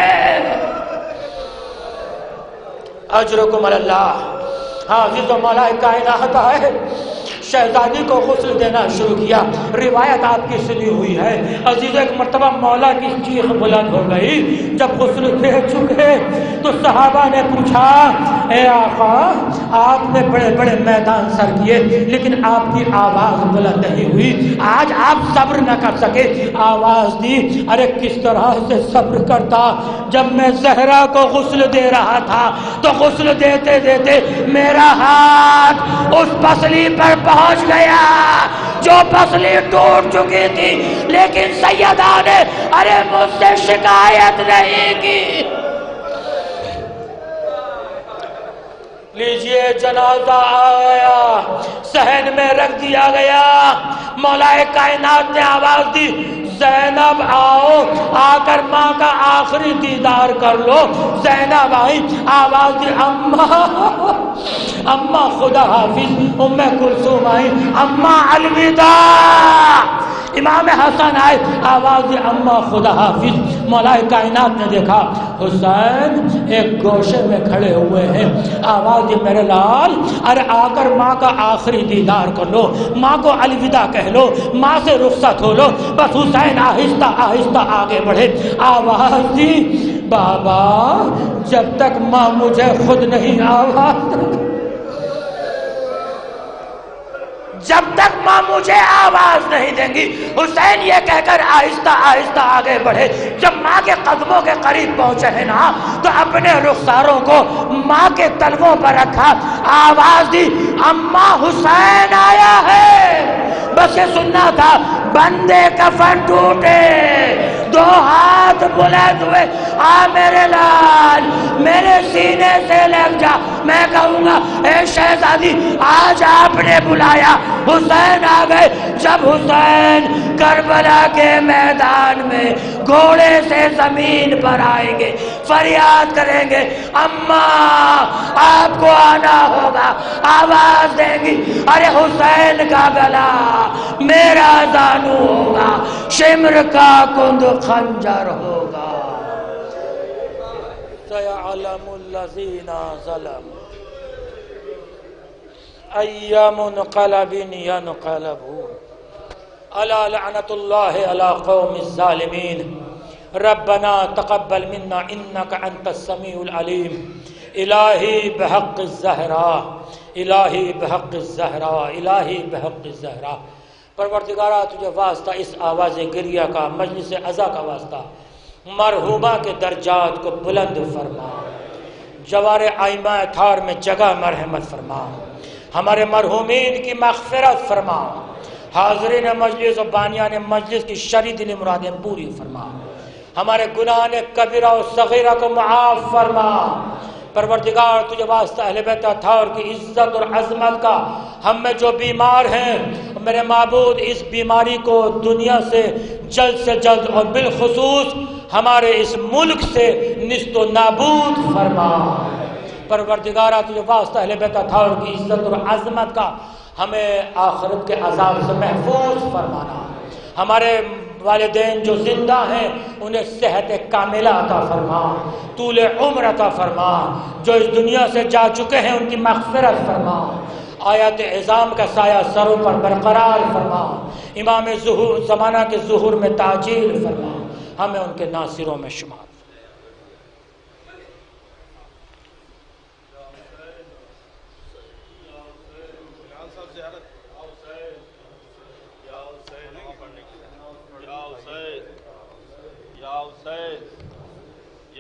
اجرکم اللہ۔ ہاں عزیز و مولا کائنات آئے، شہزادی کو غسل دینا شروع کیا۔ روایت آپ کی سنی ہوئی ہے عزیز، ایک مرتبہ مولا کی چیخ بلند ہو گئی۔ جب غسل دے چکے تو صحابہ نے پوچھا، اے آقا، آپ نے بڑے بڑے میدان سر کیے لیکن آپ کی آواز بلند نہیں ہوئی، آج آپ صبر نہ کر سکے، آواز دی۔ ارے کس طرح سے صبر کرتا؟ جب میں زہرا کو غسل دے رہا تھا تو غسل دیتے دیتے میرا ہاتھ اس پسلی پر پہنچ گیا جو پسلی ٹوٹ چکی تھی، لیکن سیدہ نے ارے مجھ سے شکایت نہیں کی۔ لیجئے جنازہ آیا، صحن میں رکھ دیا گیا۔ مولا کائنات نے آواز دی، زینب آؤ، آ کر ماں کا آخری دیدار کر لو۔ زینب آئی، آواز دی، اماں، اماں خدا حافظ۔ ام کلثوم آئی، اماں الوداع۔ امام حسن آئے، آواز دی، اماں خدا حافظ۔ مولا کائنات نے دیکھا حسین ایک گوشے میں کھڑے ہوئے ہیں، آواز دی، میرے لال، ارے آ کر ماں کا آخری دیدار کر لو، ماں کو الوداع کہہ لو، ماں سے رخصت ہو لو۔ بس حسین آہستہ آہستہ آگے بڑھے، آواز دی، بابا جب تک ماں مجھے خود نہیں آواز، جب تک ماں مجھے آواز نہیں دیں گی۔ حسین یہ کہہ کر آہستہ آہستہ آگے بڑھے۔ جب ماں کے قدموں کے قریب پہنچے ہیں نا تو اپنے رخساروں کو ماں کے تلووں پر رکھا، آواز دی، اماں حسین آیا ہے۔ بس یہ سننا تھا، بندے کفن ٹوٹے، 2 ہاتھ بلند ہوئے، آ میرے لال، میرے سینے سے لگ جا۔ میں کہوں گا، اے شہزادی، آج آپ نے بلایا، حسین آ گئے۔ جب حسین کربلا کے میدان میں گھوڑے سے زمین پر آئیں گے، فریاد کریں گے، اماں آپ کو آنا ہوگا، آواز دیں گی، ارے حسین کا گلا میرا زانو ہوگا، شمر کا کند خنجر ہوگا۔ سَيَعْلَمُ الَّذِينَ ظَلَمُوا أَيَّ مُنْقَلَبٍ يَنْقَلَبُونَ أَلَا لَعْنَةُ اللَّهِ عَلَى قَوْمِ الظَّالِمِينَ رَبَّنَا تَقَبَّلْ مِنَّا إِنَّكَ أَنْتَ السَّمِيعُ الْعَلِيمُ إلہی بحق الزہرا، الہی بحق الزہرا، الہی بحق الزہرا، پروردگارا تجھے واسطہ اس آواز گریہ کا، مجلس عزا کا واسطہ، مرحومہ کے درجات کو بلند فرما، جوار آئمہ تھار میں جگہ مرحمت فرما، ہمارے مرحومین کی مغفرت فرما، حاضرین مجلس و بانیان مجلس کی شرعی دلی مرادیں پوری فرما، ہمارے گناہ کبیرہ و صغیرہ کو معاف فرما۔ پروردگار تجھے واسطہ اہل بیت اطہار کی عزت اور عظمت کا، ہم میں جو بیمار ہیں میرے معبود اس بیماری کو دنیا سے جلد اور بالخصوص ہمارے اس ملک سے نیست و نابود فرما۔ پروردگارہ تجھے واسطہ اہل بیت اطہار کی عزت اور عظمت کا، ہمیں آخرت کے عذاب سے محفوظ فرمانا، ہمارے والدین جو زندہ ہیں انہیں صحت کاملہ عطا فرما، طول عمر عطا فرما، جو اس دنیا سے جا چکے ہیں ان کی مغفرت فرما، آیات عظام کا سایہ سروں پر برقرار فرما، امام ظہور زمانہ کے ظہور میں تاجیل فرما، ہمیں ان کے ناصروں میں شمار۔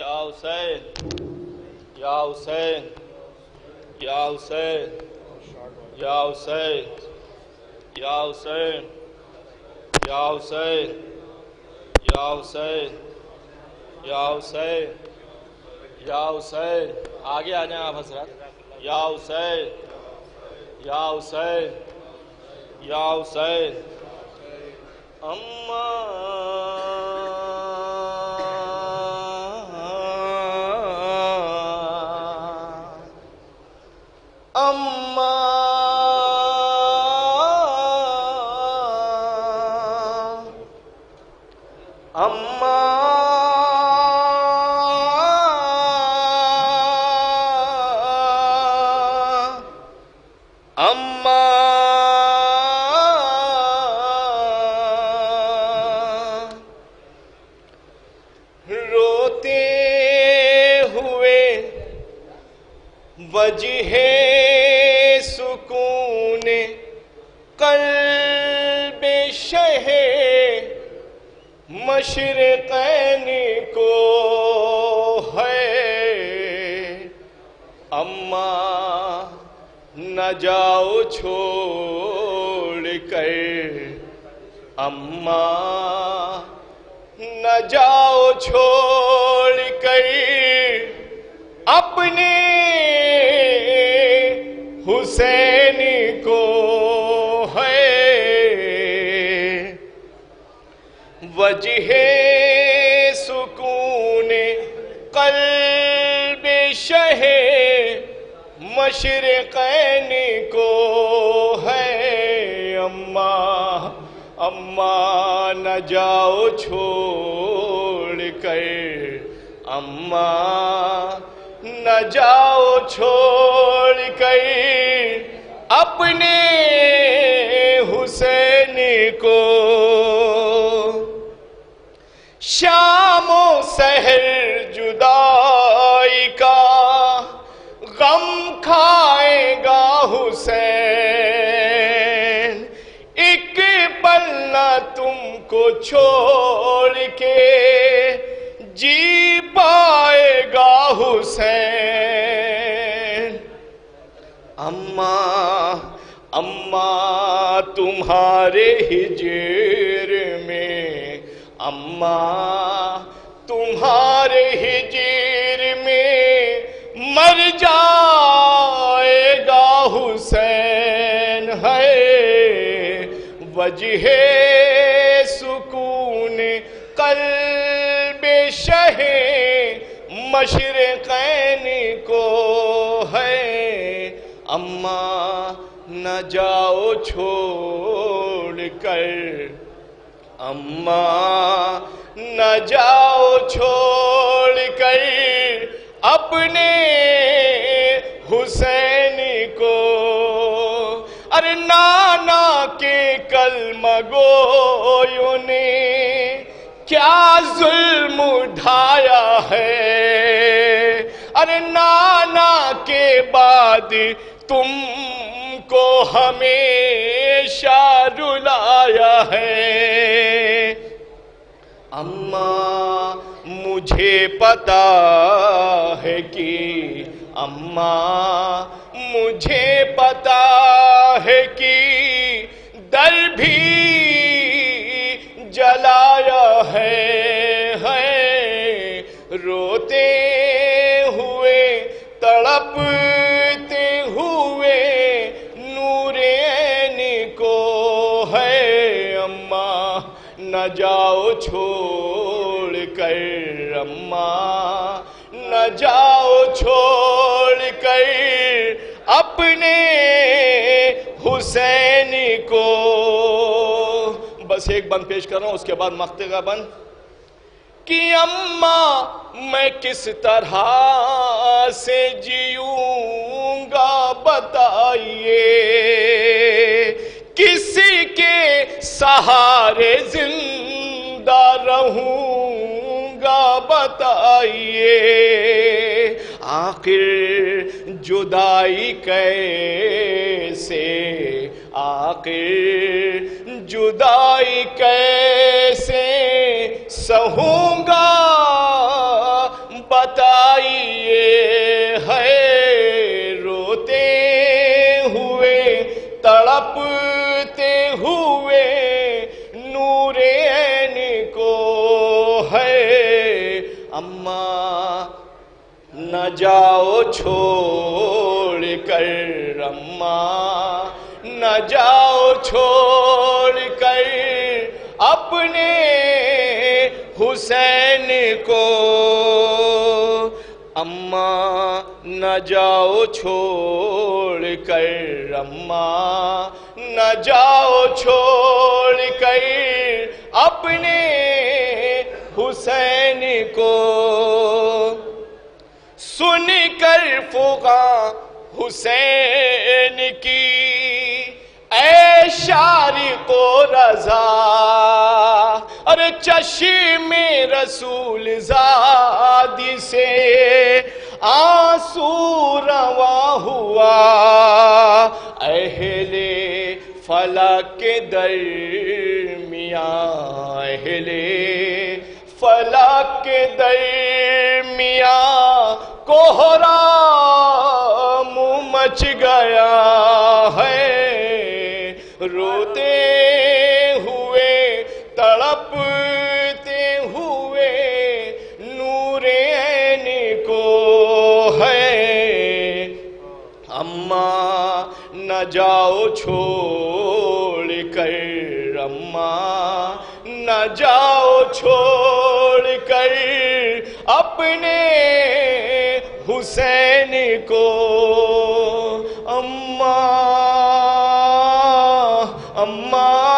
یا حسین یا حسین یا حسین یا حسین یا حسین یا حسین یا حسین یا حسین، آگے آ جائیں آپ حضرات۔ یا حسین یا حسین یا حسین، وجہ سکون قلب شہ مشرقین کو ہے، اماں نہ جاؤ چھوڑ کر، اماں نہ جاؤ چھوڑ کر اپنے حسین کو ہے، وجہ سکون قلب شہ مشرقین کو ہے، اماں اماں نہ جاؤ چھوڑ کر، اماں نہ جاؤ چھوڑ کر اپنے حسین کو، شام و سحر جدائی کا غم کھائے گا حسین، ایک پل نہ تم کو چھوڑ کے جی پائے گا حسین، اماں اماں تمہارے ہجر میں، اماں تمہارے ہجر میں مر جائے گا حسین، ہے وجہ سکون قلب شہ مشرقین کو ہے، اماں نہ جاؤ چھوڑ کر، اماں نہ جاؤ چھوڑ کر اپنے حسین کو، ارے نانا کے کلمہ گویوں نے کیا ظلم اٹھایا ہے، ارے نانا کے بعد تم کو ہمیشہ رلایا ہے۔ اماں مجھے پتا ہے کہ اماں مجھے پتا ہے کہ در بھی جلایا ہے۔ روتے ہوئے تڑپتے ہوئے نور عین کو ہے۔ اماں نہ جاؤ چھوڑ کر، اماں نہ جاؤ چھوڑ کر اپنے حسین کو۔ بس ایک بند پیش کر رہا ہوں، اس کے بعد مقطع کا بند کہ اماں میں کس طرح سے جیوں گا بتائیے، کسی کے سہارے زندہ رہوں گا بتائیے، آخر جدائی کیسے، آخر جدائی کیسے سہوں گا بتائیے۔ ہے روتے ہوئے تڑپتے ہوئے نور عین کو ہے۔ اماں نہ جاؤ چھوڑ کر، اماں نہ جاؤ چھوڑ کر اپنے حسین کو۔ اماں نہ جاؤ چھوڑ کر، اماں نہ جاؤ چھوڑ کر اپنے حسین کو۔ سن کر فغاں حسین کی اے شارق و رضا، ارے چشم رسول زادی سے آنسو رواں ہوا، اہل فلک کے درمیان، اہل فلک کے درمیان کوہرام مچ گیا ہے۔ روتے ہوئے تڑپتے ہوئے نور عین کو ہے۔ اماں نہ جاؤ چھوڑ کر، اماں نہ جاؤ چھوڑ کر اپنے حسین کو۔ اماں اماں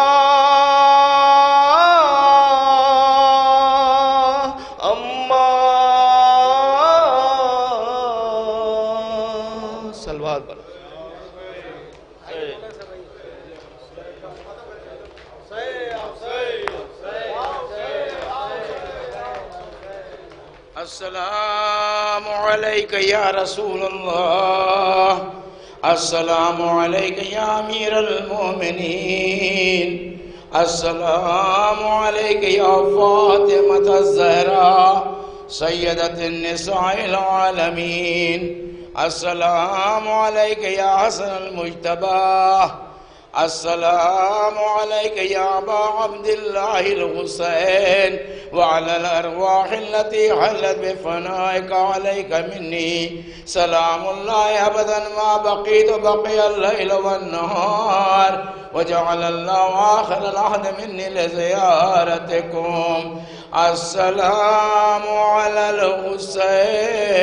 اماں سلوات بنا۔ السلام علیک یا رسول اللہ، السلام علیک یا امیر المومنین، السلام علیک یا فاطمۃ الزہراء سیدۃ النساء العالمین، السلام علیک یا حسن المجتبی، السلام علیک یا ابا عبداللہ الحسین، وعلى الأرواح التي حلت بفنائك عليك مني سلام الله أبدا ما بقيت بقي الليل والنهار، وجعل الله آخر العهد مني لزيارتكم. السلام على الحسين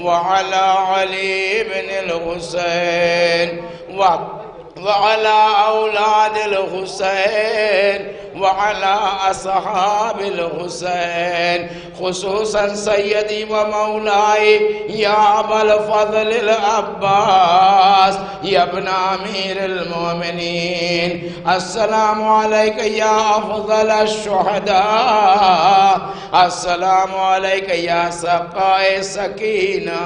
وعلى علي بن الحسين وعلى أولاد الحسين وعلى أصحاب الحسين خصوصا سيدي ومولاي يا أبا الفضل العباس يا ابن أمير المؤمنين السلام عليك يا أفضل الشهداء السلام عليك يا سقاء سكينة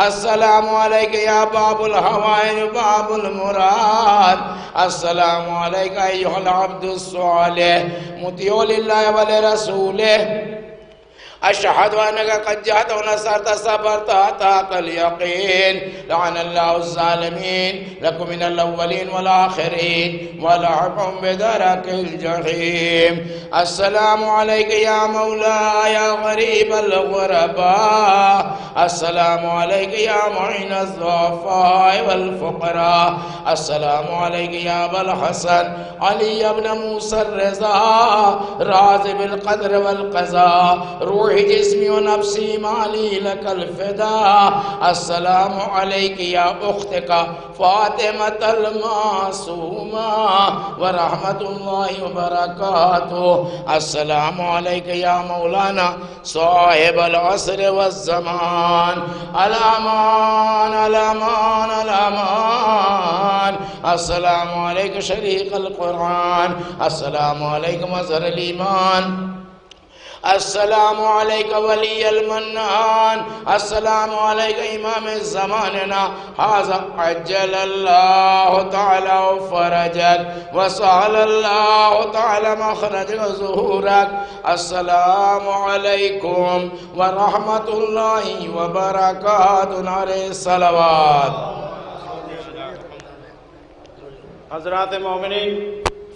السلام عليك يا باب الهوائن باب المراد السلام عليك أيها العبد الصالح مطيع لله ولرسوله أشهد أنك قد جاءت ونصرت صبرت أتاك اليقين لعن الله الظالمين لكم من الأولين والآخرين ولعبهم بدرك الجحيم السلام عليك يا مولاي يا غريب الغرباء السلام عليك يا معين الضعفاء والفقراء السلام عليك يا أبا الحسن علي بن موسى الرضا راضي بالقدر والقضاء روحي جسمي ونفسي مالي لك الفداء السلام عليك يا أختك فاطمة المعصومة ورحمة الله وبركاته السلام عليك يا مولانا صاحب العصر والزمان الأمان الأمان الأمان السلام عليك شريك القرآن السلام عليك مظهر الإيمان السلام عليك ولي المنان السلام عليك إمام زماننا هذا عجل الله تعالى فرجك وسهل الله تعالى مخرجك ظهورك السلام عليكم ورحمة الله وبركاته عليه الصلوات حضرات مومنین